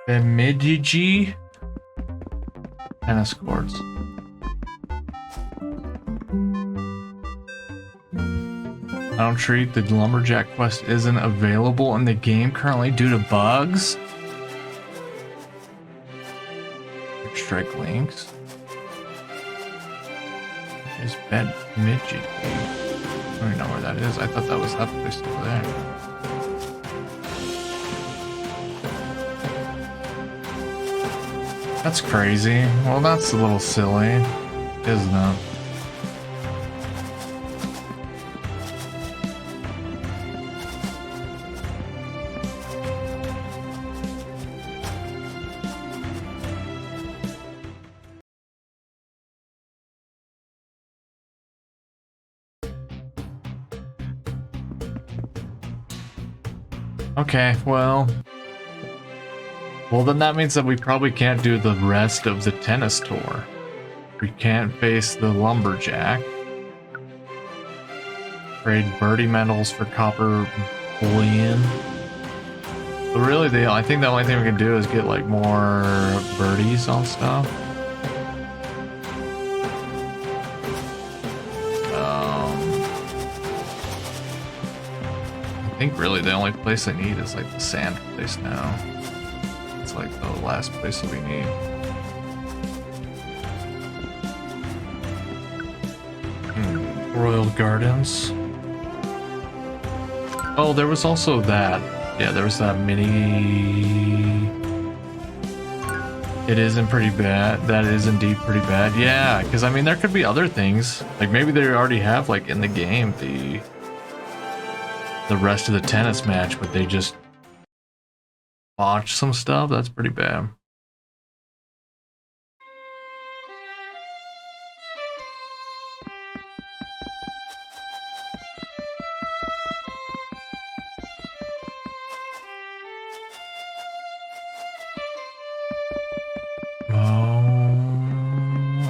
Bemidji tennis courts. don't treat the lumberjack quest isn't available in the game currently due to bugs. Strike links. There's bed midget. I don't even know where that is. I thought that was that place over there. That's crazy. Well, that's a little silly, isn't it? Okay, well, then that means that we probably can't do the rest of the tennis tour. We can't face the lumberjack. Trade birdie medals for copper bullion. But really, I think the only thing we can do is get like more birdies on stuff. I think really the only place I need is like the sand place now. It's like the last place that we need. Royal Gardens. Oh, there was also that. Yeah, there was that mini. It isn't pretty bad. That is indeed pretty bad. Yeah, because I mean, there could be other things. Like maybe they already have like in the game the rest of the tennis match, but they just botched some stuff. That's pretty bad.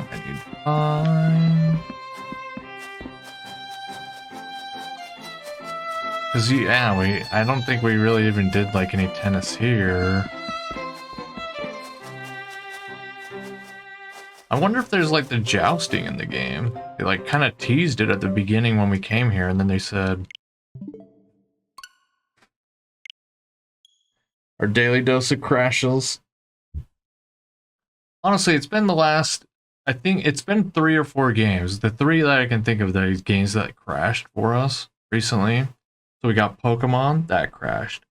I need time. Cause yeah, I don't think we really even did like any tennis here. I wonder if there's like the jousting in the game. They like kind of teased it at the beginning when we came here, and then they said our daily dose of crashes. Honestly, it's been I think it's been 3 or 4 games. The 3 that I can think of, these games that crashed for us recently. So we got Pokemon, that crashed.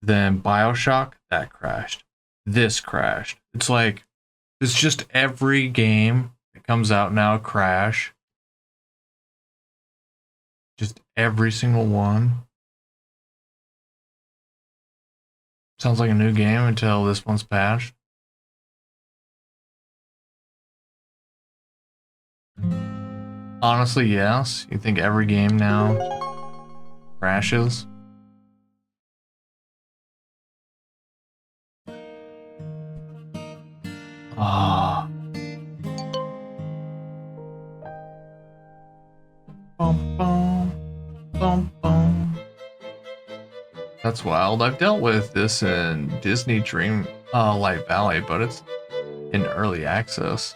Then BioShock, that crashed. This crashed. It's like, it's just every game that comes out now crash. Just every single one. Sounds like a new game until this one's patched. Honestly, yes. You think every game now crashes? Ah. Bum, bum, bum, bum. That's wild. I've dealt with this in Disney Dream Light Valley, but it's in early access.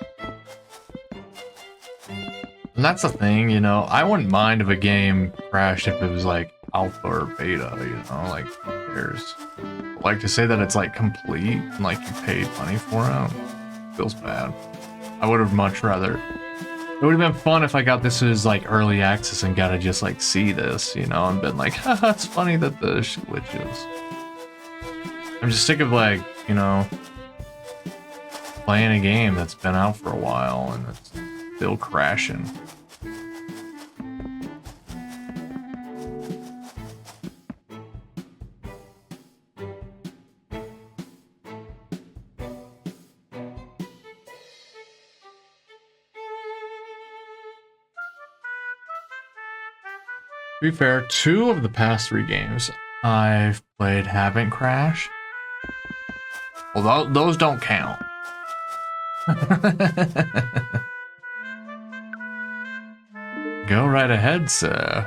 And that's the thing, you know, I wouldn't mind if a game crashed if it was like alpha or beta, you know, like who cares? Like to say that it's like complete and like you paid money for it feels bad. I would have much rather. It would have been fun if I got this as like early access and got to just like see this, you know, and been like, haha, it's funny that the glitches. I'm just sick of like, you know, playing a game that's been out for a while and it's still crashing. To be fair, 2 of the past 3 games I've played haven't crashed. Well, those don't count. Go right ahead, sir.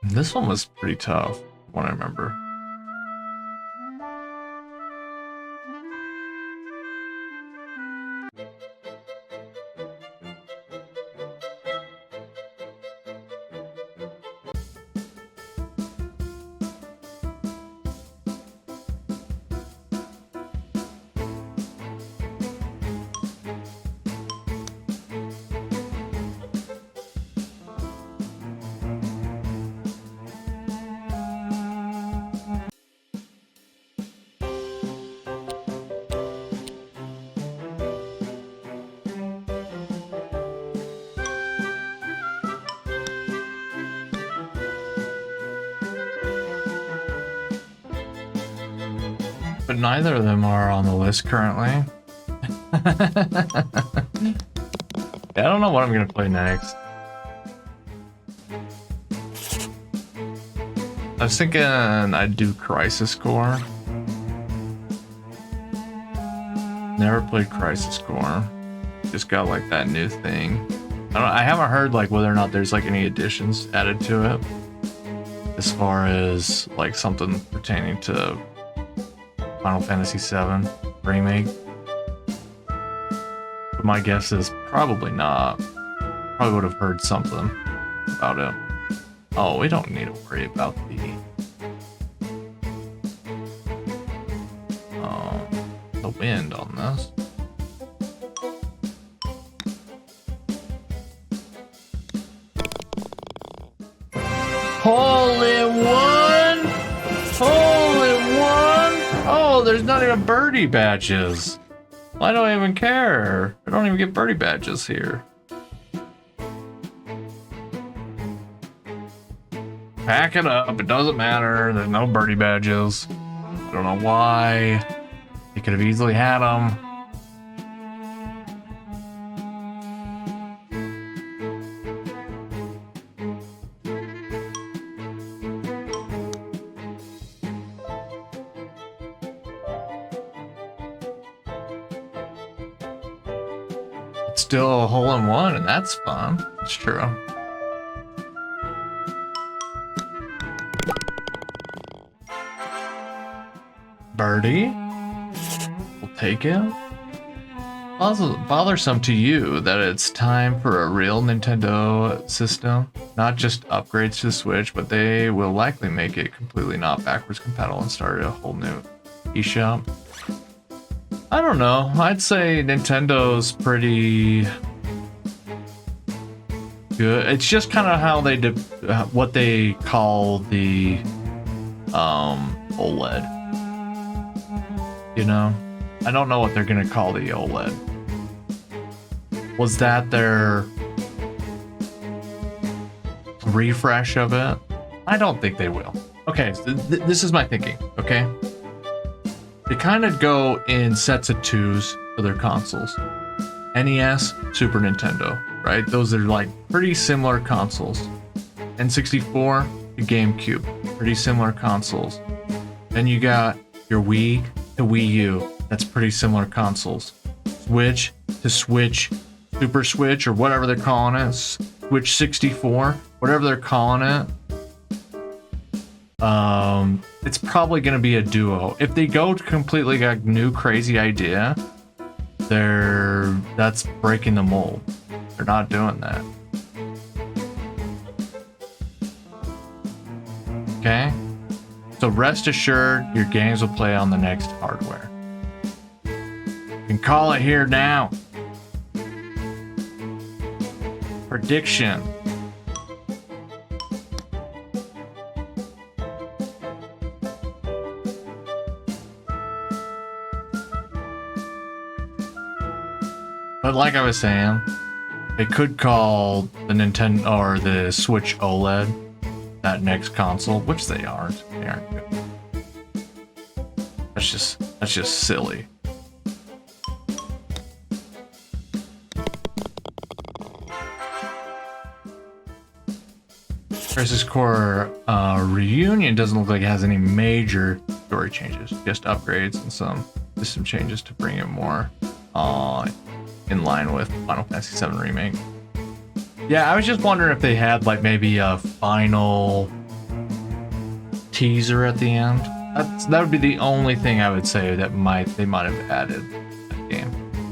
This one was pretty tough, when I remember. But neither of them are on the list currently. Yeah, I don't know what I'm gonna play next. I was thinking I'd do Crisis Core. Never played Crisis Core. Just got like that new thing. I haven't heard like whether or not there's like any additions added to it, as far as like something pertaining to Final Fantasy VII Remake. But my guess is probably not. Probably would have heard something about it. Oh, we don't need to worry about the wind on this. Hole in one! Hole in one! Oh, there's not even birdie badges. I don't even care. I don't even get birdie badges here. Pack it up. It doesn't matter. There's no birdie badges. I don't know why. You could have easily had them. It's still a hole in one, and that's fun. It's true. Birdie? We'll take it. Bothersome to you that it's time for a real Nintendo system, not just upgrades to the Switch, but they will likely make it completely not backwards compatible and start a whole new eShop. I don't know. I'd say Nintendo's pretty good. It's just kind of how they what they call the OLED. You know, I don't know what they're gonna call the OLED. Was that their refresh of it? I don't think they will. Okay, so this is my thinking, okay? They kind of go in sets of twos for their consoles. NES, Super Nintendo, right? Those are like pretty similar consoles. N64, the GameCube, pretty similar consoles. Then you got your Wii to Wii U, that's pretty similar consoles. Switch to Switch, Super Switch, or whatever they're calling it, Switch 64, whatever they're calling it. It's probably going to be a duo. If they go to completely like new crazy idea, that's breaking the mold. They're not doing that. Okay? So rest assured, your games will play on the next hardware. You can call it here now. Prediction. But like I was saying, they could call the Nintendo or the Switch OLED that next console, which they aren't. They aren't good. That's just silly. Crisis Core Reunion doesn't look like it has any major story changes, just upgrades and some system changes to bring it more in line with Final Fantasy VII Remake. Yeah, I was just wondering if they had like maybe a final teaser at the end. That would be the only thing I would say that they might have added to that game.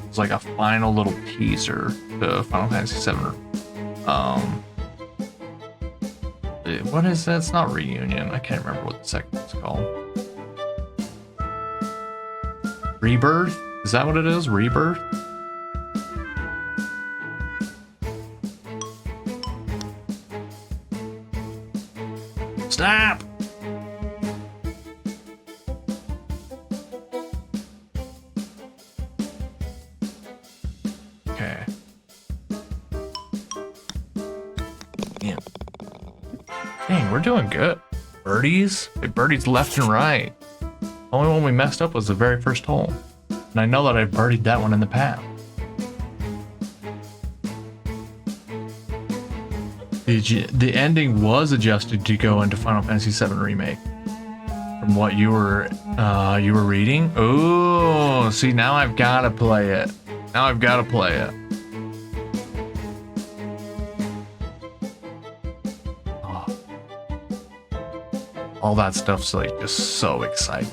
It's like a final little teaser to Final Fantasy VII. What is that? It's not Reunion. I can't remember what the second one's called. Rebirth? Is that what it is? Rebirth? Stop! Okay. Yeah. Dang, we're doing good. Birdies? Hey, birdies left and right. Only one we messed up was the very first hole. And I know that I birdied that one in the past. The ending was adjusted to go into Final Fantasy VII Remake. From what you were reading. Oh, see, now I've got to play it. Now I've got to play it. Oh. All that stuff's like just so exciting.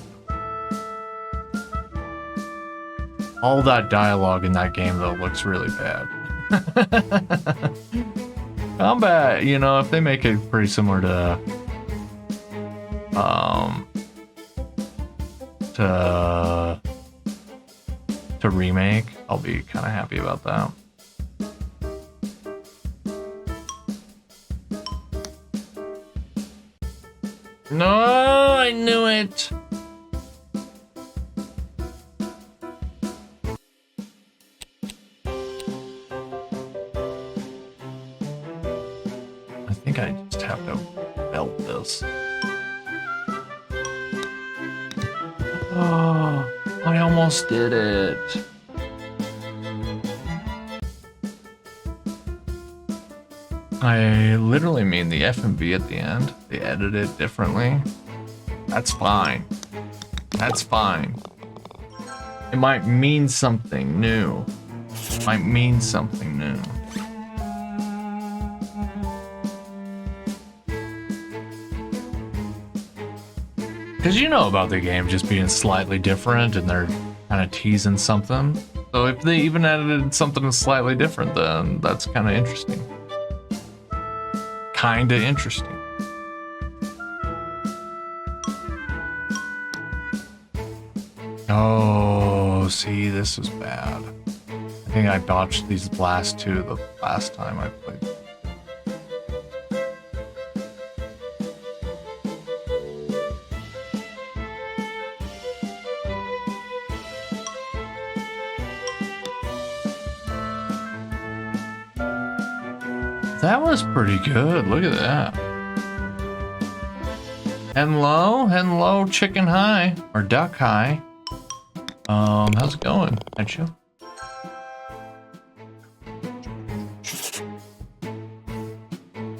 All that dialogue in that game though looks really bad. Combat, you know, if they make it pretty similar to Remake, I'll be kind of happy about that. No, I knew it. I think I just have to belt this. Oh, I almost did it. I literally mean the F and B at the end. They edited it differently. That's fine. That's fine. It might mean something new. It might mean something new. Because you know about the game just being slightly different and they're kind of teasing something. So if they even edited something slightly different, then that's kind of interesting. Kind of interesting. Oh, see, this was bad. I think I dodged these last two the last time I played. That was pretty good. Look at that. Hello, chicken high or duck high. How's it going? Aren't you?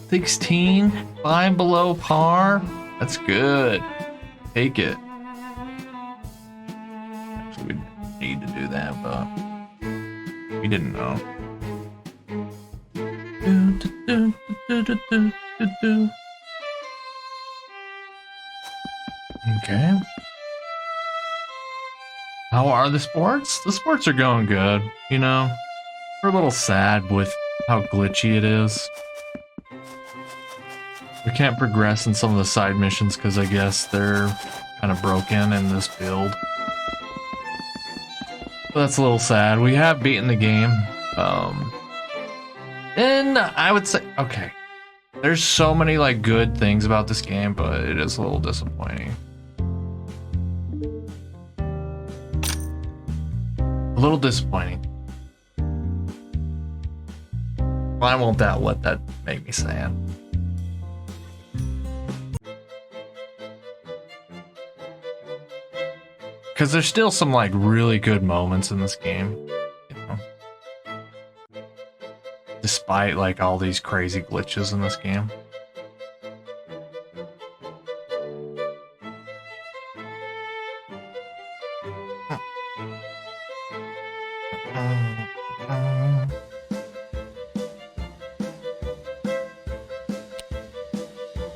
$16, 5 below par. That's good. Take it. Actually, we need to do that, but we didn't know. Okay. How are the sports? The sports are going good, you know. We're a little sad with how glitchy it is. We can't progress in some of the side missions because I guess they're kind of broken in this build. But that's a little sad. We have beaten the game. And I would say, okay, there's so many like good things about this game, but it is a little disappointing. A little disappointing. Why won't that let that make me sad? Because there's still some like really good moments in this game, you know? Despite like all these crazy glitches in this game.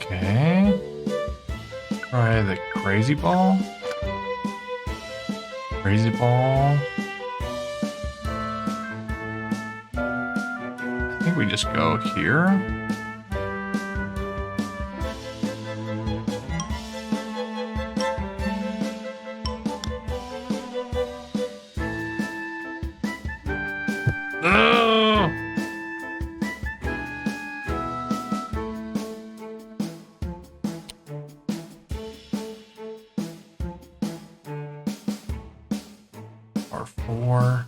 Okay. Try the crazy ball. Crazy ball. I think we just go here. Ugh! R4.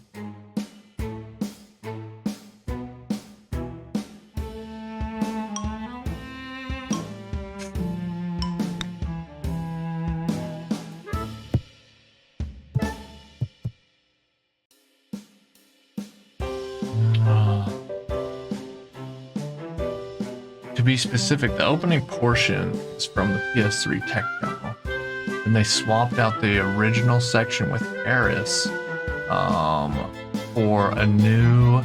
To be specific, the opening portion is from the PS3 tech demo. And they swapped out the original section with Eris for a new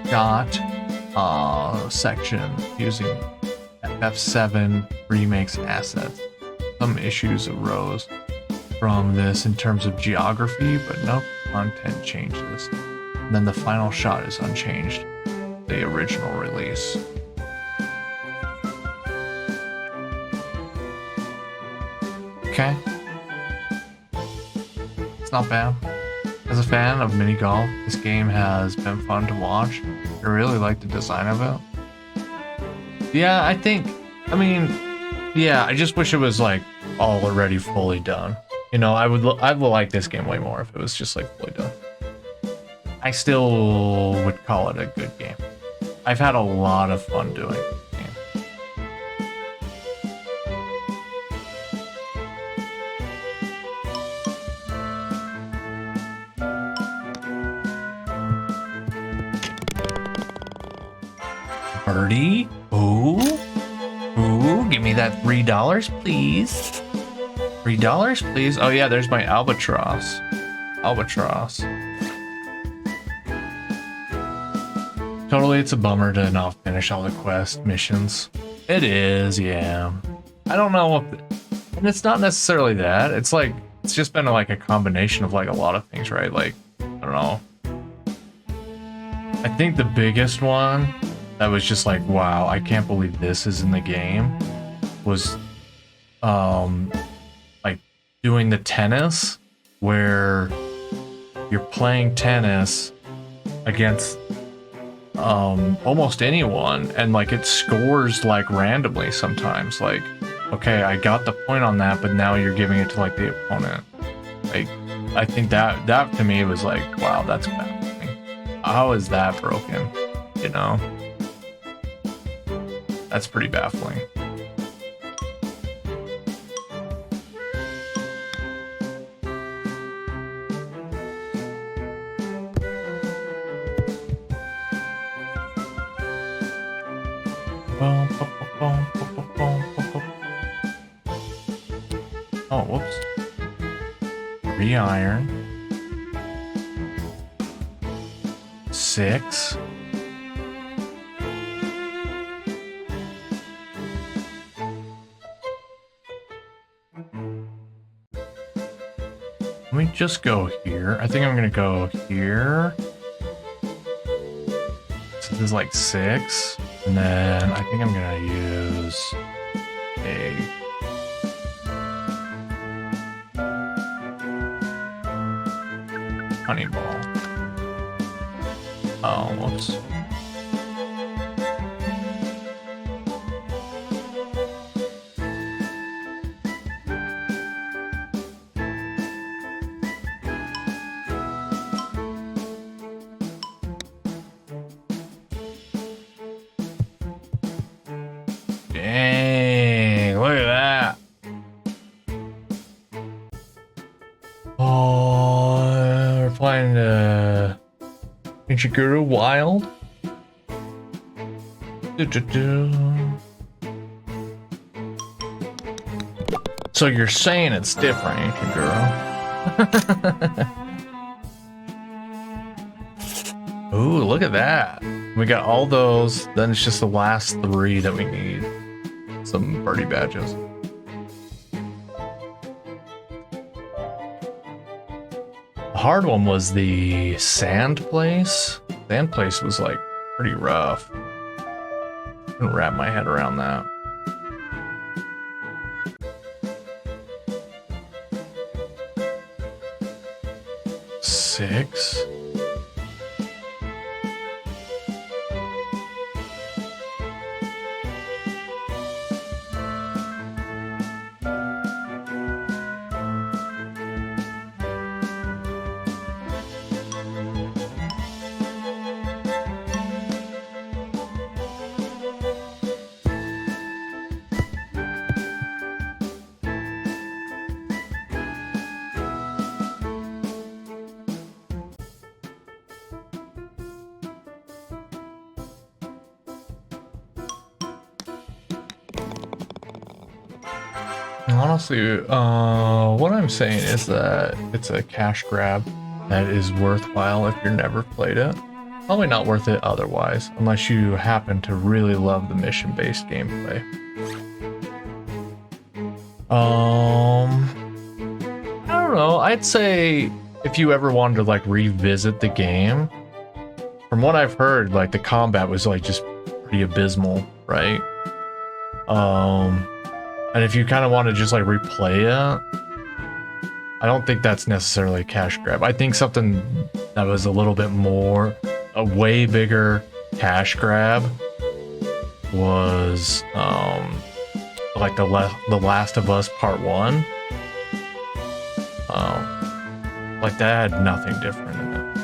shot section using FF7 remakes assets. Some issues arose from this in terms of geography, but no content changes. And then the final shot is unchanged, the original release. Okay. It's not bad. As a fan of mini golf, this game has been fun to watch. I really like the design of it. Yeah, I just wish it was like already fully done. You know, I would like this game way more if it was just like fully done. I still would call it a good game. I've had a lot of fun doing this game. Birdie? Ooh, give me that $3, please. $3, please. Oh yeah, there's my albatross. Totally, it's a bummer to not finish all the quest missions. It is, yeah. I don't know if, and it's not necessarily that. It's like, it's just been like a combination of like a lot of things, right? Like, I don't know. I think the biggest one that was just like, wow, I can't believe this is in the game, was like doing the tennis, where you're playing tennis against almost anyone, and like it scores like randomly sometimes. Like, okay, I got the point on that, but now you're giving it to like the opponent. Like, I think that to me was like, wow, that's baffling. How is that broken? You know? That's pretty baffling. Oh, whoops. Re-iron. 6. Let me just go here. I think I'm gonna go here. So this is like 6. And then I think I'm gonna use a honey ball. Oh, whoops. Dang, look at that. Oh, we're playing the Ichiguro Wild. So you're saying it's different, Ichiguro? Ooh, look at that. We got all those, then it's just the last 3 that we need. Some birdie badges. The hard one was the sand place. Sand place was like pretty rough. I couldn't wrap my head around that. Six. Honestly, what I'm saying is that it's a cash grab that is worthwhile if you've never played it. Probably not worth it otherwise, unless you happen to really love the mission-based gameplay. I don't know. I'd say if you ever wanted to like revisit the game, from what I've heard, like the combat was like just pretty abysmal, right? And if you kind of want to just like replay it, I don't think that's necessarily a cash grab. I think something that was a little bit more, a way bigger cash grab was like the Last of Us Part 1. Like that had nothing different in it.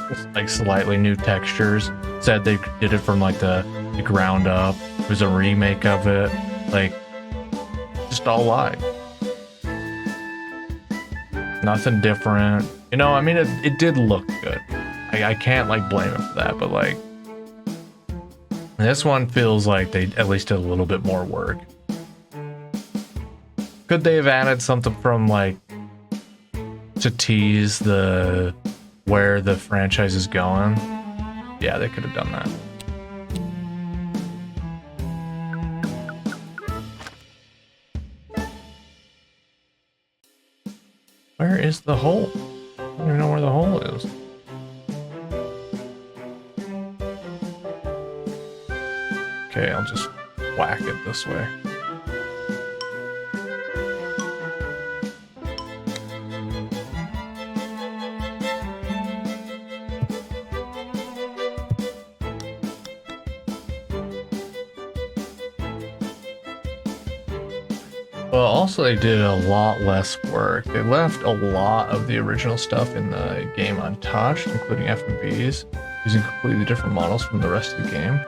Just, like slightly new textures. Said they did it from like the ground up. It was a remake of it. Like just all lied. Nothing different. You know, I mean, it did look good. I can't like blame it for that, but like this one feels like they at least did a little bit more work. Could they have added something from like to tease the where the franchise is going? Yeah, they could have done that. Where is the hole? I don't even know where the hole is. Okay, I'll just whack it this way. Well, also they did a lot less work. They left a lot of the original stuff in the game untouched, including FMVs, using completely different models from the rest of the game.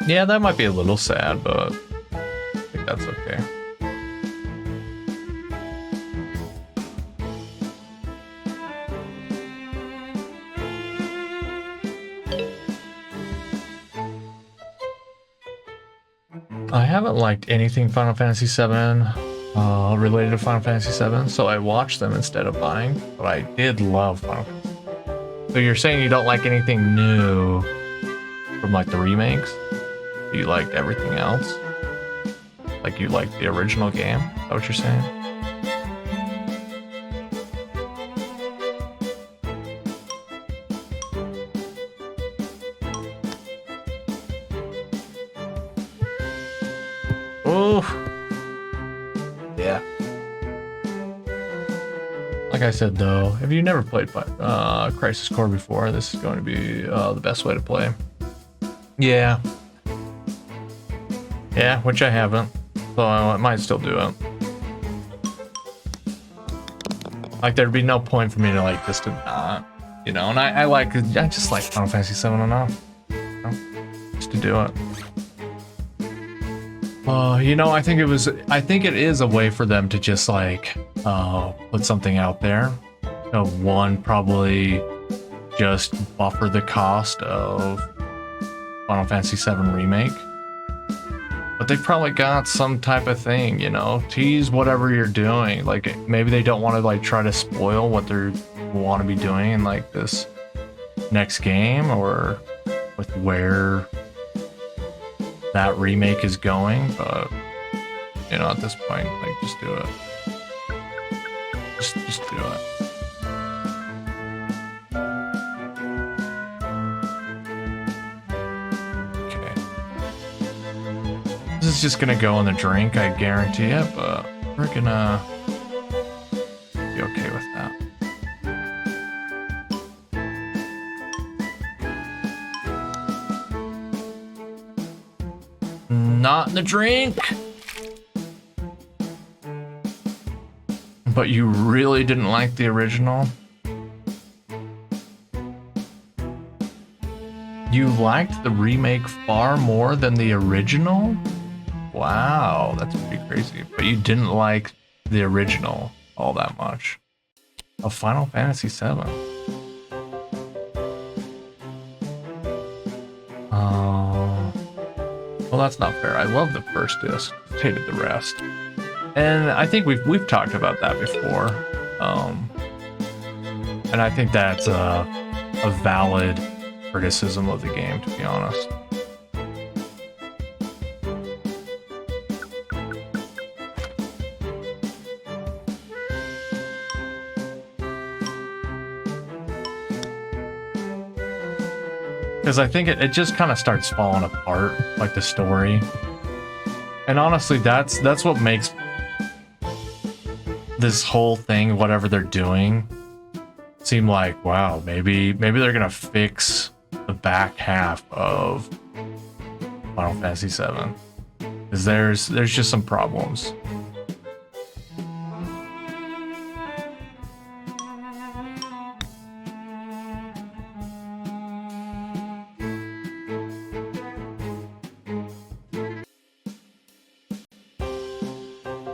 Yeah, that might be a little sad, but I think that's okay. I haven't liked anything Final Fantasy VII related to Final Fantasy VII, so I watched them instead of buying, but I did love Final Fantasy. So you're saying you don't like anything new from like the remakes? You liked everything else? Like you liked the original game? Is that what you're saying? Oh, yeah. Like I said though, if you've never played Crisis Core before, this is going to be the best way to play. Yeah. Yeah, which I haven't, so I might still do it. Like there'd be no point for me to like just to not, you know. And I just like Final Fantasy VII enough, you know, just to do it. You know, I think it is a way for them to just like put something out there. You know, one, probably just buffer the cost of Final Fantasy VII Remake. But they've probably got some type of thing, you know, tease whatever you're doing. Like maybe they don't want to like try to spoil what they want to be doing in like this next game or with where that remake is going. But you know, at this point, like just do it. Just do it. This is just gonna go in the drink, I guarantee it, but we're gonna be okay with that. Not in the drink! But you really didn't like the original? You liked the remake far more than the original? Wow, that's pretty crazy. But you didn't like the original all that much. Of Final Fantasy VII. Well, that's not fair. I love the first disc, hated the rest. And I think we've talked about that before. And I think that's a valid criticism of the game, to be honest. Because I think it just kind of starts falling apart, like the story. And honestly, that's what makes this whole thing, whatever they're doing, seem like, wow, maybe they're gonna fix the back half of Final Fantasy VII. Because there's just some problems.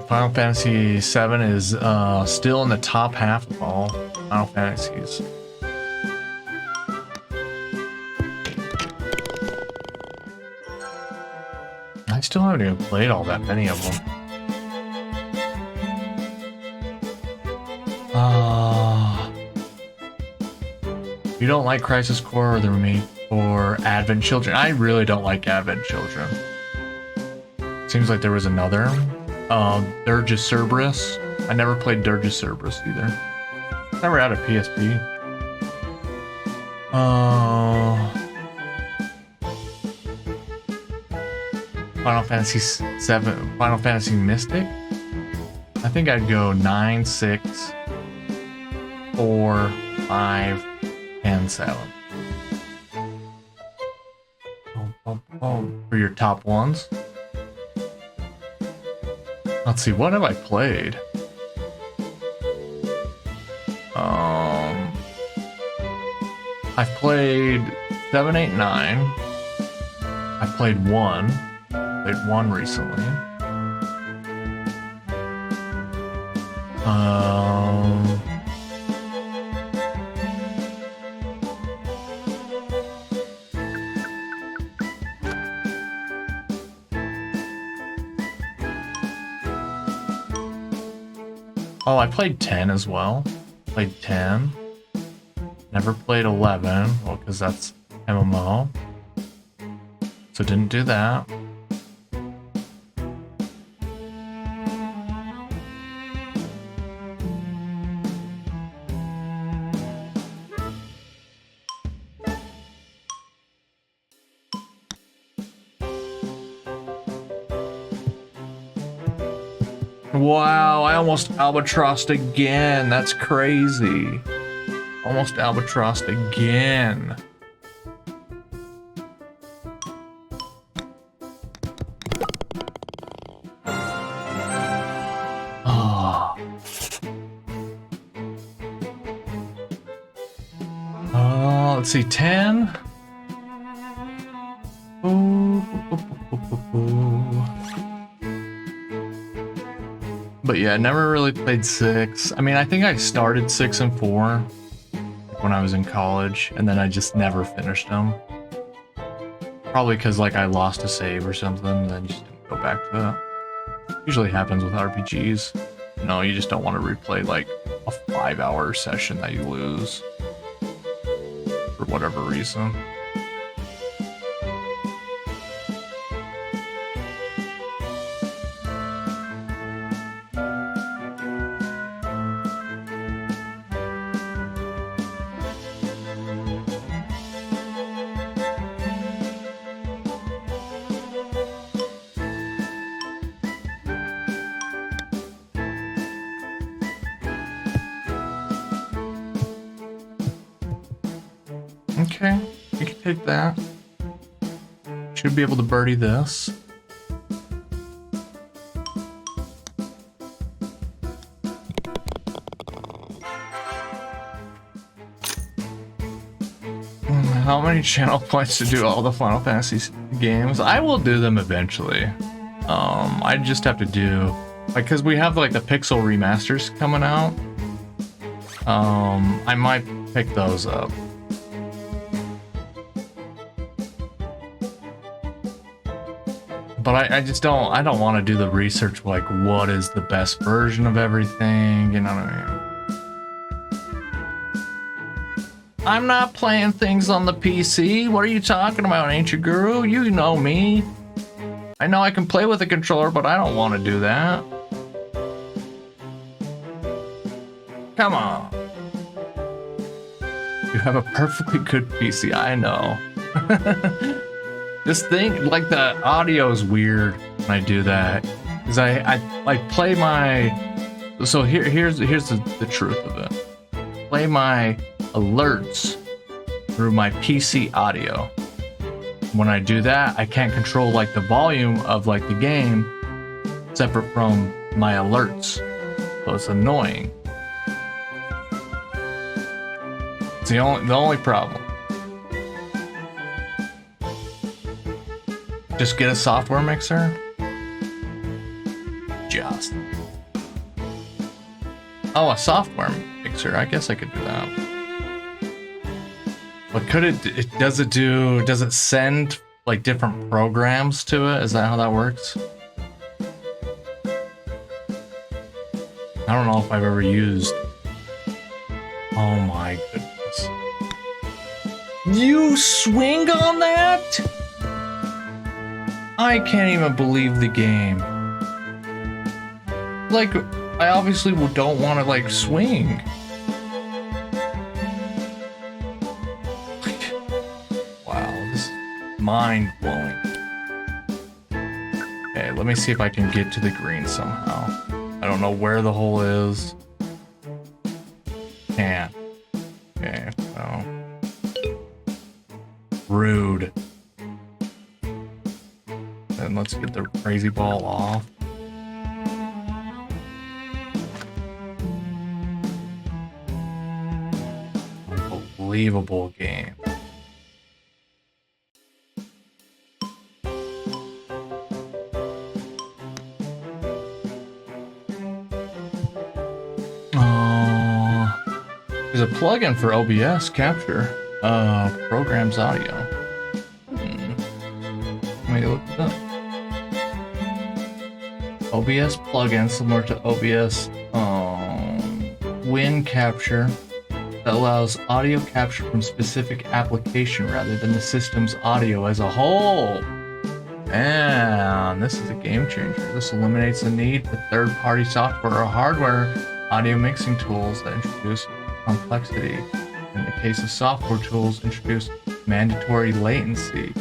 Final Fantasy VII is still in the top half of all Final Fantasies. I still haven't even played all that many of them. You don't like Crisis Core or the remake or Advent Children? I really don't like Advent Children. Seems like there was another. Dirge of Cerberus. I never played Dirge of Cerberus either. Never had a PSP. Final Fantasy VII, Final Fantasy Mystic. I think I'd go 9, 6, 4, 5, and 7. For your top ones. Let's see, what have I played? I've played 7, 8, 9. I played 1. Played 1 recently. Oh, I played 10 as well. Played 10. Never played 11, well, because that's MMO. So didn't do that. Wow, I almost albatrossed again. That's crazy. Almost albatrossed again. Oh, let's see, 10. But yeah, never really played 6. I mean, I think I started 6 and 4 when I was in college, and then I just never finished them. Probably because like I lost a save or something, and then just didn't go back to that. Usually happens with RPGs. No, you just don't want to replay like a 5-hour session that you lose for whatever reason. Okay, we can take that. Should be able to birdie this. How many channel points to do all the Final Fantasy games? I will do them eventually. I just have to do, like, because we have like the Pixel remasters coming out. I might pick those up. but I just don't. I don't want to do the research like what is the best version of everything. You know what I mean? I'm not playing things on the PC. What are you talking about, Ancient Guru? You know me. I know I can play with a controller, but I don't want to do that. Come on. You have a perfectly good PC, I know. This thing, like the audio is weird when I do that. Because I play my... So here's the truth of it. Play my alerts through my PC audio. When I do that, I can't control like the volume of like the game separate from my alerts. So it's annoying. It's the only problem. Just get a software mixer. Just. Oh, a software mixer. I guess I could do that. But could it does it send like different programs to it? Is that how that works? I don't know if I've ever used. Oh my goodness. You swing on that? I can't even believe the game. Like, I obviously don't want to like swing. Wow, this is mind blowing. Okay, let me see if I can get to the green somehow. I don't know where the hole is. Can't. Okay, so. Rude. Then let's get the crazy ball off. Unbelievable game. There's a plugin for OBS Capture programs audio. Let me look it up. OBS plugin similar to OBS Win Capture that allows audio capture from specific application rather than the system's audio as a whole. Man, this is a game changer. This eliminates the need for third-party software or hardware audio mixing tools that introduce complexity. In the case of software tools, introduce mandatory latency.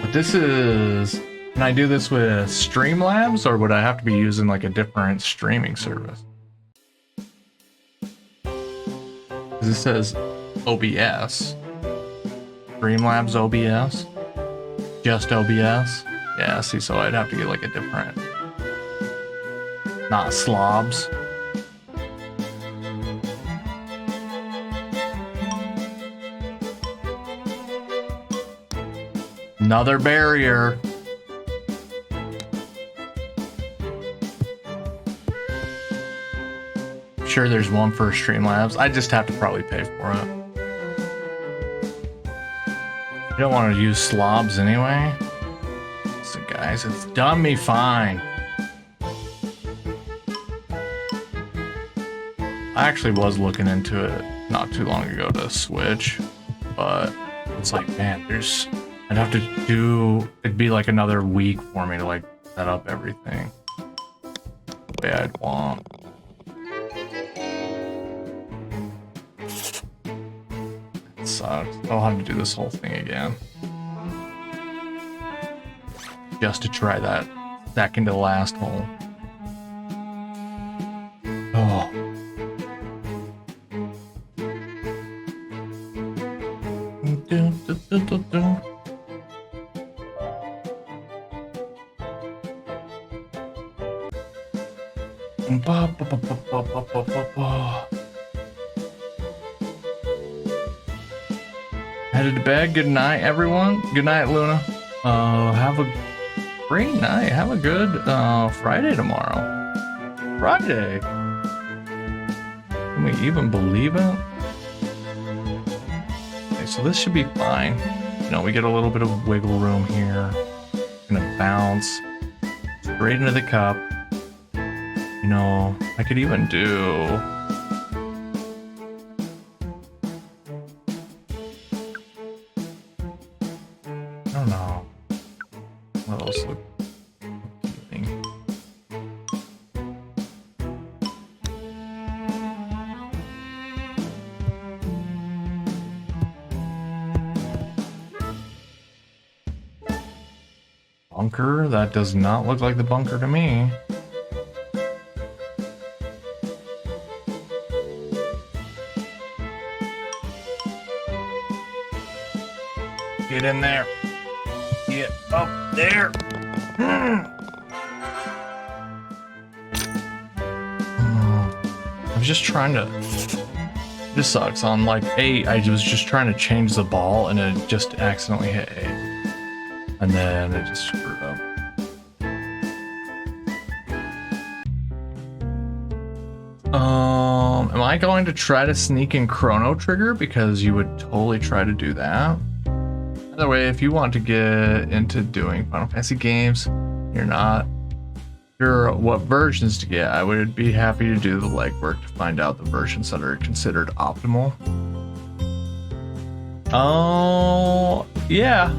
But this is... Can I do this with Streamlabs, or would I have to be using like a different streaming service? Because it says OBS. Streamlabs OBS? Just OBS? Yeah, see, so I'd have to get like a different... Not slobs. Another barrier. Sure, there's one for Streamlabs. I just have to probably pay for it. You don't want to use slobs anyway. So guys, it's done me fine. I actually was looking into it not too long ago to switch, but it's like, man, I'd have to do, it'd be like another week for me to like set up everything the way I'd want. It sucks. I'll have to do this whole thing again. Just to try that second to last hole. Oh. Headed to bed. Good night, everyone. Good night, Luna. Have a great night. Have a good Friday tomorrow. Friday. Can we even believe it? so this should be fine. You know, we get a little bit of wiggle room here. Gonna bounce straight into the cup. You know, I could even do... I don't know. What else look appealing? Bunker? That does not look like the bunker to me. Get in there. Get up there. I was just trying to... This sucks. On like 8, I was just trying to change the ball and it just accidentally hit 8. And then it just screwed up. Am I going to try to sneak in Chrono Trigger? Because you would totally try to do that. Either way, if you want to get into doing Final Fantasy games, you're not sure what versions to get, I would be happy to do the legwork to find out the versions that are considered optimal. Oh, yeah.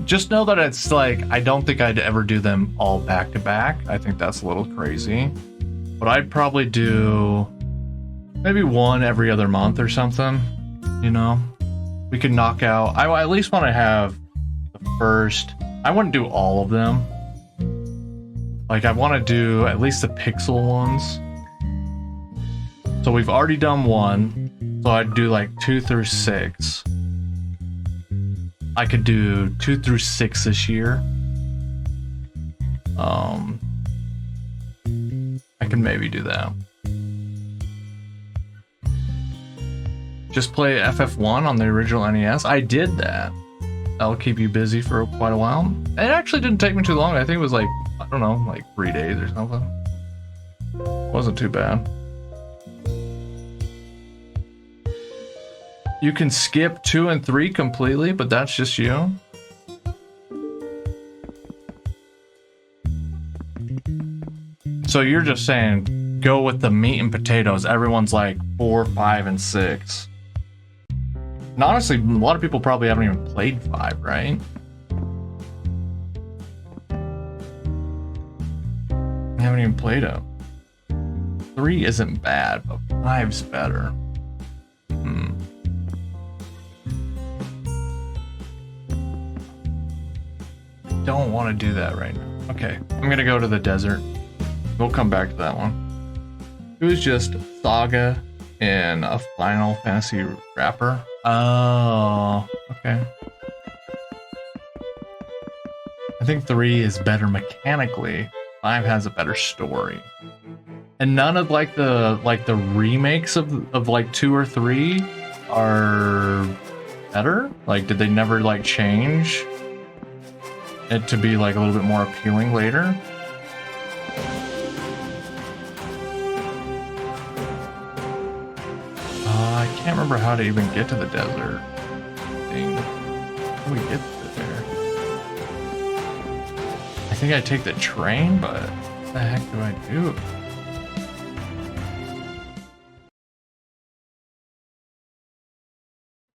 Just know that it's like, I don't think I'd ever do them all back to back. I think that's a little crazy. But I'd probably do maybe one every other month or something, you know? We could knock out, I at least want to have the first, I wouldn't do all of them. Like I want to do at least the pixel ones. So we've already done 1. So I'd do like 2 through 6. I could do 2 through 6 this year. I can maybe do that. Just play FF1 on the original NES. I did that. That'll keep you busy for quite a while. It actually didn't take me too long. I think it was like, I don't know, like 3 days or something. Wasn't too bad. You can skip 2 and 3 completely, but that's just you. So you're just saying, go with the meat and potatoes. Everyone's like 4, 5, and 6. And honestly, a lot of people probably haven't even played 5, right? I haven't even played it. 3 isn't bad, but 5's better. Don't want to do that right now. Okay, I'm gonna go to the desert. We'll come back to that one. It was just Saga and a Final Fantasy wrapper. Oh, okay. I think 3 is better mechanically. 5 has a better story. And none of like the remakes of like 2 or 3 are better? Like did they never like change it to be like a little bit more appealing later? I can't remember how to even get to the desert thing. How do we get there? I think I take the train, but what the heck do I do?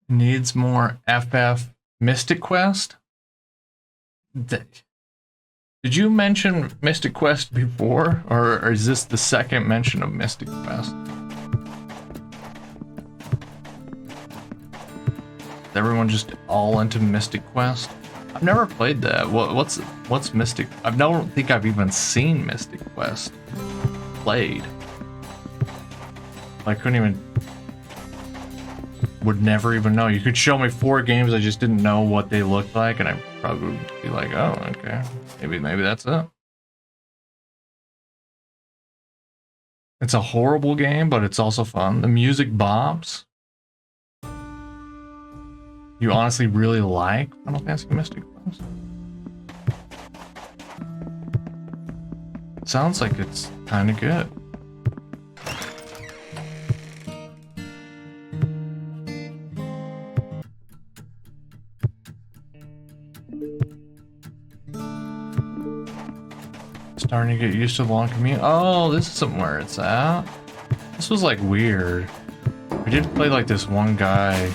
Needs more FF Mystic Quest? Did you mention Mystic Quest before? Or is this the second mention of Mystic Quest? Is everyone just all into Mystic Quest? I've never played that. What's Mystic? I don't think I've even seen Mystic Quest played. I couldn't even... Would never even know. You could show me 4 games, I just didn't know what they looked like, and I probably would be like, oh, okay. Maybe that's it. It's a horrible game, but it's also fun. The music bops. You honestly really like Final Fantasy Mystic Quest? Sounds like it's kind of good. Starting to get used to the long commute. Oh, this isn't where it's at. This was like weird. We did play like this one guy.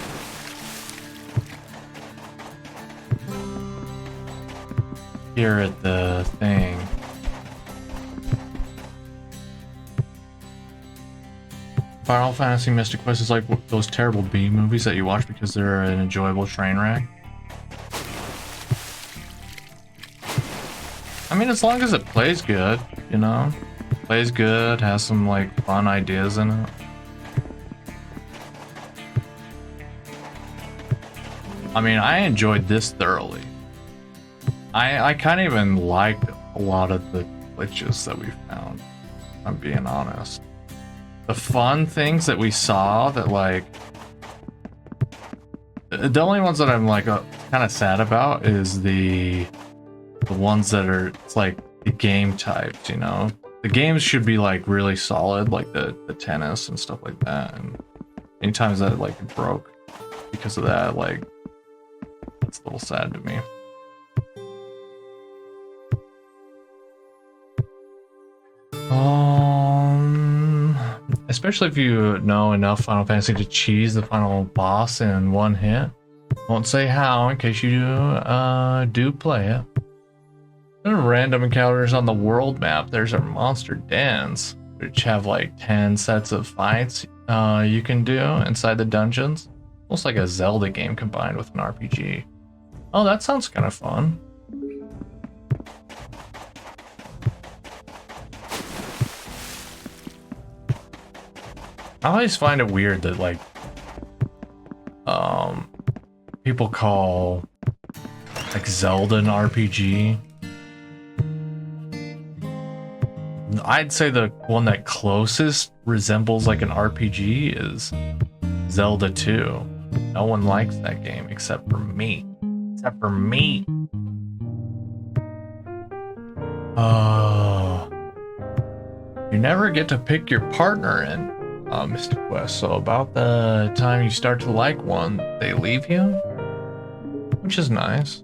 Here at the thing. Final Fantasy Mystic Quest is like those terrible B movies that you watch because they're an enjoyable train wreck. I mean, as long as it plays good, you know? Plays good, has some like fun ideas in it. I mean, I enjoyed this thoroughly. I kind of even liked a lot of the glitches that we found, if I'm being honest. The fun things that we saw that like... The only ones that I'm like kind of sad about is the ones that are, it's like the game types, you know? The games should be like really solid, like the tennis and stuff like that. And anytime that like it broke because of that, like, it's a little sad to me. Especially if you know enough Final Fantasy to cheese the final boss in one hit. Won't say how in case you do play it. There are random encounters on the world map. There's our monster dens, which have like 10 sets of fights you can do inside the dungeons. Almost like a Zelda game combined with an RPG. Oh, that sounds kind of fun. I always find it weird that like people call like Zelda an RPG. I'd say the one that closest resembles like an RPG is Zelda 2. No one likes that game except for me. Except for me. You never get to pick your partner in Mystic Quest, so about the time you start to like one, they leave you, which is nice.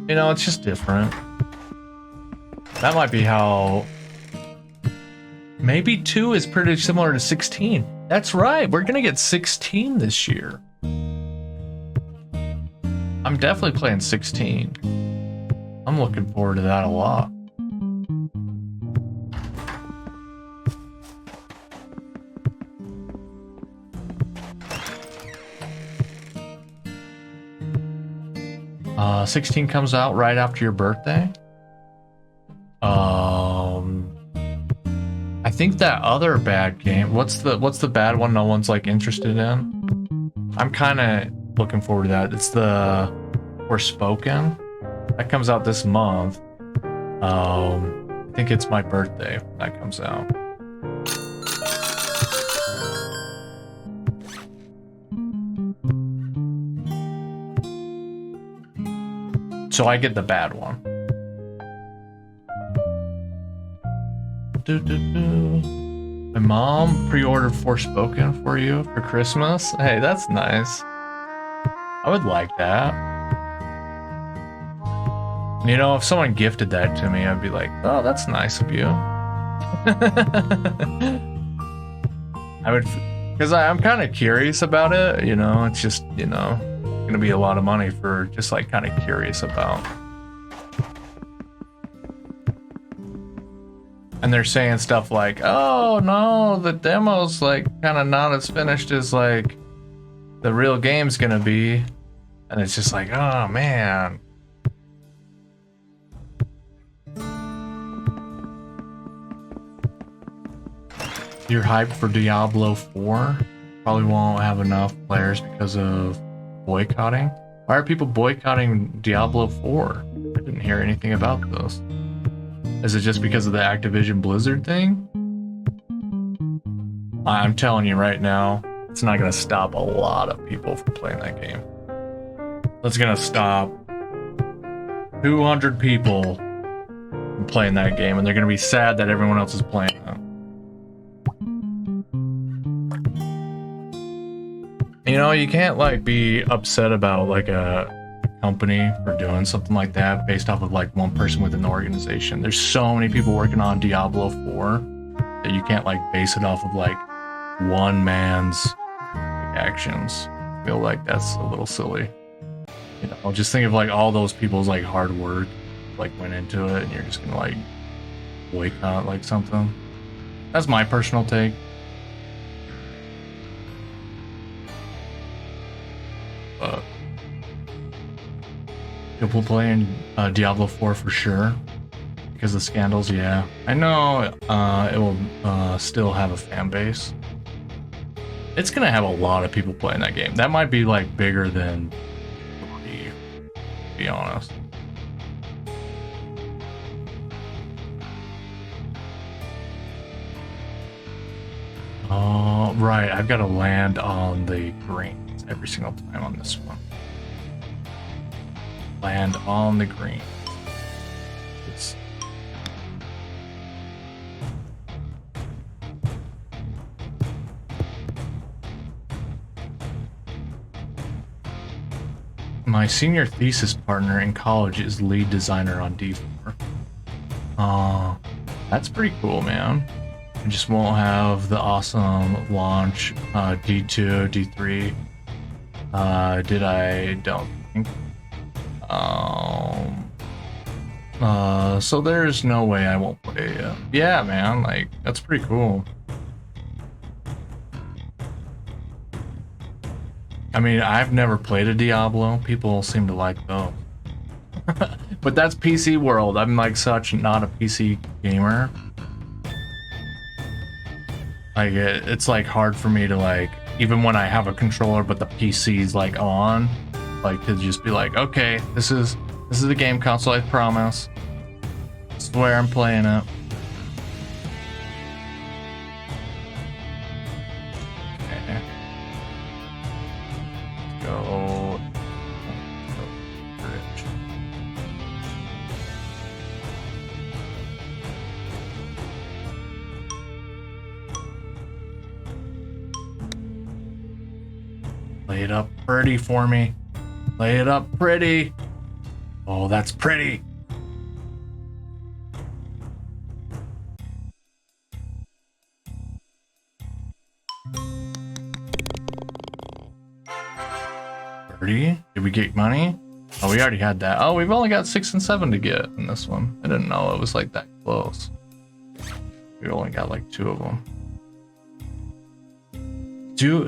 You know, it's just different. That might be how... Maybe 2 is pretty similar to 16. That's right, we're gonna get 16 this year. I'm definitely playing 16. I'm looking forward to that a lot. Uh, 16 comes out right after your birthday. I think that other bad game. What's the bad one no one's like interested in? I'm kind of looking forward to that. It's the Forspoken. That comes out this month. I think it's my birthday that comes out. So I get the bad one. My mom pre-ordered Forspoken for you for Christmas. Hey, that's nice. I would like that. You know, if someone gifted that to me, I'd be like, oh, that's nice of you. I would, because I'm kind of curious about it, you know, it's just, you know, gonna be a lot of money for just like kind of curious about. And they're saying stuff like, oh no, the demo's like kind of not as finished as like the real game's gonna be. And it's just like, oh man. You're hyped for Diablo 4? Probably won't have enough players because of boycotting. Why are people boycotting Diablo 4? I didn't hear anything about this. Is it just because of the Activision Blizzard thing? I'm telling you right now, it's not going to stop a lot of people from playing that game. It's going to stop 200 people from playing that game, and they're going to be sad that everyone else is playing it. You know, you can't like be upset about like a company for doing something like that based off of like one person within the organization. There's so many people working on Diablo 4 that you can't like base it off of like one man's actions. I feel like that's a little silly. You know, just think of like all those people's like hard work like went into it, and you're just gonna like boycott like something. That's my personal take. But people playing Diablo 4 for sure because of scandals. Yeah, I know it will still have a fan base. It's gonna have a lot of people playing that game. That might be like bigger than 3, to be honest. Oh, right. I've got to land on the greens every single time on this one. Land on the green. It's... My senior thesis partner in college is lead designer on D4. That's pretty cool, man. I just won't have the awesome launch D2, D3. Did I? Don't think. So there's no way I won't play it. Yeah, man, like that's pretty cool. I mean, I've never played a Diablo. People seem to like those. But that's PC world. I'm like such not a PC gamer. Like it's like hard for me to like, even when I have a controller but the PC's like on, like to just be like, okay, this is a game console, I promise. I swear I'm playing it. Okay. Let's go. Bridge. Lay it up pretty for me. Lay it up pretty. Oh, that's pretty. $30? Did we get money? Oh, we already had that. Oh, we've only got 6 and 7 to get in this one. I didn't know it was like that close. We only got like 2 of them.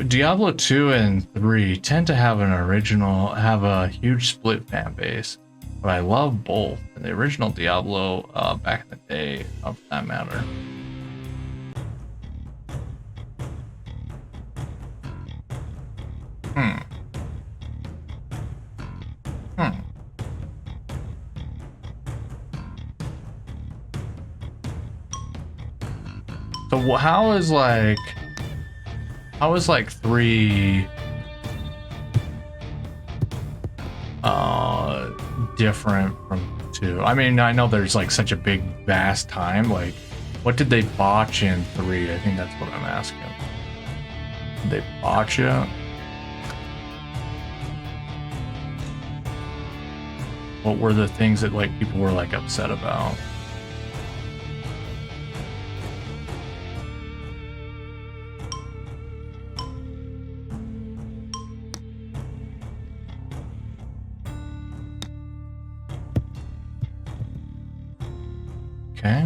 Diablo 2 and 3 tend to have a huge split fan base, but I love both. And the original Diablo back in the day, for that matter. So how is like 3 different from 2? I mean, I know there's like such a big vast time. Like, what did they botch in 3? I think that's what I'm asking. Did they botch it? What were the things that like people were like upset about? Okay.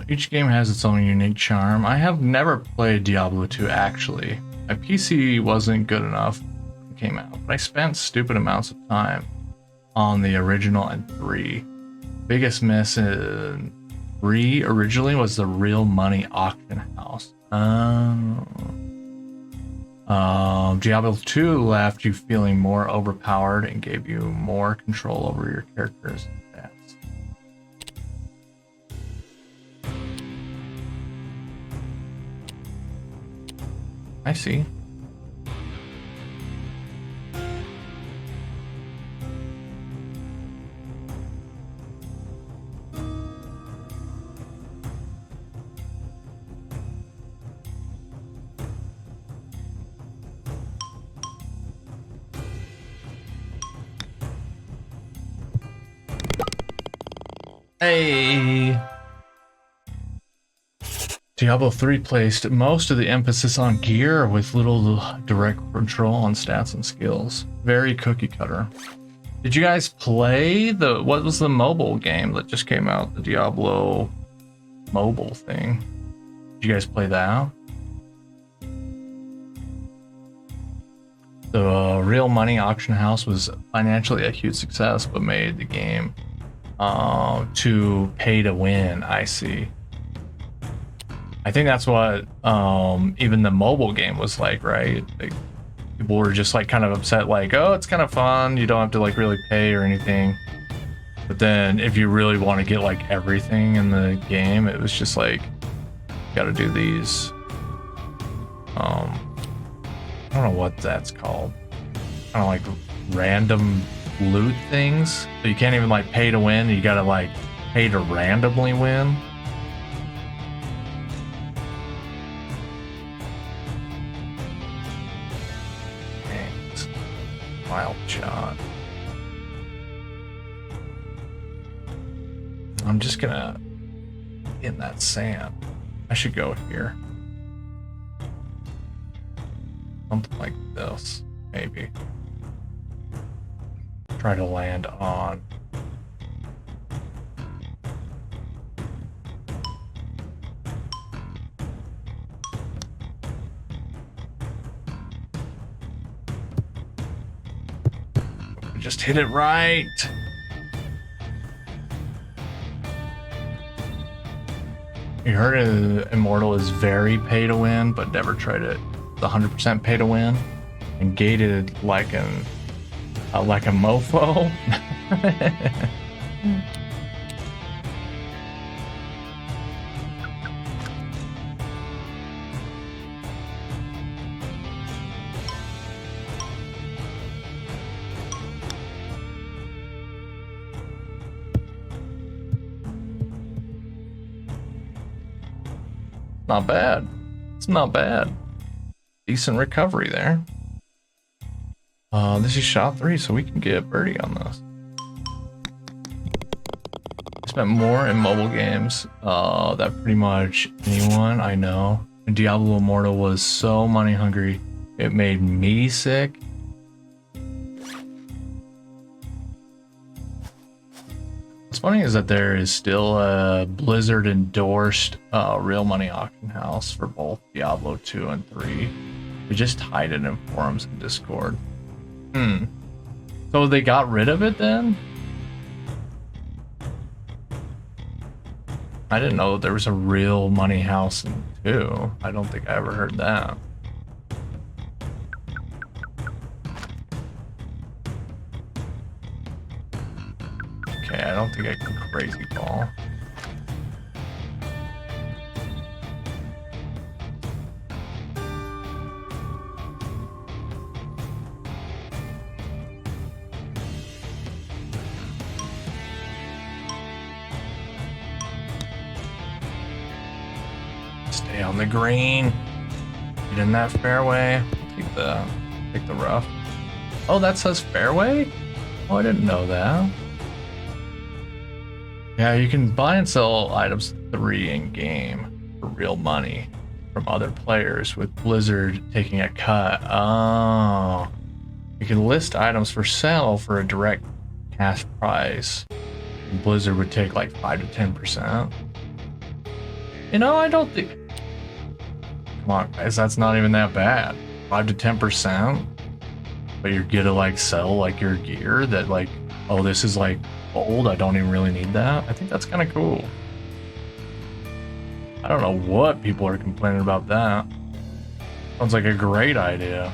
Each game has its own unique charm. I have never played Diablo 2 actually. My PC wasn't good enough when it came out, but I spent stupid amounts of time on the original and 3. Biggest miss in 3 originally was the real money auction house. Diablo 2 left you feeling more overpowered and gave you more control over your character's stats. I see. Hey! Diablo 3 placed most of the emphasis on gear with little direct control on stats and skills. Very cookie cutter. Did you guys play what was the mobile game that just came out? The Diablo mobile thing. Did you guys play that? The Real Money Auction House was financially a huge success, but made the game to pay to win. I see. I think that's what even the mobile game was like, right? Like, people were just like kind of upset, like, oh, it's kind of fun. You don't have to like really pay or anything. But then if you really want to get like everything in the game, it was just like, got to do these. I don't know what that's called. Kind of like random loot things. So you can't even like pay to win. You got to like pay to randomly win. Thanks. Wild shot. I'm just gonna get in that sand. I should go here. Something like this, maybe. Try to land on. Just hit it right. You heard Immortal is very pay to win, but never tried it. 100% pay to win and gated like a mofo. Not bad. It's not bad. Decent recovery there. This is shot 3, so we can get birdie on this. Spent more in mobile games that pretty much anyone I know. Diablo Immortal was so money hungry, it made me sick. What's funny is that there is still a Blizzard endorsed Real Money Auction House for both Diablo 2 and 3. We just hide it in forums and Discord. So they got rid of it then? I didn't know there was a Real Money House in 2. I don't think I ever heard that. Okay, I don't think I can crazy ball. Stay on the green. Get in that fairway. Take the rough. Oh, that says fairway? Oh, I didn't know that. Yeah, you can buy and sell items 3 in game for real money from other players, with Blizzard taking a cut. Oh. You can list items for sale for a direct cash price. Blizzard would take like 5 to 10%. You know, I don't think... Come on, guys, that's not even that bad. 5 to 10%? But you're gonna like sell like your gear that like, oh, this is like old, I don't even really need that. I think that's kind of cool. I don't know what people are complaining about that. Sounds like a great idea.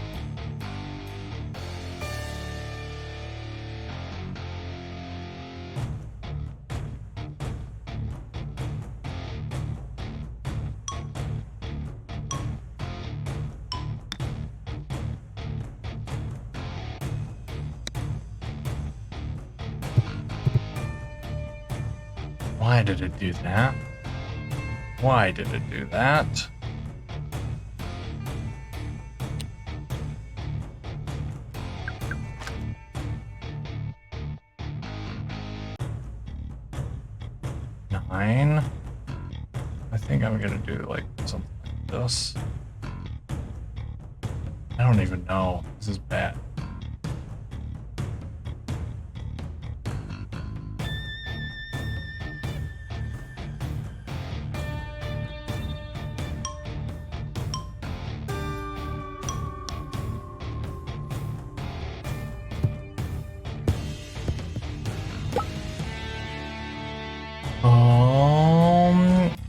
Why did it do that? Why did it do that? fine. I think I'm gonna do like something like this. I don't even know. This is bad.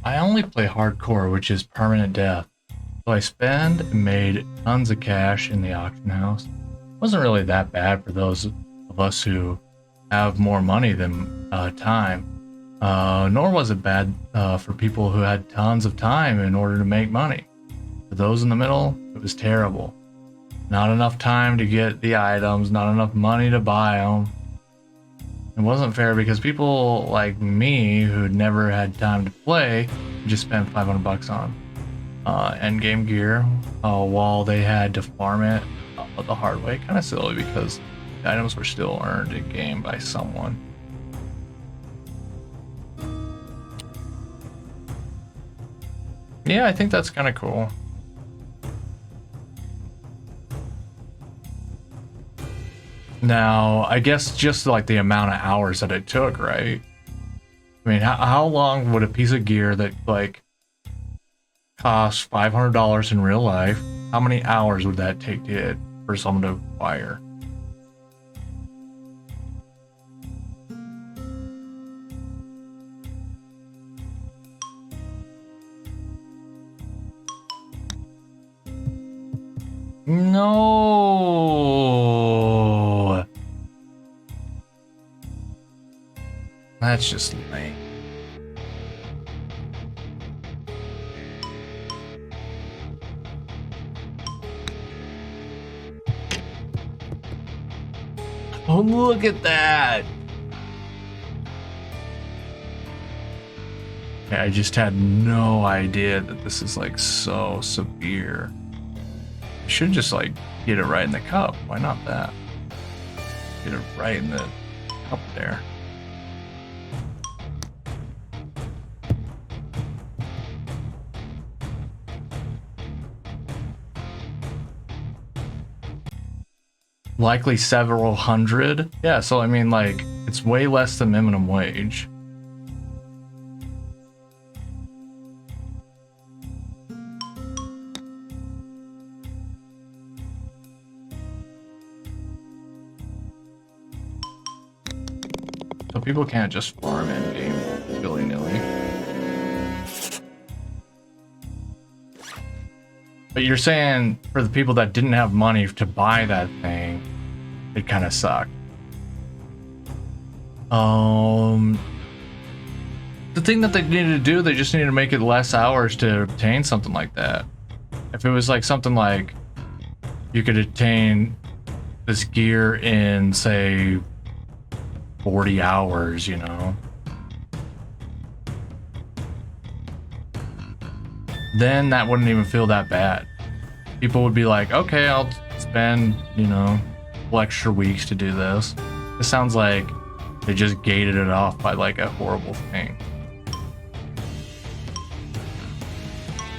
I only play hardcore, which is permanent death. So I spend and made tons of cash in the auction house. Wasn't really that bad for those of us who have more money than time. Nor was it bad for people who had tons of time in order to make money. For those in the middle, it was terrible. Not enough time to get the items, not enough money to buy them. It wasn't fair because people like me who'd never had time to play just spent $500 on endgame gear while they had to farm it the hard way. Kind of silly because the items were still earned in game by someone. Yeah, I think that's kind of cool. Now, I guess just like the amount of hours that it took, right? I mean, how long would a piece of gear that like cost $500 in real life, how many hours would that take for someone to acquire? No. That's just lame. Oh, look at that. I just had no idea that this is like so severe. I should just like get it right in the cup. Why not that? Get it right in the cup there. Likely several hundred. Yeah, so I mean, like, it's way less than minimum wage. So people can't just farm in game willy-nilly. But you're saying for the people that didn't have money to buy that thing, it kind of sucked. The thing that they needed to do, they just needed to make it less hours to obtain something like that. If it was like something like you could attain this gear in, say, 40 hours, you know, then that wouldn't even feel that bad. People would be like, okay, I'll spend, you know, extra weeks to do this. It sounds like they just gated it off by like a horrible thing.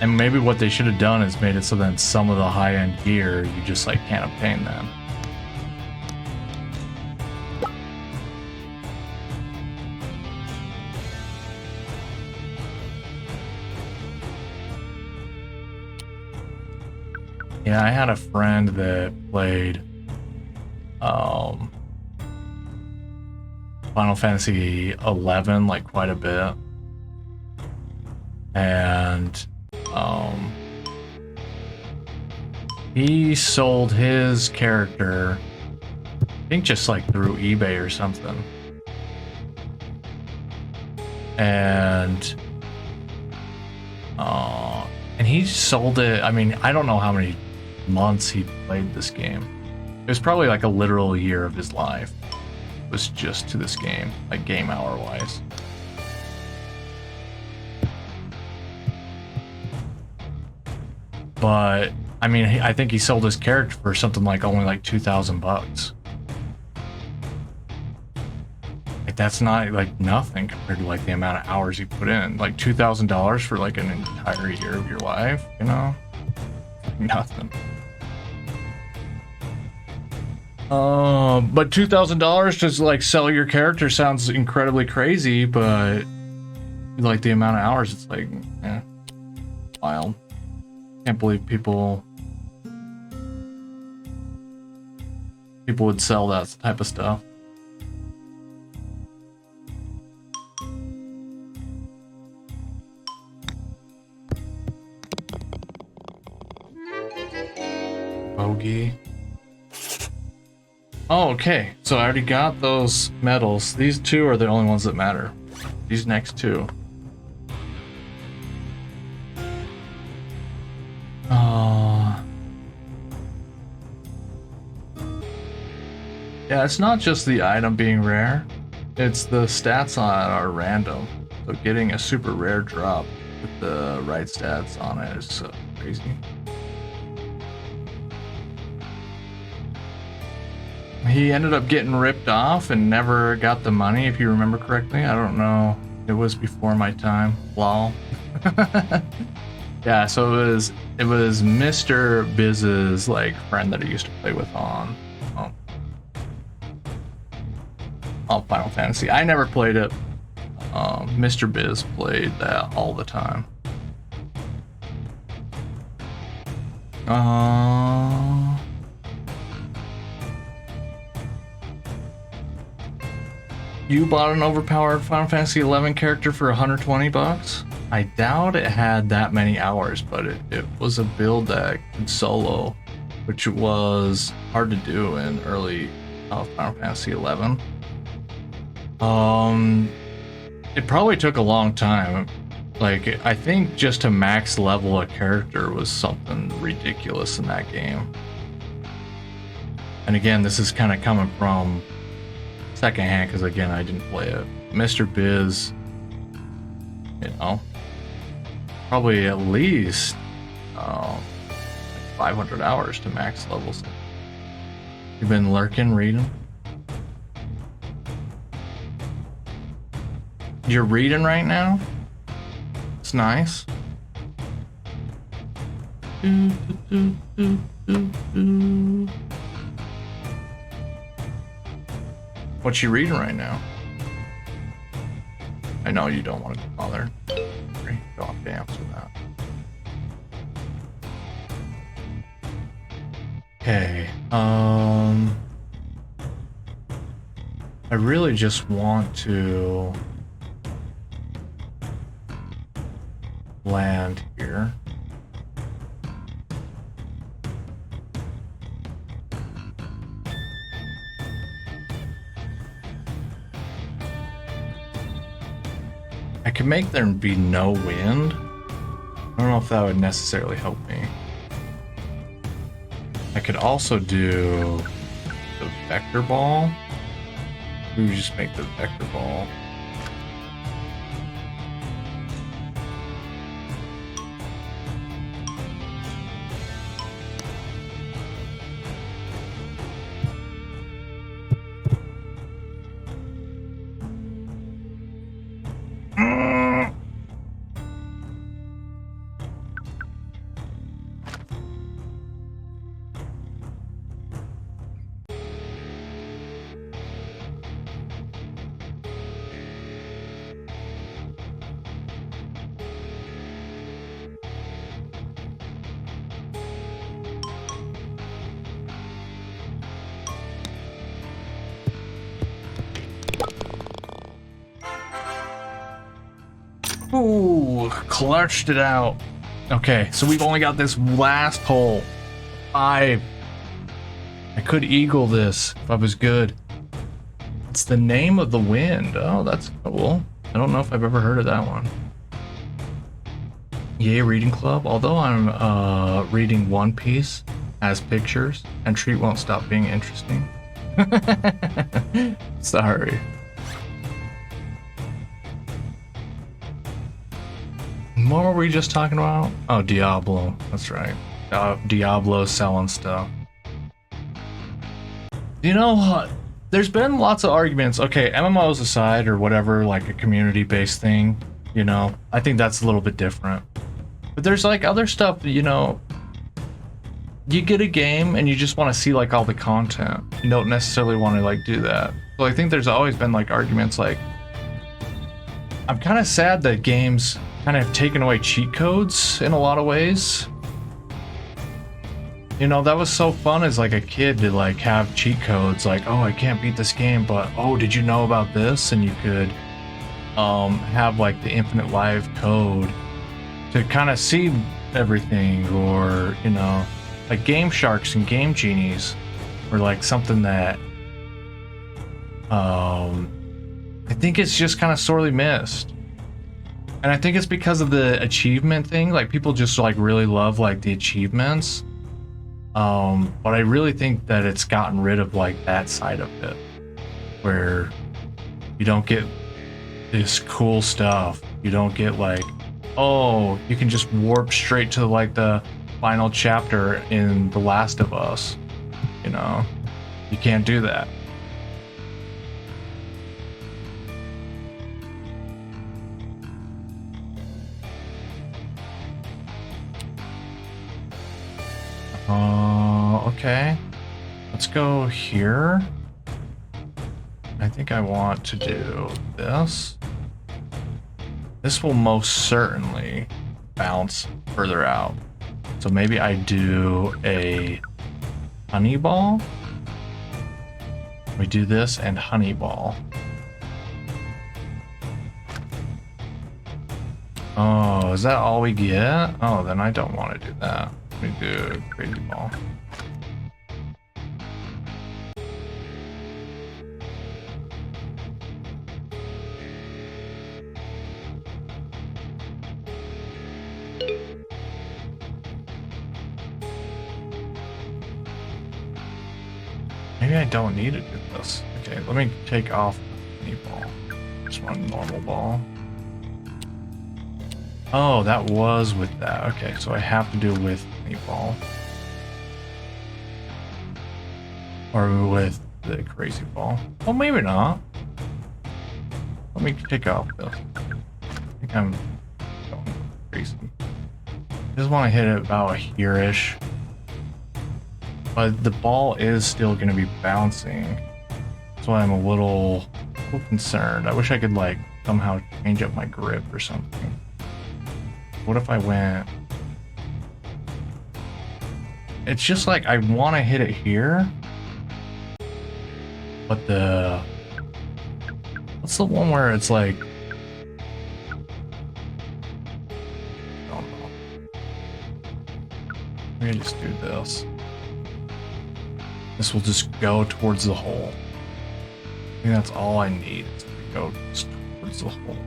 And maybe what they should have done is made it so that some of the high-end gear you just like can't obtain them. Yeah, I had a friend that played Final Fantasy 11 like quite a bit, and he sold his character, I think just like through eBay or something, and he sold it. I mean, I don't know how many months he played this game. It was probably like a literal year of his life was just to this game, like game hour wise. But I mean, I think he sold his character for something like only like $2,000. Like that's not like nothing compared to like the amount of hours you put in. Like $2,000 for like an entire year of your life, you know? Nothing. But $2,000 to like sell your character sounds incredibly crazy, but like the amount of hours, it's like, wild. Can't believe people would sell that type of stuff. Bogey. Oh, okay. So I already got those medals. These two are the only ones that matter. These next two. Yeah, it's not just the item being rare. It's the stats on it are random. So getting a super rare drop with the right stats on it is crazy. He ended up getting ripped off and never got the money, if you remember correctly. I don't know. It was before my time. Lol. Yeah, so it was Mr. Biz's like friend that he used to play with on Final Fantasy. I never played it. Mr. Biz played that all the time. You bought an overpowered Final Fantasy 11 character for $120? I doubt it had that many hours, but it was a build that could solo, which was hard to do in early Final Fantasy 11. It probably took a long time. Like, I think just to max level a character was something ridiculous in that game. And again, this is kind of coming from secondhand because again, I didn't play it. Mr. Biz, you know, probably at least 500 hours to max levels. You've been lurking, reading? You're reading right now? It's nice. What you reading right now? I know you don't want to bother. You don't have to answer that. Okay. I really just want to land here. I could make there be no wind. I don't know if that would necessarily help me. I could also do the vector ball. We would just make the vector ball. Ooh, clutched it out. Okay, so we've only got this last hole. 5. I could eagle this if I was good. It's the Name of the Wind. Oh, that's cool. I don't know if I've ever heard of that one. Yay, Reading Club. Although I'm reading One Piece as pictures, and Treat won't stop being interesting. Sorry. What were we just talking about? Oh, Diablo. That's right. Diablo selling stuff. You know what? there's been lots of arguments. Okay, MMOs aside or whatever, like a community-based thing, you know, I think that's a little bit different. But there's like other stuff, you know, you get a game and you just want to see like all the content. You don't necessarily want to like do that. So I think there's always been like arguments like, I'm kind of sad that games kind of have taken away cheat codes in a lot of ways. You know, that was so fun as like a kid to like have cheat codes like, oh, I can't beat this game, but oh, did you know about this? And you could have like the infinite life code to kind of see everything, or, you know, like Game Sharks and Game Genies were like something that I think it's just kind of sorely missed. And I think it's because of the achievement thing. Like people just like really love like the achievements. But I really think that it's gotten rid of like that side of it, where you don't get this cool stuff. You don't get like, oh, you can just warp straight to like the final chapter in The Last of Us. You know, you can't do that. Okay, let's go here. I think I want to do this. This will most certainly bounce further out. So maybe I do a honey ball. We do this and honey ball. Oh, is that all we get? Oh, then I don't want to do that. We do crazy ball. Maybe I don't need to do this. Okay, let me take off the ball. Just one normal ball. Oh, that was with that. Okay, so I have to do with ball. Or with the crazy ball. Oh, maybe not. Let me take off this. I think I'm going crazy. I just want to hit it about here-ish. But the ball is still going to be bouncing. That's why I'm a little concerned. I wish I could like somehow change up my grip or something. What if I went... It's just like I want to hit it here. But the... What's the one where it's like... I don't know. Let me just do this. This will just go towards the hole. I think that's all I need is to go just towards the hole.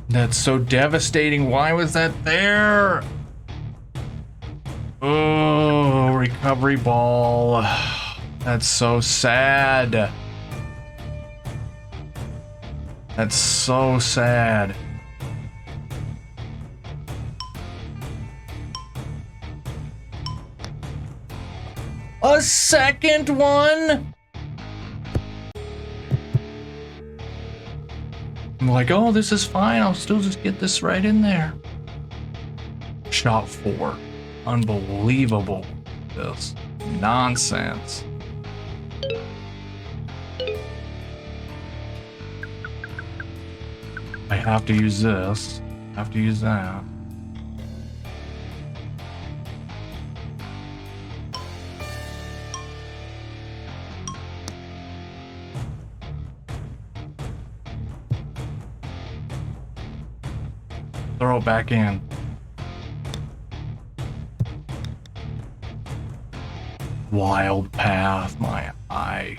That's so devastating. Why was that there? Oh, recovery ball. That's so sad. That's so sad. A second one? I'm like, oh, this is fine. I'll still just get this right in there. Shot 4. Unbelievable. This nonsense. I have to use this. I have to use that. Throw it back in. Wild path, my eye.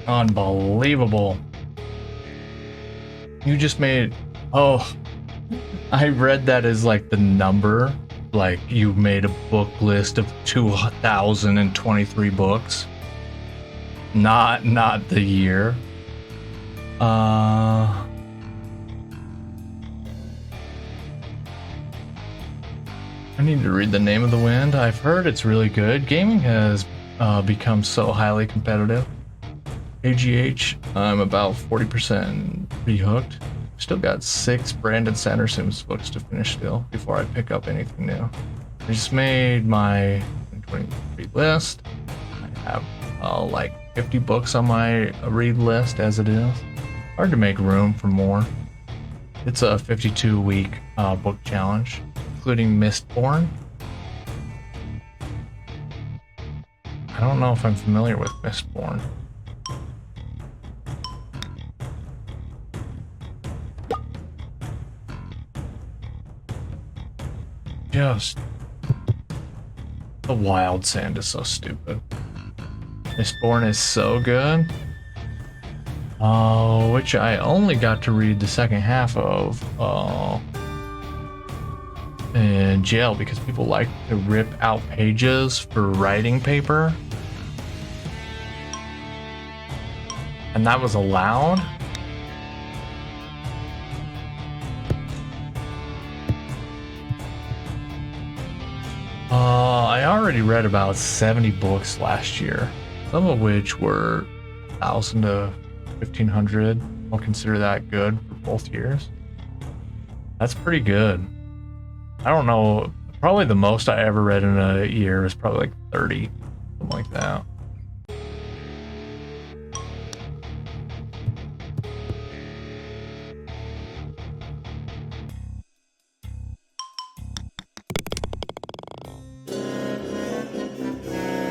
Unbelievable. You just made... Oh, I read that as like the number. Like you made a book list of 2,023 books. Not the year. I need to read The Name of the Wind. I've heard it's really good. Gaming has become so highly competitive. AGH, I'm about 40% rehooked. Still got 6 Brandon Sanderson's books to finish still before I pick up anything new. I just made my 2023 list. I have like 50 books on my read list as it is. Hard to make room for more. It's a 52-week book challenge, including Mistborn. I don't know if I'm familiar with Mistborn. Just the Wild Sand is so stupid. Mistborn is so good. Which I only got to read the second half of in jail because people like to rip out pages for writing paper. And that was allowed. I already read about 70 books last year, some of which were 1,000 to 1,500. I'll consider that good for both years. That's pretty good. I don't know, probably the most I ever read in a year is probably like 30, something like that.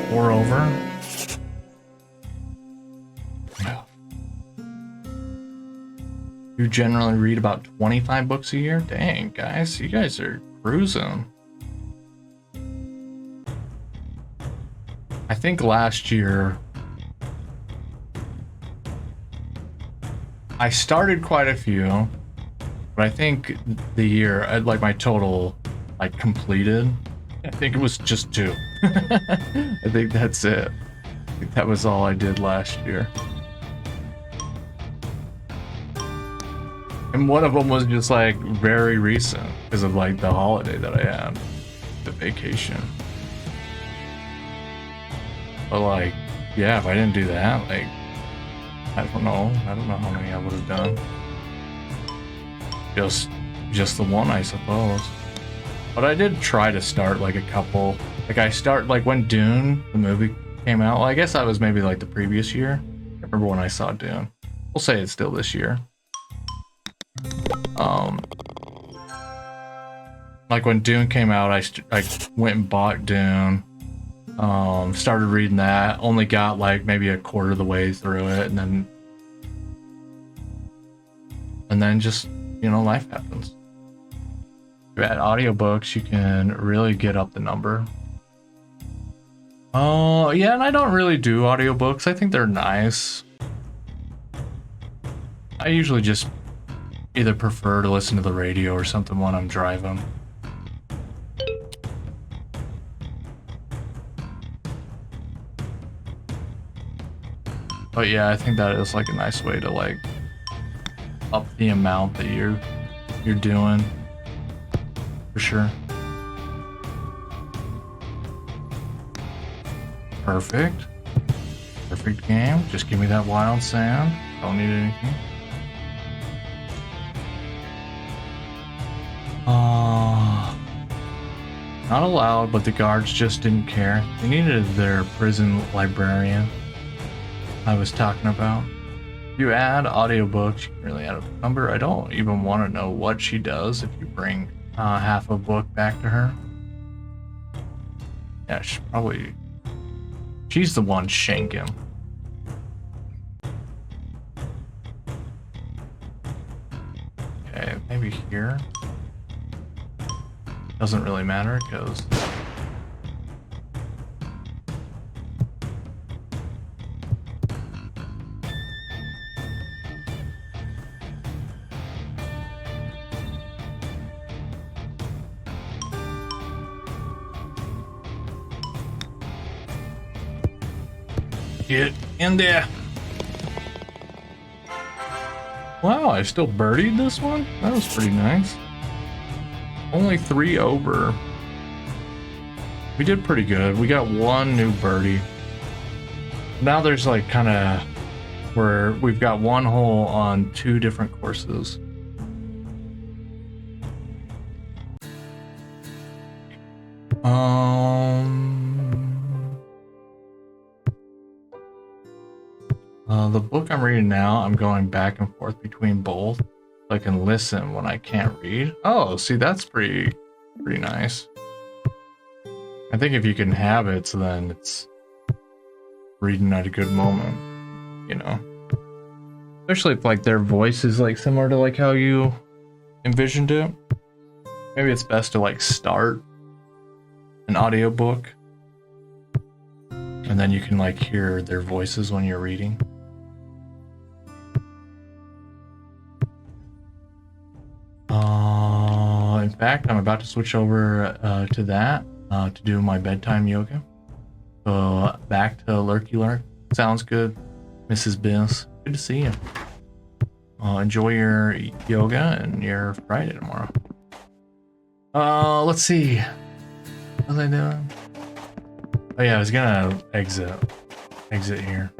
Moreover, you generally read about 25 books a year? Dang, guys, you guys are cruising. I think last year I started quite a few, but I think the year, like my total, like completed, I think it was just 2. I think that's it. I think that was all I did last year. And one of them was just like very recent because of like the holiday that I had, the vacation. But like, yeah, if I didn't do that, like, I don't know how many I would have done. Just the one, I suppose. But I did try to start like a couple. Like I start like when Dune, the movie, came out. Well, I guess that was maybe like the previous year. I remember when I saw Dune. We'll say it's still this year. Like when Dune came out, I went and bought Dune. Started reading that. Only got like maybe a quarter of the way through it, and then just, you know, life happens. If you add audiobooks, you can really get up the number. Oh, yeah, and I don't really do audiobooks. I think they're nice. I usually just either prefer to listen to the radio or something when I'm driving. But yeah, I think that is like a nice way to like up the amount that you're doing, for sure. Perfect game. Just give me that wild sand. Don't need anything. Not allowed, but the guards just didn't care. They needed their prison librarian I was talking about. If you add audiobooks, you can really add a number. I don't even want to know what she does if you bring half a book back to her. Yeah, she's the one shanking. Okay, maybe here. Doesn't really matter because Get in there. Wow, I still birdied this one? That was pretty nice. Only 3 over. We did pretty good. We got 1 new birdie. Now there's like kind of where we've got 1 hole on 2 different courses. The book I'm reading now, I'm going back and forth between both, so I can listen when I can't read. Oh, see, that's pretty nice. I think if you can have it, so then it's reading at a good moment, you know. Especially if like their voice is like similar to like how you envisioned it. Maybe it's best to like start an audiobook and then you can like hear their voices when you're reading. In fact, I'm about to switch over to that to do my bedtime yoga. So back to Lurky Lurk. Sounds good, Mrs. Biz. Good to see you. Enjoy your yoga and your Friday tomorrow. Let's see. What was I doing? Oh yeah, I was gonna exit here.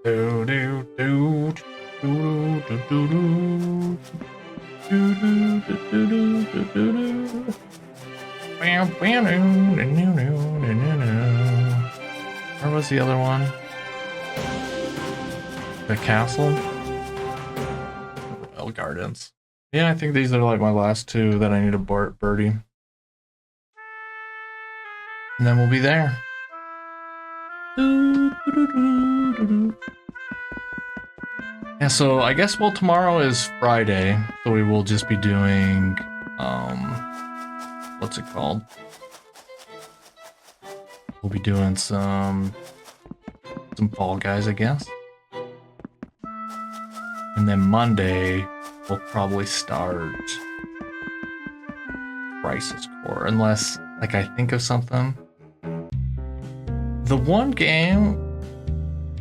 Do do do do do do do. Where was the other one? The castle? Royal Gardens. Yeah, I think these are like my last 2 that I need to birdie. And then we'll be there. Yeah, so I guess, well, tomorrow is Friday, so we will just be doing, what's it called? We'll be doing some Fall Guys, I guess. And then Monday, we'll probably start Crisis Core, unless, like, I think of something. The one game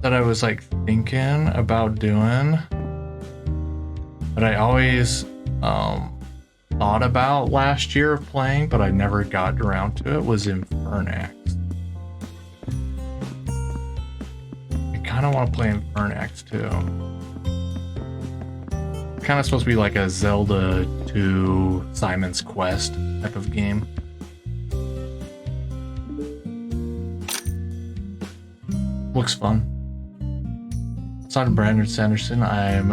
that I was like thinking about doing, but I always thought about last year of playing, but I never got around to it, was Infernax. I kind of want to play Infernax too. Kind of supposed to be like a Zelda 2 Simon's Quest type of game. Looks fun. Son Brandon Sanderson. I'm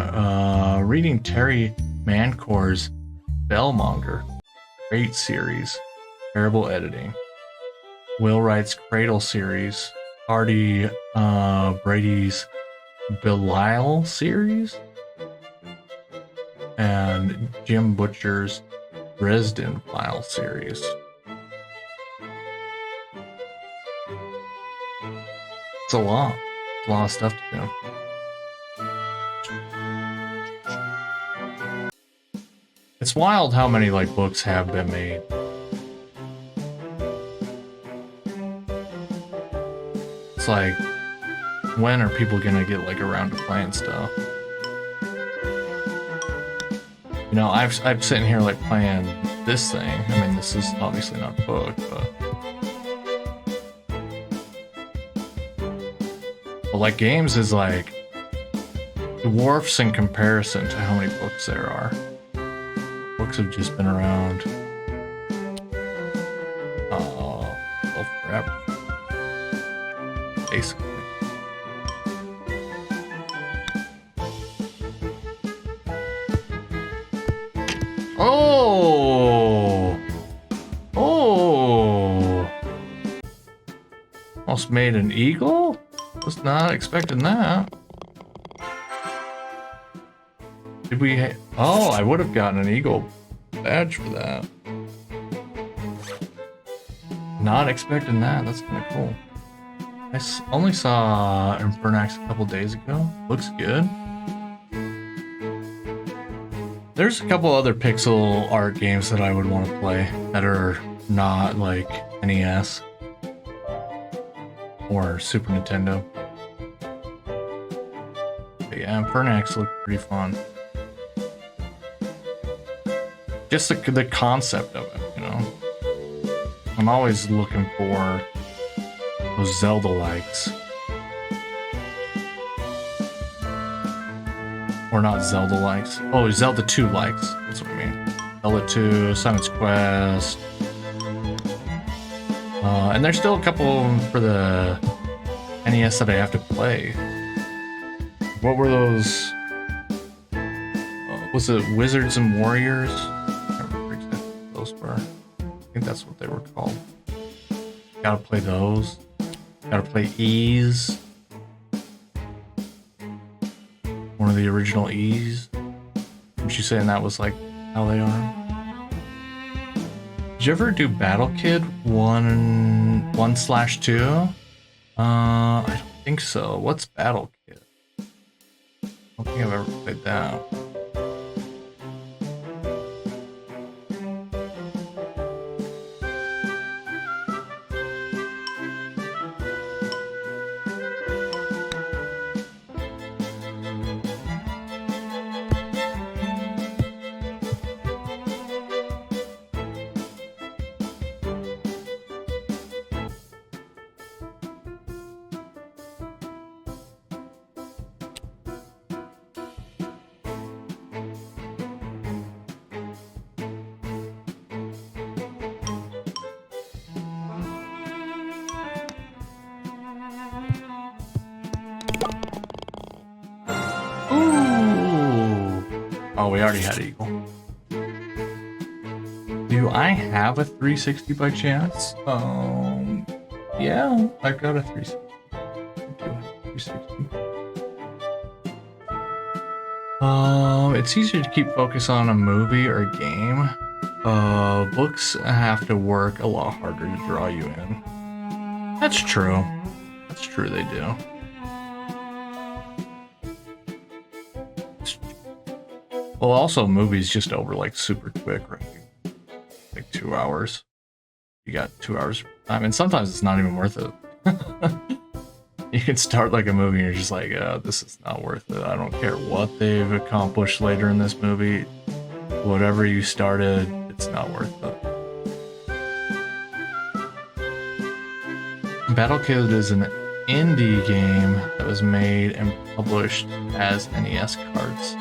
reading Terry Mancourt's Bellmonger. Great series. Terrible editing. Will Wright's Cradle series. Artie Brady's Belial series. And Jim Butcher's Dresden File series. It's a lot. It's a lot of stuff to do. It's wild how many like books have been made. It's like, when are people gonna get like around to playing stuff? You know, I'm sitting here like playing this thing. I mean, this is obviously not a book, but like games is like dwarfs in comparison to how many books there are. Books have just been around forever, basically. Oh! Almost made an eagle? Was not expecting that. Did we? Oh, I would have gotten an eagle badge for that. Not expecting that. That's kind of cool. I only saw Infernax a couple days ago. Looks good. There's a couple other pixel art games that I would want to play that are not like NES. or Super Nintendo. But yeah, Fernax looked pretty fun. Just the concept of it, you know. I'm always looking for those Zelda likes. Or not Zelda likes. Oh, Zelda 2 likes. That's what I mean. Zelda 2, Simon's Quest. And there's still a couple of them for the NES that I have to play. What were those? Was it Wizards and Warriors? I can't remember exactly what those were. I think that's what they were called. Gotta play those. Gotta play Ease. One of the original E's. Was you saying that was like how they are? Did you ever do Battle Kid 1/2? I don't think so. What's Battle Kid? I don't think I've ever played that. Oh, we already had Eagle. Do I have a 360 by chance? Yeah, I've got a 360. I do have a 360. It's easier to keep focus on a movie or a game. Books have to work a lot harder to draw you in. That's true. That's true, they do. Well, also, movies just over like super quick, right? Like 2 hours. You got 2 hours time, and sometimes it's not even worth it. You can start like a movie and you're just like, this is not worth it. I don't care what they've accomplished later in this movie. Whatever you started, it's not worth it. Battle Kid is an indie game that was made and published as NES cards.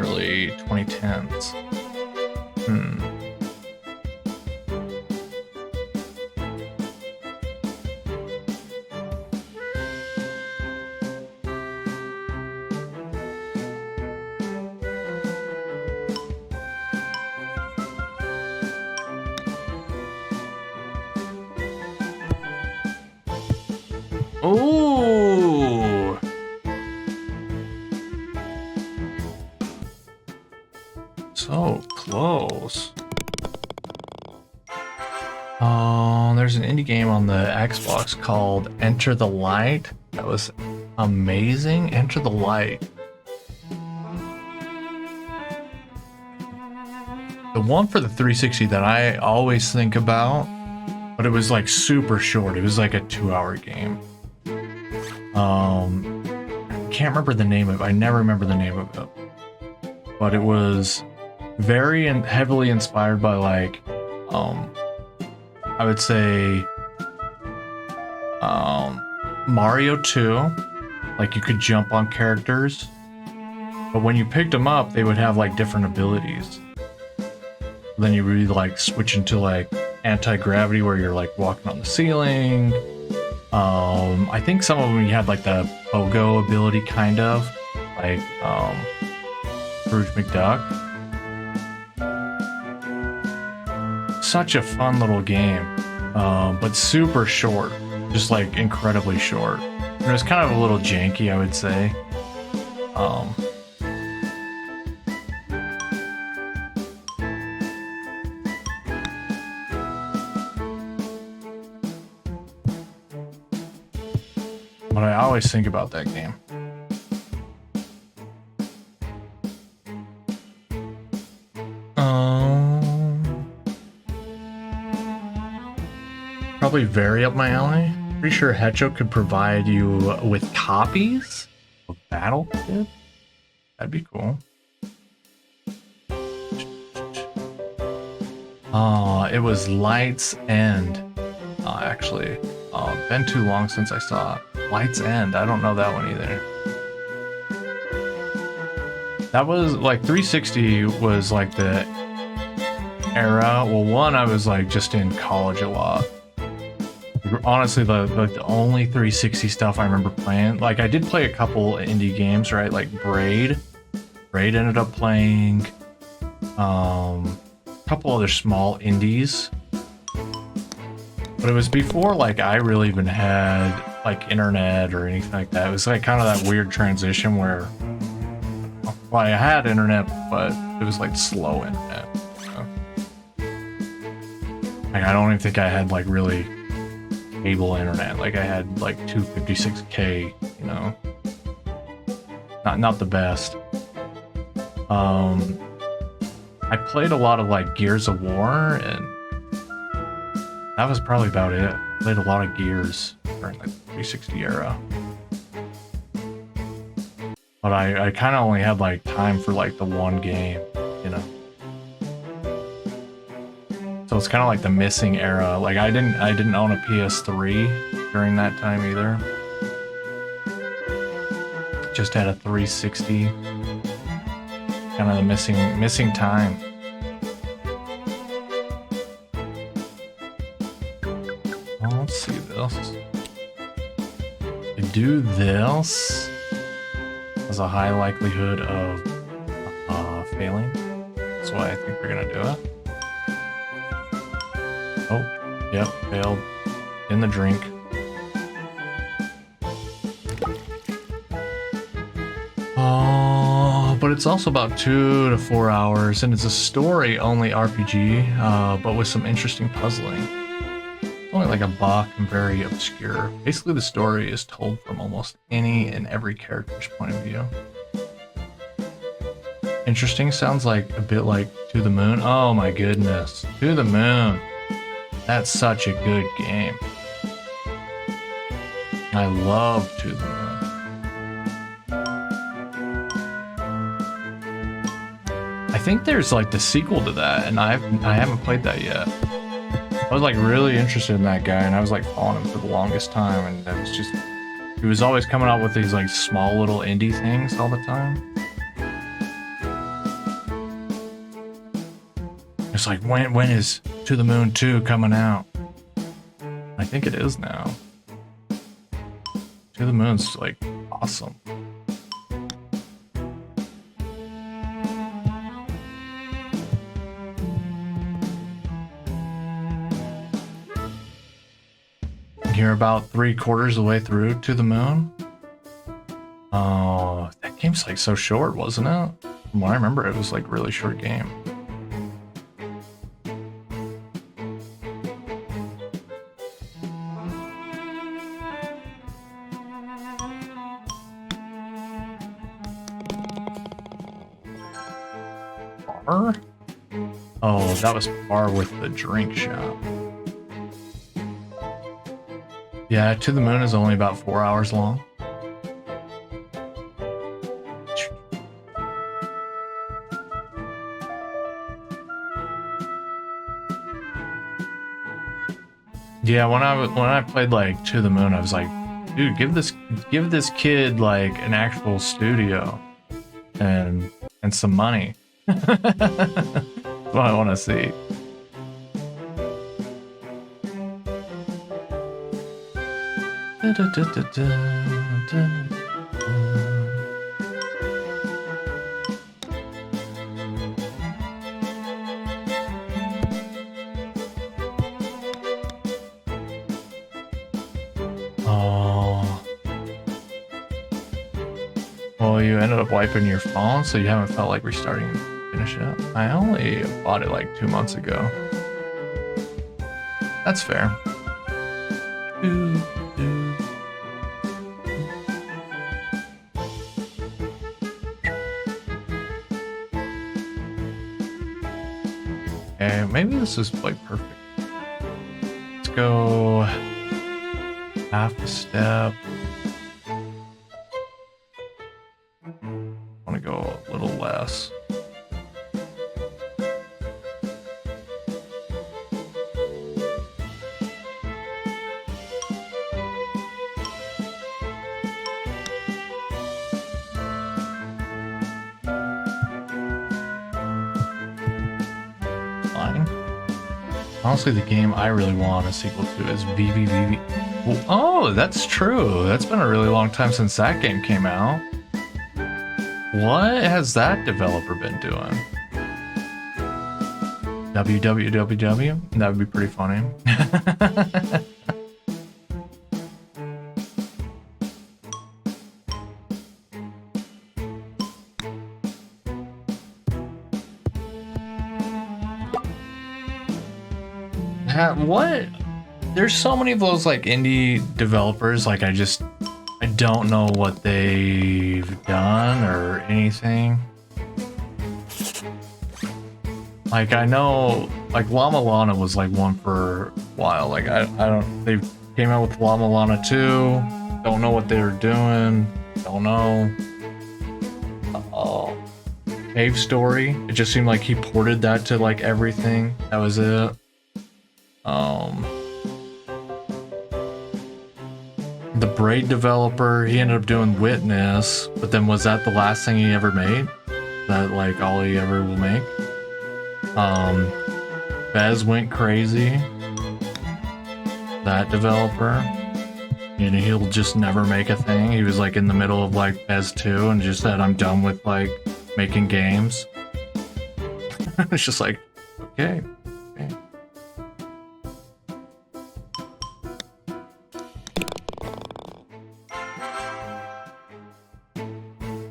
Early 2010s. Ooh! So close. Oh, there's an indie game on the Xbox called Enter the Light. That was amazing. Enter the Light. The one for the 360 that I always think about, but it was like super short. It was like a 2-hour game. I can't remember the name of it. I never remember the name of it. But it was very and heavily inspired by like I would say Mario 2. Like you could jump on characters, but when you picked them up they would have like different abilities. Then you really like switch into like anti-gravity where you're like walking on the ceiling. I think some of them you had like the pogo ability, kind of like Scrooge McDuck. Such a fun little game, but super short, just like incredibly short. And it was kind of a little janky, I would say. But I always think about that game. Probably very up my alley. Pretty sure Hecho could provide you with copies of Battle Kid. That'd be cool. Oh, it was Light's End. Actually, been too long since I saw it. Light's End. I don't know that one either. That was like 360 was like the era. Well, one, I was like just in college a lot. Honestly, the only 360 stuff I remember playing, like I did play a couple indie games, right? Like Braid. Braid ended up playing a couple other small indies. But it was before like I really even had like internet or anything like that. It was like kind of that weird transition where, well, I had internet, but it was like slow internet. So. Like I don't even think I had like really cable internet. Like I had like 256K, you know. Not the best. I played a lot of like Gears of War, and that was probably about it. Played a lot of Gears during the 360 era. But I kind of only had like time for like the one game, you know. So it's kind of like the missing era. Like I didn't own a PS3 during that time either. Just had a 360. Kind of the missing time. Well, let's see this. To do this has a high likelihood of failing. That's why I think we're gonna do it. Oh, yep, failed in the drink. But it's also about 2 to 4 hours, and it's a story-only RPG, but with some interesting puzzling. It's only like $1 and very obscure. Basically, the story is told from almost any and every character's point of view. Interesting sounds like a bit like To the Moon. Oh my goodness, To the Moon. That's such a good game. I love To the Moon. I think there's like the sequel to that, and I haven't played that yet. I was like really interested in that guy, and I was like following him for the longest time, and that was just, he was always coming out with these like small little indie things all the time. It's like, when is To the Moon 2 coming out? I think it is now. To the Moon's like awesome. You're about 3/4 of the way through To the Moon. Oh, that game's like so short, wasn't it? From what I remember, it was like a really short game. Bar? Oh, that was bar with the drink shop. Yeah, To the Moon is only about 4 hours long. Yeah, when I played like To the Moon, I was like, dude, give this kid like an actual studio and some money. That's what I want to see. Oh. Well, you ended up wiping your phone, so you haven't felt like restarting to finish it up. I only bought it like 2 months ago. That's fair. Okay, maybe this is like perfect. Let's go half a step. I want to go a little less. Honestly, the game I really want a sequel to is VVVV. Oh, that's true. That's been a really long time since that game came out. What has that developer been doing? WWWW? That would be pretty funny. What? There's so many of those like indie developers. Like I don't know what they've done or anything. Like I know, like Llama Lana was like one for a while. Like I don't. They came out with Llama Lana 2. Don't know what they were doing. Don't know. Cave Story. It just seemed like he ported that to like everything. That was it. The Braid developer, he ended up doing Witness, but then was that the last thing he ever made? That like all he ever will make? Bez went crazy. That developer. And he'll just never make a thing. He was like in the middle of like Bez 2 and just said, I'm done with like making games. It's just like, okay.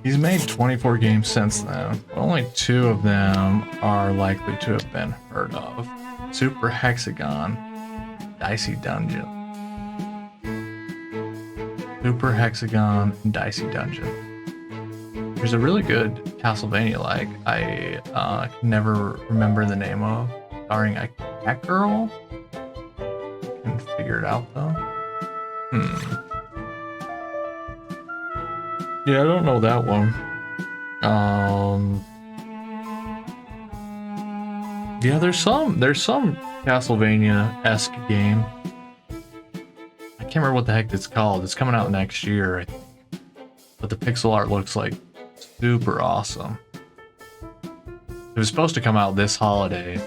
He's made 24 games since then. Only 2 of them are likely to have been heard of. Super Hexagon, Dicey Dungeon. Super Hexagon and Dicey Dungeon. There's a really good Castlevania-like I can never remember the name of, starring a cat girl. Can figure it out though. Yeah, I don't know that one. Yeah, there's some Castlevania-esque game. I can't remember what the heck it's called. It's coming out next year, I think. But the pixel art looks like super awesome. It was supposed to come out this holiday,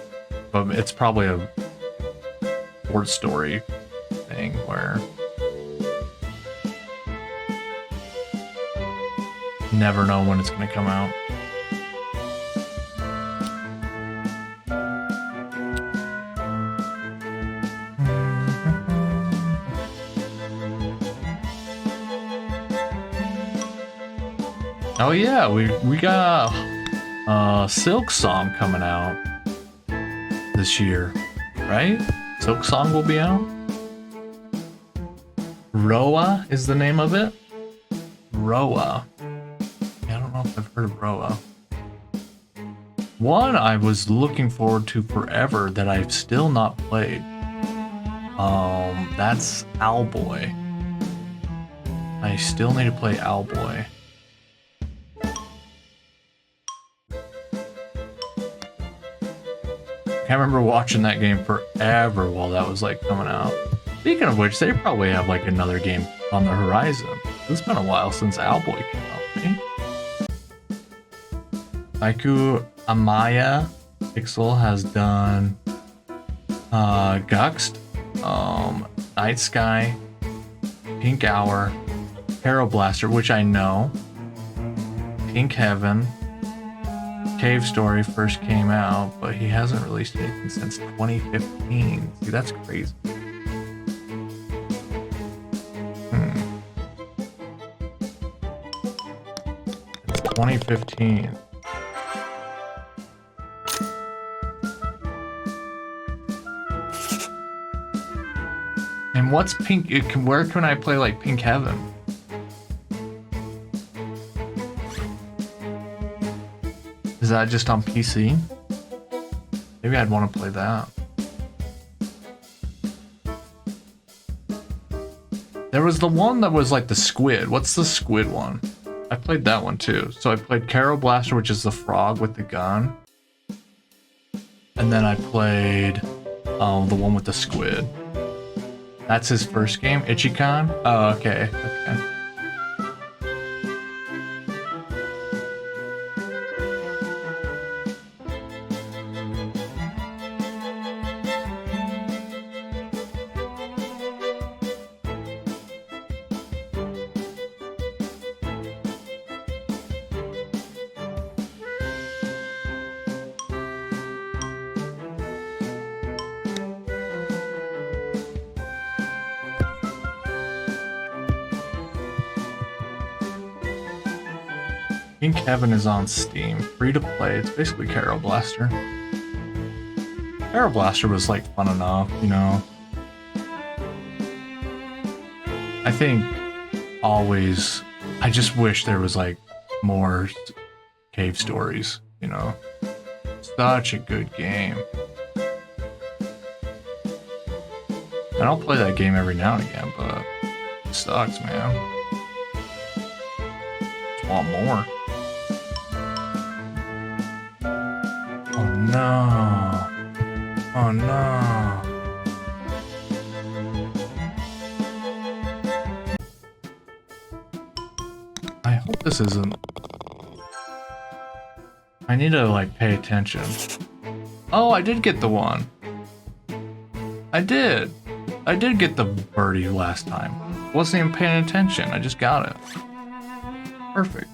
but it's probably a short story thing where never know when it's going to come out. Oh yeah, we got Silk Song coming out this year, right? Silk Song will be out. Roa is the name of it. Roa. I don't know if I've heard of Roa. One I was looking forward to forever that I've still not played. That's Owlboy. I still need to play Owlboy. I remember watching that game forever while that was like coming out. Speaking of which, they probably have like another game on the horizon. It's been a while since Owlboy came out, right? Aiku Amaya Pixel has done Guxt, Night Sky, Pink Hour, Hero Blaster, which I know, Pink Heaven. Cave Story first came out, but he hasn't released anything since 2015. See, that's crazy. It's 2015. And what's Pink? Where can I play like Pink Heaven? Is that just on PC? Maybe I'd want to play that. There was the one that was like the squid. What's the squid one? I played that one too. So I played Carol Blaster, which is the frog with the gun. And then I played the one with the squid. That's his first game, Ichikan? Oh, okay, okay. Pink Heaven is on Steam, free to play. It's basically Carol Blaster. Carol Blaster was like fun enough, you know. I think always, I just wish there was like more cave stories, you know. Such a good game. And I'll play that game every now and again, but it sucks, man. Just want more. Oh no. Oh no. I hope this isn't... I need to like pay attention. Oh, I did get the one. I did get the birdie last time. Wasn't even paying attention. I just got it. Perfect.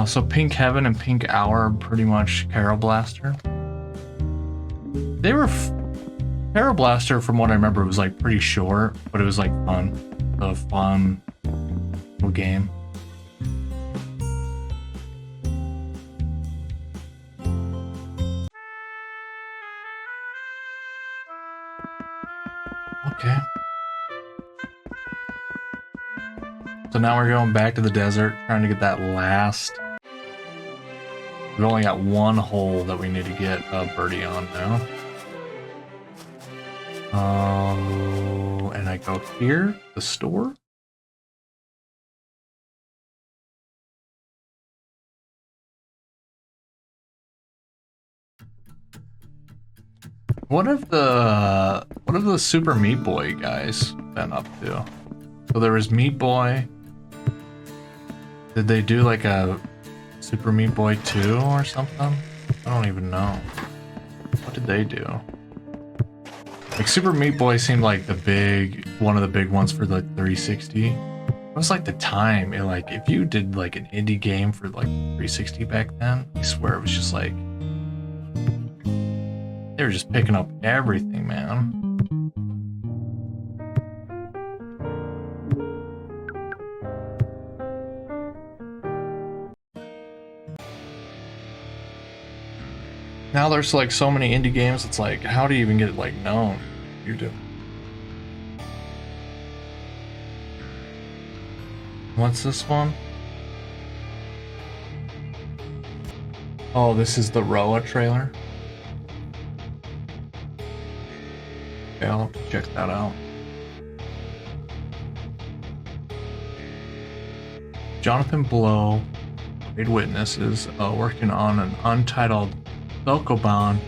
So Pink Heaven and Pink Hour are pretty much Carol Blaster. They were Carol Blaster, from what I remember, was like pretty short, but it was like fun. A fun little game. Okay. So now we're going back to the desert, trying to get that last. We've only got one hole that we need to get a birdie on now. And I go here, the store. What have the Super Meat Boy guys been up to? So there was Meat Boy. Did they do like a Super Meat Boy 2 or something? I don't even know. What did they do? Like Super Meat Boy seemed like one of the big ones for the 360. It was like the time, like if you did like an indie game for like 360 back then, I swear it was just like they were just picking up everything, man. Now there's like so many indie games, it's like, how do you even get like known? You do. What's this one? Oh, this is the Roa trailer. Okay, I'll have to check that out. Jonathan Blow, Great Witnesses, working on an untitled Sokoban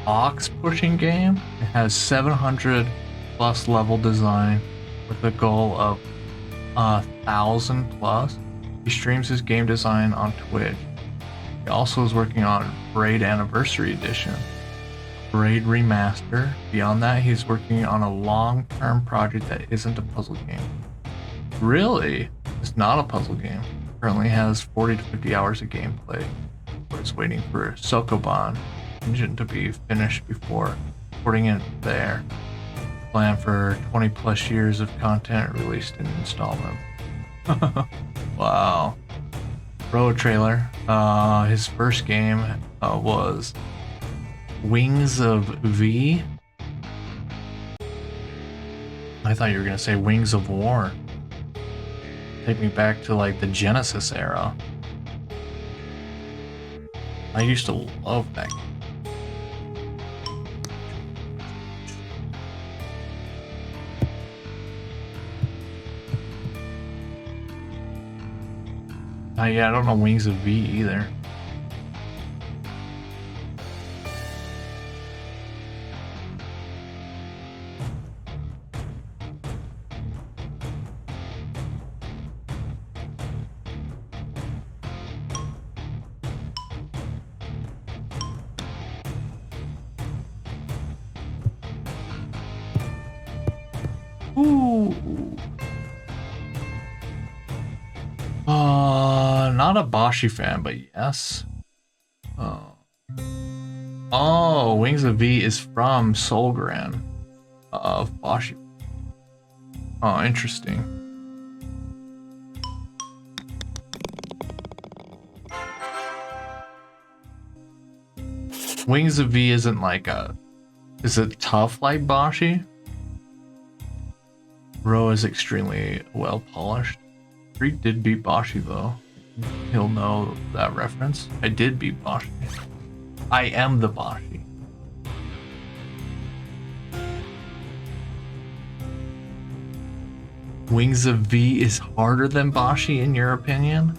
ox pushing game. It has 700 plus level design with a goal of 1,000 plus. He streams his game design on Twitch. He also is working on Braid Anniversary Edition, Braid Remaster. Beyond that, he's working on a long-term project that isn't a puzzle game. Really? It's not a puzzle game. Currently has 40 to 50 hours of gameplay. Is waiting for Sokoban engine to be finished before porting it there. Plan for 20 plus years of content released in installment. Wow. Road trailer. His first game was Wings of V. I thought you were gonna say Wings of War. Take me back to like the Genesis era. I used to love that game. Yeah, I don't know Wings of V either. Ooh. Not a Bashi fan, but yes. Oh, Wings of V is from Solgren of Bashi. Oh, interesting. Wings of V isn't like a... Is it tough like Bashi? Ro is extremely well polished. Freak did beat Bashi though. He'll know that reference. I did beat Bashi. I am the Bashi. Wings of V is harder than Bashi in your opinion?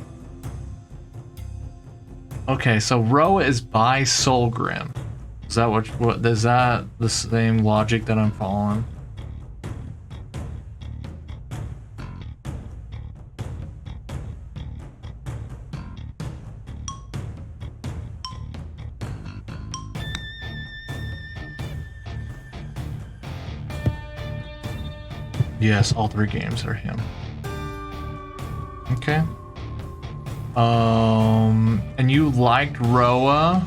Okay, so Ro is by Solgren. Is that what is that the same logic that I'm following? Yes, all three games are him. Okay. And you liked Roa,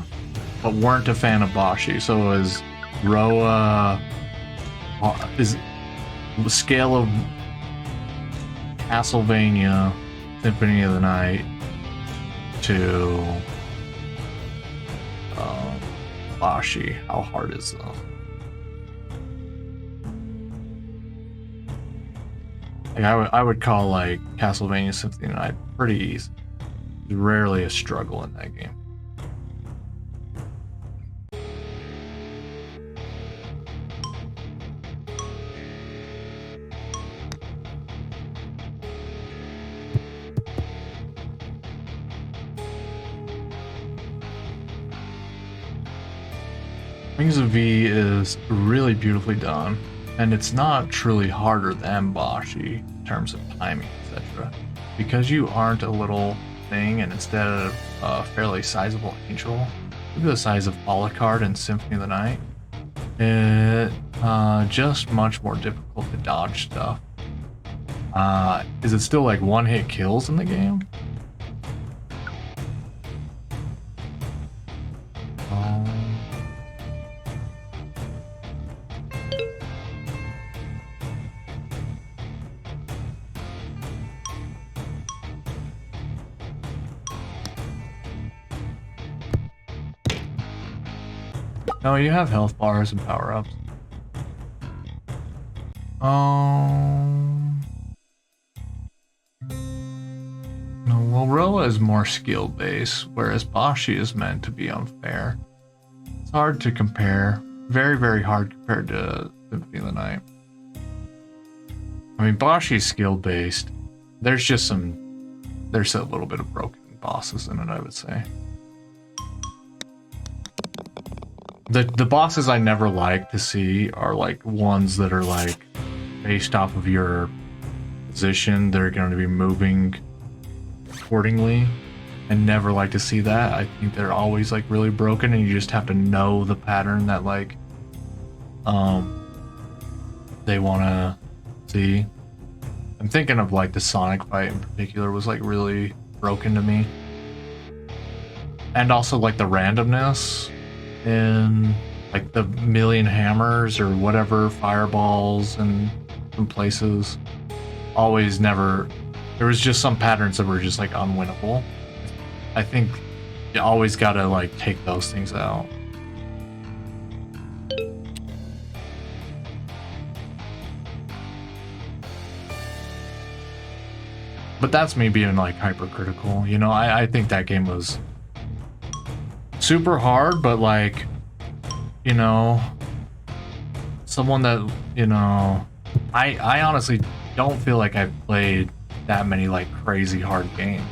but weren't a fan of Bashi. So is Roa is the scale of Castlevania Symphony of the Night to Bashi? How hard is that? Like I would call like Castlevania Symphony of the Night pretty easy. There's rarely a struggle in that game. Wings of V is really beautifully done. And it's not truly harder than Bashi in terms of timing, etc. Because you aren't a little thing and instead of a fairly sizable angel, look at the size of Alucard and Symphony of the Night. It just much more difficult to dodge stuff. Is it still like one-hit kills in the game? No, you have health bars and power-ups. No, well, Roa is more skill-based, whereas Bashi is meant to be unfair. It's hard to compare. Very, very hard compared to Symphony of the Night. I mean, Bashi's skill-based. There's a little bit of broken bosses in it, I would say. The bosses I never like to see are like ones that are like based off of your position. They're going to be moving accordingly, and never like to see that. I think they're always like really broken, and you just have to know the pattern that like they want to see. I'm thinking of like the Sonic fight in particular was like really broken to me, and also like the randomness in like the million hammers or whatever fireballs and some places always never, there was just some patterns that were just like unwinnable. I think you always gotta like take those things out. But that's me being like hypercritical, you know. I think that game was super hard, but like, you know, someone that, you know, I honestly don't feel like I've played that many like crazy hard games.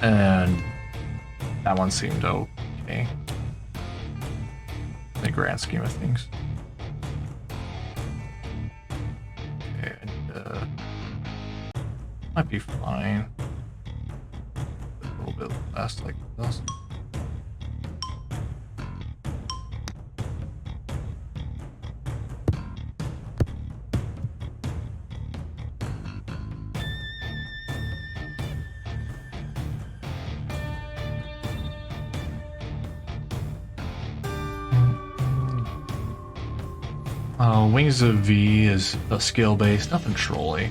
And that one seemed okay in the grand scheme of things. And might be fine. A little bit less like this. Wings of V is a skill based, nothing trolly.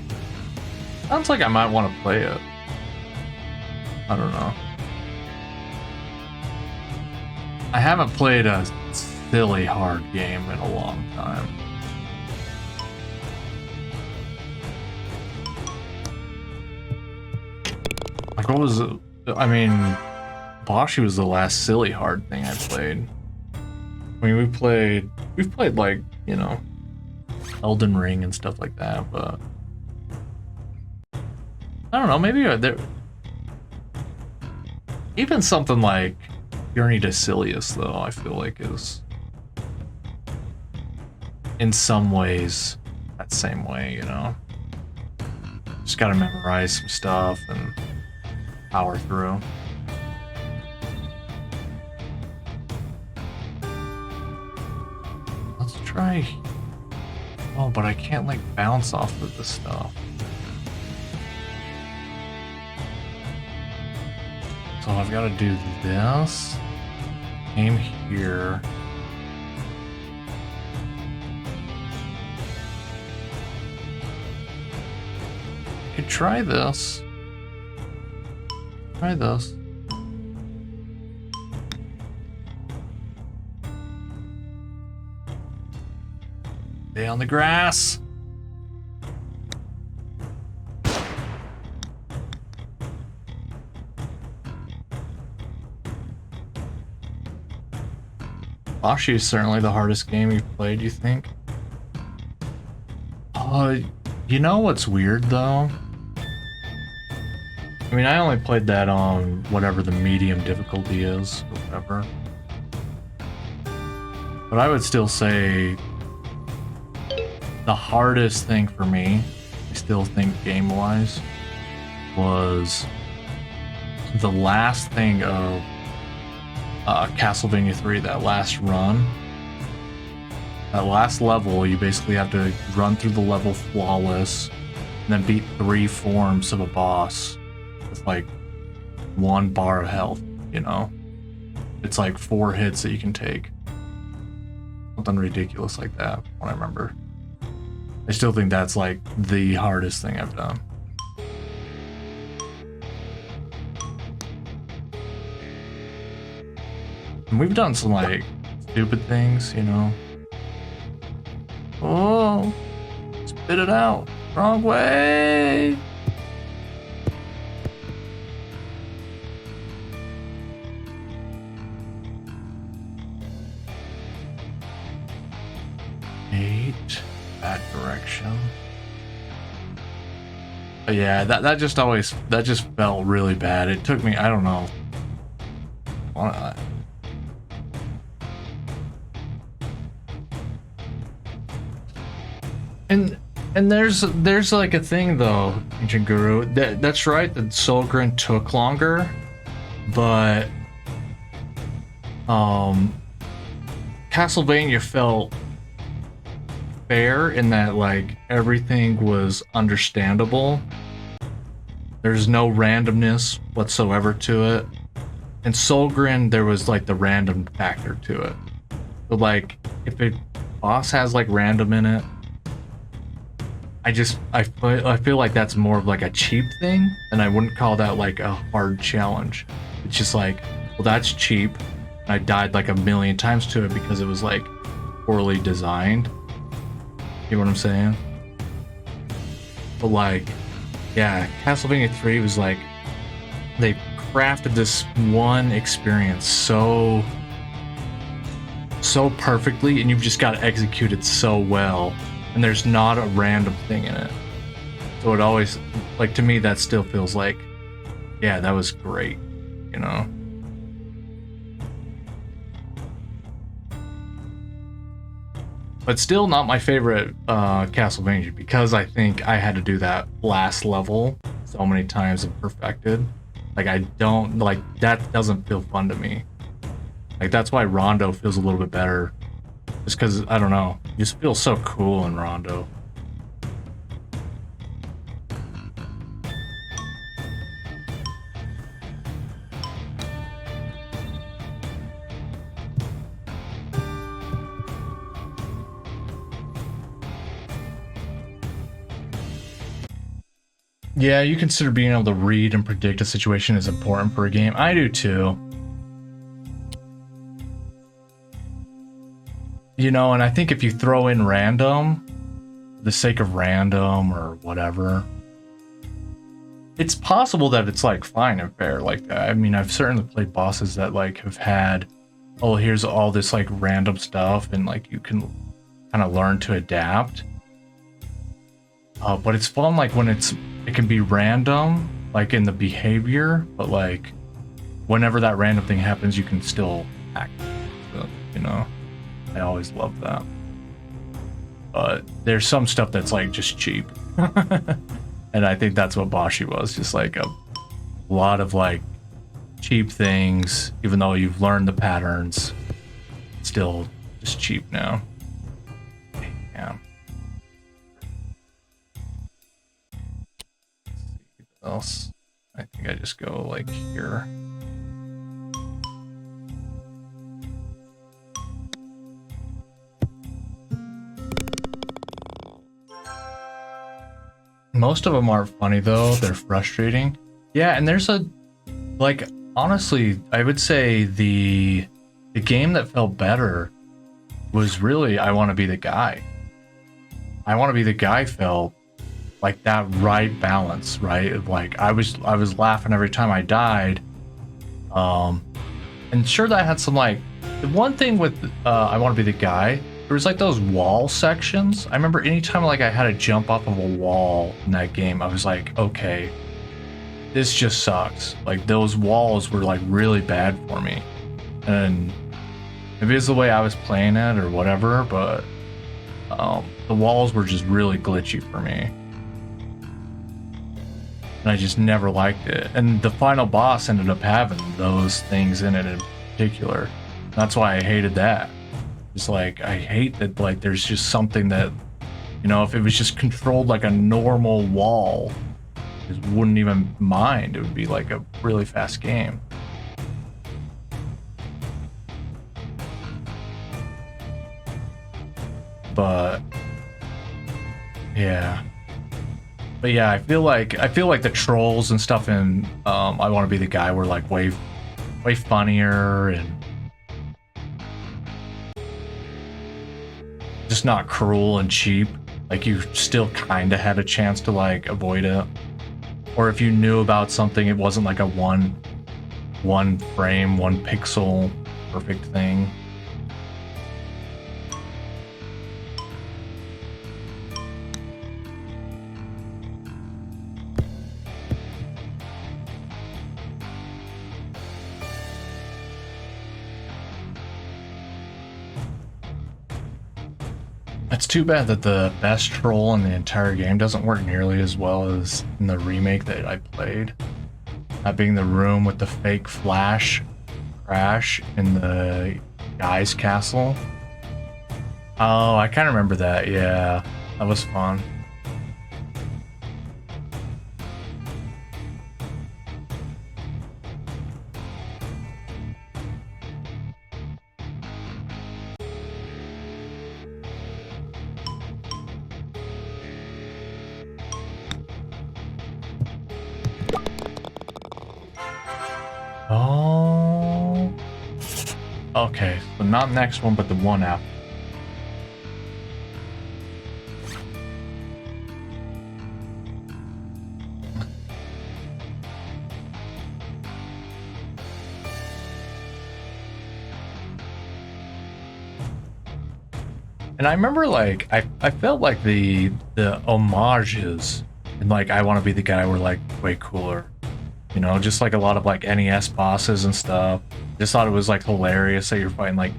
Sounds like I might want to play it. I don't know. I haven't played a silly hard game in a long time. Like, what was it? I mean, Boshi was the last silly hard thing I played. I mean, we've played like, you know, Elden Ring and stuff like that, but I don't know, maybe there even something like Journey to Silius, though, I feel like is in some ways that same way, you know. Just gotta memorize some stuff and power through. Let's try. Oh, but I can't like bounce off of this stuff. So I've got to do this. Aim here. I could try this. Try this. Stay on the grass. Boshi is certainly the hardest game you've played, you think? You know what's weird though? I mean, I only played that on whatever the medium difficulty is, or whatever. But I would still say the hardest thing for me, I still think game-wise, was the last thing of Castlevania 3, that last run. That last level, you basically have to run through the level flawless, and then beat 3 forms of a boss with like 1 bar of health, you know? It's like 4 hits that you can take. Something ridiculous like that, what I remember. I still think that's like the hardest thing I've done. And we've done some like stupid things, you know. Oh, spit it out. Wrong way. That direction. But yeah, that just felt really bad. It took me, I don't know. And there's like a thing though, Ancient Guru. That's right, that Solgren took longer, but Castlevania felt fair in that like everything was understandable. There's no randomness whatsoever to it. In Solgren, there was like the random factor to it. But like if a boss has like random in it, I feel like that's more of like a cheap thing, and I wouldn't call that like a hard challenge. It's just like, well, that's cheap. I died like a million times to it because it was like poorly designed. You know what I'm saying? But like, yeah, Castlevania 3 was like, they crafted this one experience so perfectly, and you've just got to execute it so well, and there's not a random thing in it. So it always, like, to me, that still feels like, yeah, that was great, you know? But still not my favorite Castlevania, because I think I had to do that last level so many times and perfected. Like, I don't, like, that doesn't feel fun to me. Like, that's why Rondo feels a little bit better. Just because, I don't know, you just feel so cool in Rondo. Yeah, you consider being able to read and predict a situation is important for a game. I do too. You know, and I think if you throw in random, for the sake of random or whatever, it's possible that it's like fine and fair like that. I mean, I've certainly played bosses that like have had, oh, here's all this like random stuff, and like you can kind of learn to adapt. But it's fun like when it can be random, like in the behavior, but like whenever that random thing happens, you can still act. So, you know, I always love that. But there's some stuff that's like just cheap. And I think that's what Bashi was, just like a lot of like cheap things, even though you've learned the patterns, still just cheap now. Yeah. What else? I think I just go like here. Most of them aren't funny though, they're frustrating. Yeah, and there's a, like, honestly, I would say the game that felt better was really I Want to Be the Guy. I Want to Be the Guy felt like that right balance, right? Of like I was laughing every time I died. And sure, that had some like, the one thing with I Want to Be the Guy, there was like those wall sections. I remember anytime like I had to jump off of a wall in that game, I was like, okay, this just sucks. Like those walls were like really bad for me. And maybe it's the way I was playing it or whatever, but the walls were just really glitchy for me. And I just never liked it. And the final boss ended up having those things in it in particular. That's why I hated that. It's like, I hate that, like, there's just something that, you know, if it was just controlled like a normal wall, I just wouldn't even mind. It would be like a really fast game. But yeah. But yeah, I feel like the trolls and stuff in I Want to Be the Guy were like way funnier and just not cruel and cheap. Like you still kind of had a chance to like avoid it, or if you knew about something, it wasn't like a one frame, one pixel perfect thing. It's too bad that the best troll in the entire game doesn't work nearly as well as in the remake that I played. That being the room with the fake flash crash in the guy's castle. Oh, I kind of remember that. Yeah, that was fun. Oh. Okay, so not next one, but the one after. And I remember like I felt like the homages And like, I want to be the guy where like way cooler, you know, just like a lot of like NES bosses and stuff. Just thought it was like hilarious that you're fighting like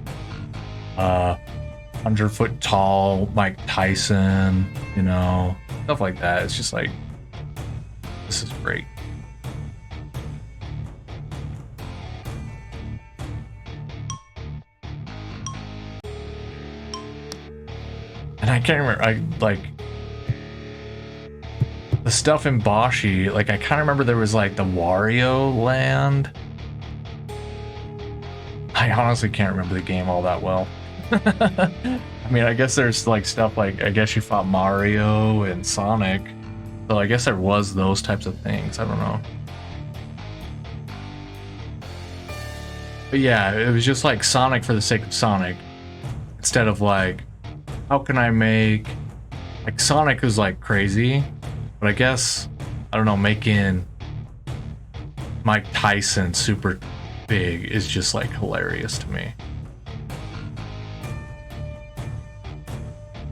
100-foot tall Mike Tyson, you know, stuff like that. It's just like, this is great. And I can't remember, I like the stuff in Boshi, like I kind of remember there was like the Wario land. I honestly can't remember the game all that well. I mean, I guess there's like stuff like, I guess you fought Mario and Sonic. So I guess there was those types of things. I don't know. But yeah, it was just like Sonic for the sake of Sonic. Instead of like, how can I make... Like Sonic is like crazy. But I guess, I don't know, making Mike Tyson super big is just like hilarious to me.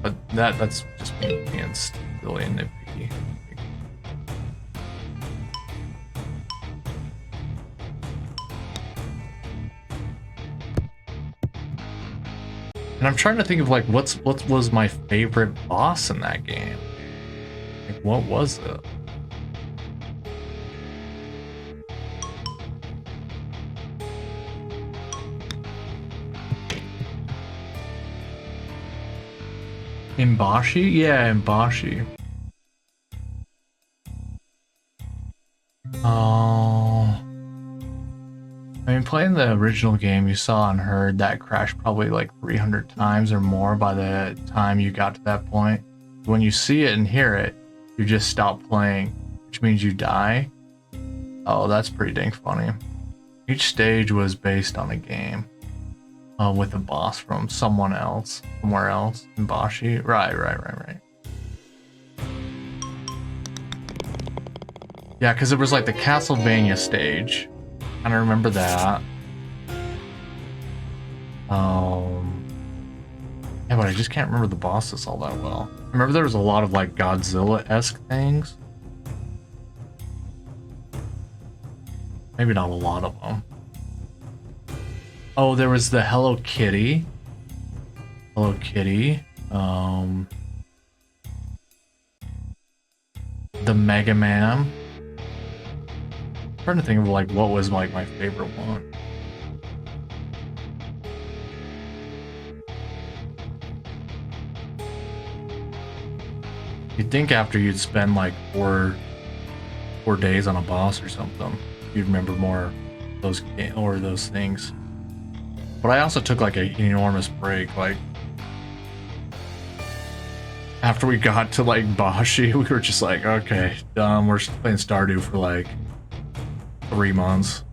But that's just me being silly and nitpicky. And I'm trying to think of like what was my favorite boss in that game. Like what was it? Imbashi? Yeah, Imbashi. Oh. I mean, playing the original game, you saw and heard that crash probably like 300 times or more by the time you got to that point. When you see it and hear it, you just stop playing, which means you die. Oh, that's pretty dang funny. Each stage was based on a game. With a boss from somewhere else in Boshi. Right. Yeah, because it was like the Castlevania stage. And I remember that. Yeah, but I just can't remember the bosses all that well. I remember there was a lot of like Godzilla-esque things. Maybe not a lot of them. Oh, there was the Hello Kitty. The Mega Man. I'm trying to think of like what was like my favorite one. You'd think after you'd spend like four days on a boss or something, you'd remember more of those things. But I also took like an enormous break. Like after we got to like Boshi, we were just like, okay, done. We're playing Stardew for like 3 months.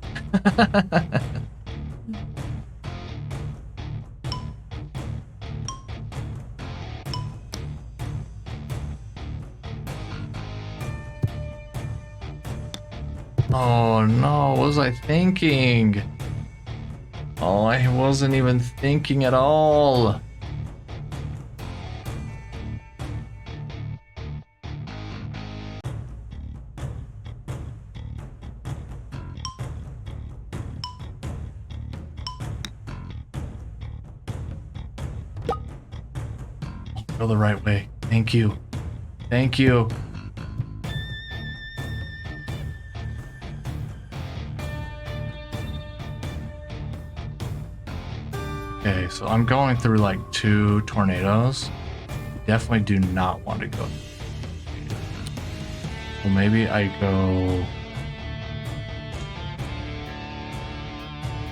Oh no, what was I thinking? Oh, I wasn't even thinking at all. Go the right way. Thank you. Thank you. Okay, so I'm going through like 2 tornadoes. Definitely do not want to go. Well, maybe I go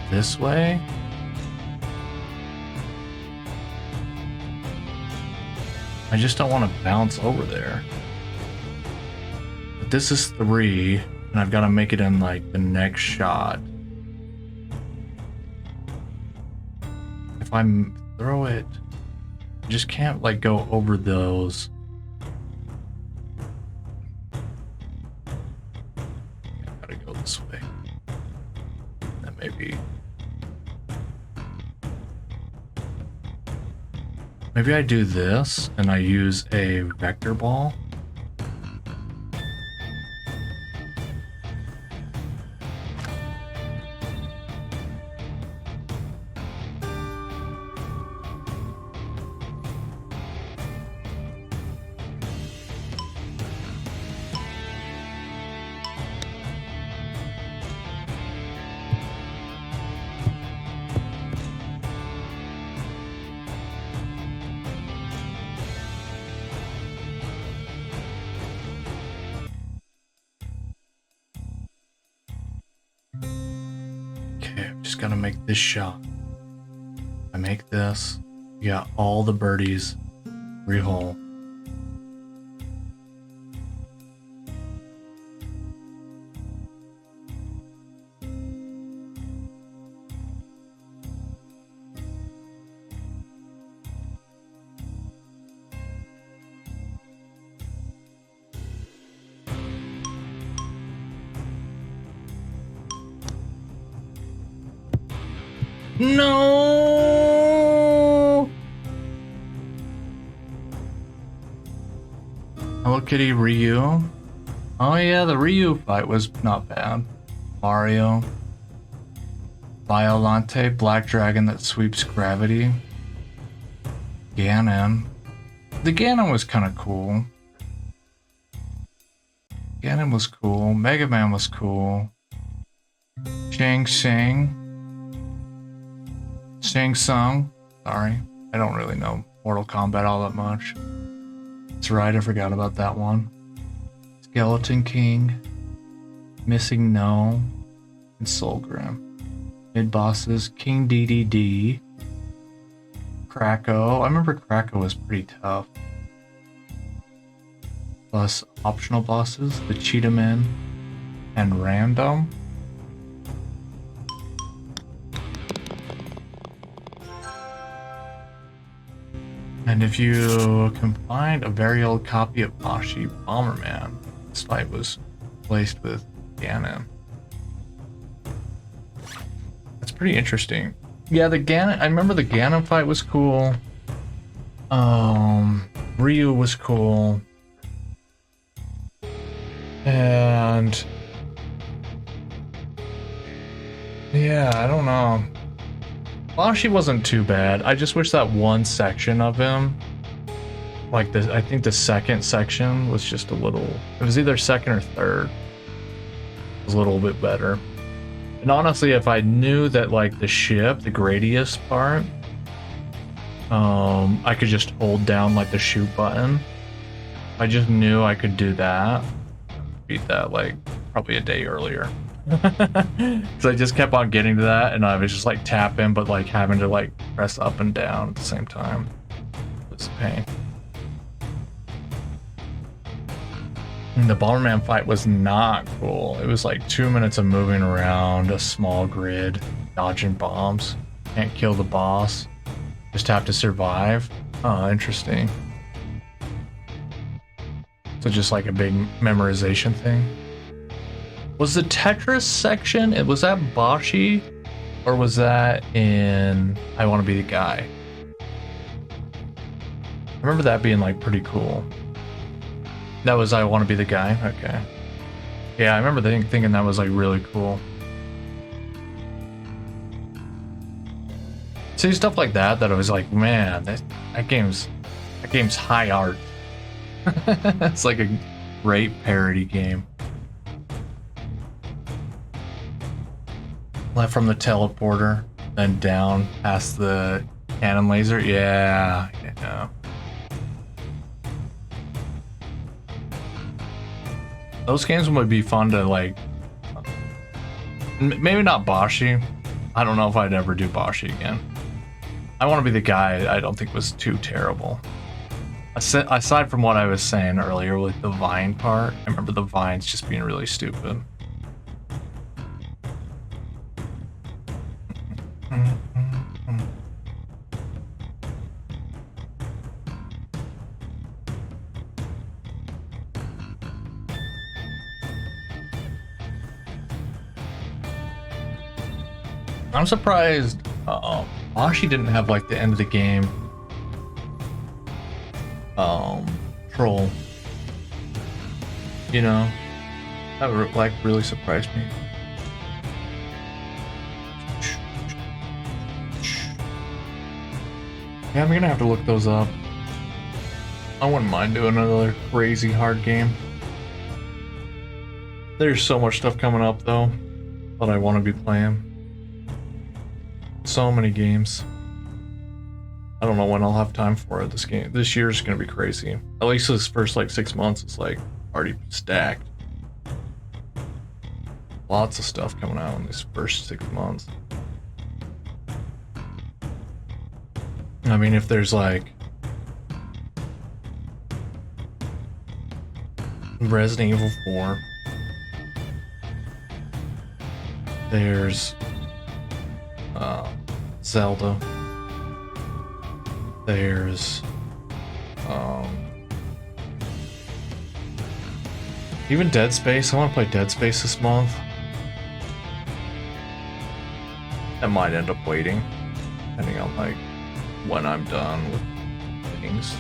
this way. I just don't want to bounce over there. But this is 3, and I've got to make it in like the next shot. If I throw it, I just can't like go over those. I gotta go this way. That may be. Maybe I do this and I use a vector ball. just gotta make this shot. I make this. You got all the birdies. Rehole. No! Hello Kitty Ryu. Oh yeah, the Ryu fight was not bad. Mario. Violante, Black Dragon that sweeps gravity. Ganon. The Ganon was kind of cool. Ganon was cool. Mega Man was cool. Shang Tsung. Shang Tsung. Sorry. I don't really know Mortal Kombat all that much. That's right, I forgot about that one. Skeleton King. Missing No. And Soul Grim. Mid bosses, King DDD. Kracko. I remember Kracko was pretty tough. Plus optional bosses, the Cheetah Men and Random. And if you can find a very old copy of Bashi Bomberman, this fight was placed with Ganon. That's pretty interesting. Yeah, the Ganon, I remember the Ganon fight was cool. Ryu was cool. And yeah, I don't know. Bashi wasn't too bad. I just wish that one section of him, like the, I think the second section was just a little, it was either second or third. It was a little bit better. And honestly, if I knew that like the ship, the Gradius part, I could just hold down like the shoot button. If I just knew I could do that, beat that like probably a day earlier. Because I just kept on getting to that and I was just like tapping but like having to like press up and down at the same time. It's a pain. And the Bomberman fight was not cool. It was like 2 minutes of moving around a small grid, dodging bombs. Can't kill the boss. Just have to survive. Oh, interesting. So just like a big memorization thing. Was the Tetris section, was that Bashi? Or was that in I Want to Be the Guy? I remember that being like pretty cool. That was I Want to Be the Guy? Okay. Yeah, I remember thinking that was like really cool. See, stuff like that I was like, man, that game's high art. It's like a great parody game. Left from the teleporter, then down past the cannon laser. Yeah. Those games would be fun to like. Maybe not Bashi. I don't know if I'd ever do Bashi again. I Want to Be the Guy. I don't think was too terrible. Aside from what I was saying earlier with the vine part, I remember the vines just being really stupid. I'm surprised Bashi didn't have like the end of the game troll. You know, that like really surprised me. Yeah, I'm gonna have to look those up. I wouldn't mind doing another crazy hard game. There's so much stuff coming up though that I want to be playing. So many games. I don't know when I'll have time for it. This year's gonna be crazy. At least this first like 6 months is like already stacked. Lots of stuff coming out in these first 6 months. I mean, if there's like Resident Evil 4, there's Zelda, there's even Dead Space. I want to play Dead Space this month. I might end up waiting, depending on like when I'm done with things.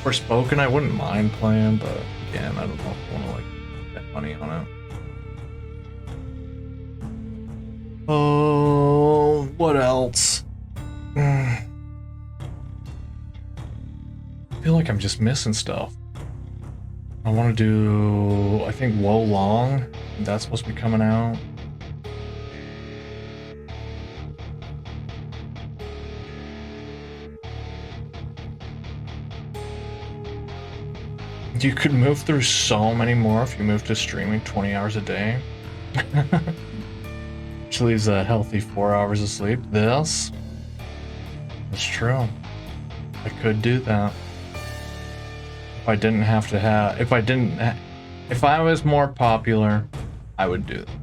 Forspoken, I wouldn't mind playing, but again, I don't know if I want to like spend money on it. Oh, what else? I feel like I'm just missing stuff. I want to do, I think, Wo Long. That's supposed to be coming out. You could move through so many more if you move to streaming 20 hours a day. Which leaves a healthy 4 hours of sleep. This? It's true. I could do that. If I didn't have to have... If I was more popular, I would do that.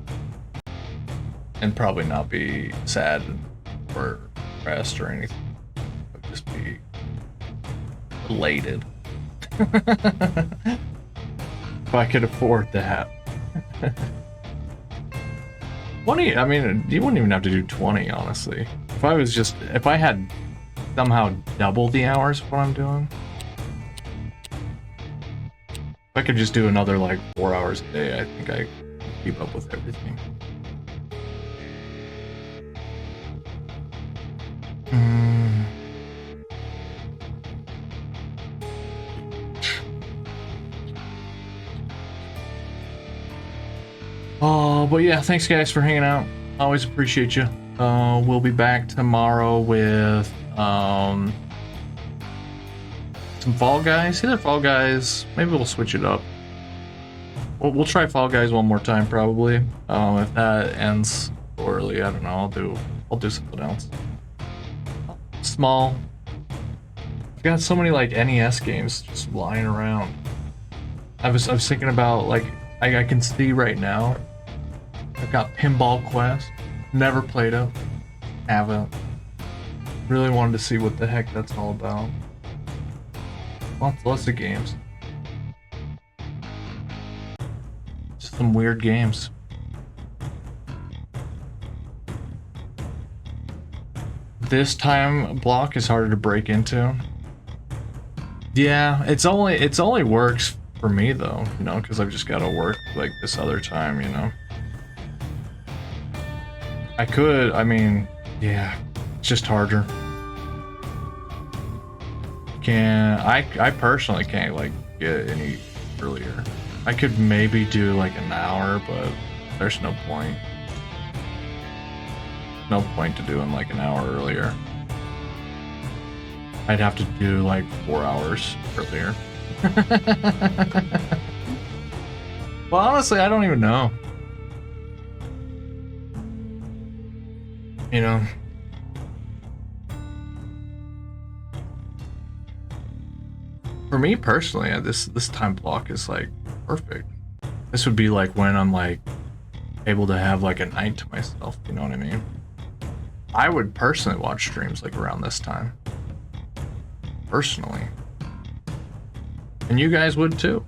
And probably not be sad or depressed or anything. I would just be elated. If I could afford that. 20, I mean, you wouldn't even have to do 20, honestly. If I had somehow double the hours of what I'm doing, if I could just do another like 4 hours a day, I think I could keep up with everything. But yeah, thanks guys for hanging out. Always appreciate you. We'll be back tomorrow with some Fall Guys. Either Fall Guys, maybe we'll switch it up. We'll try Fall Guys one more time probably. If that ends poorly, I don't know. I'll do something else. Small. I've got so many like NES games just lying around. I was thinking about like I can see right now. I've got Pinball Quest. Never played it. Haven't. Really wanted to see what the heck that's all about. Lots of games. Just some weird games. This time block is harder to break into. Yeah, it's only works for me though, you know, because I've just got to work like this other time, you know. I mean, yeah, it's just harder. I personally can't like get any earlier. I could maybe do like an hour, but there's no point. No point to doing like an hour earlier. I'd have to do like 4 hours earlier. Well, honestly, I don't even know. You know, for me personally, this time block is like perfect. This would be like when I'm like able to have like a night to myself. You know what I mean? I would personally watch streams like around this time. Personally, and you guys would too.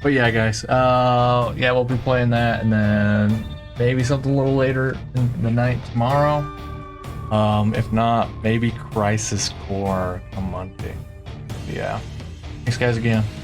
But yeah, guys. Yeah, we'll be playing that, and then maybe something a little later in the night tomorrow. If not, maybe Crisis Core on Monday. Yeah. Thanks guys again.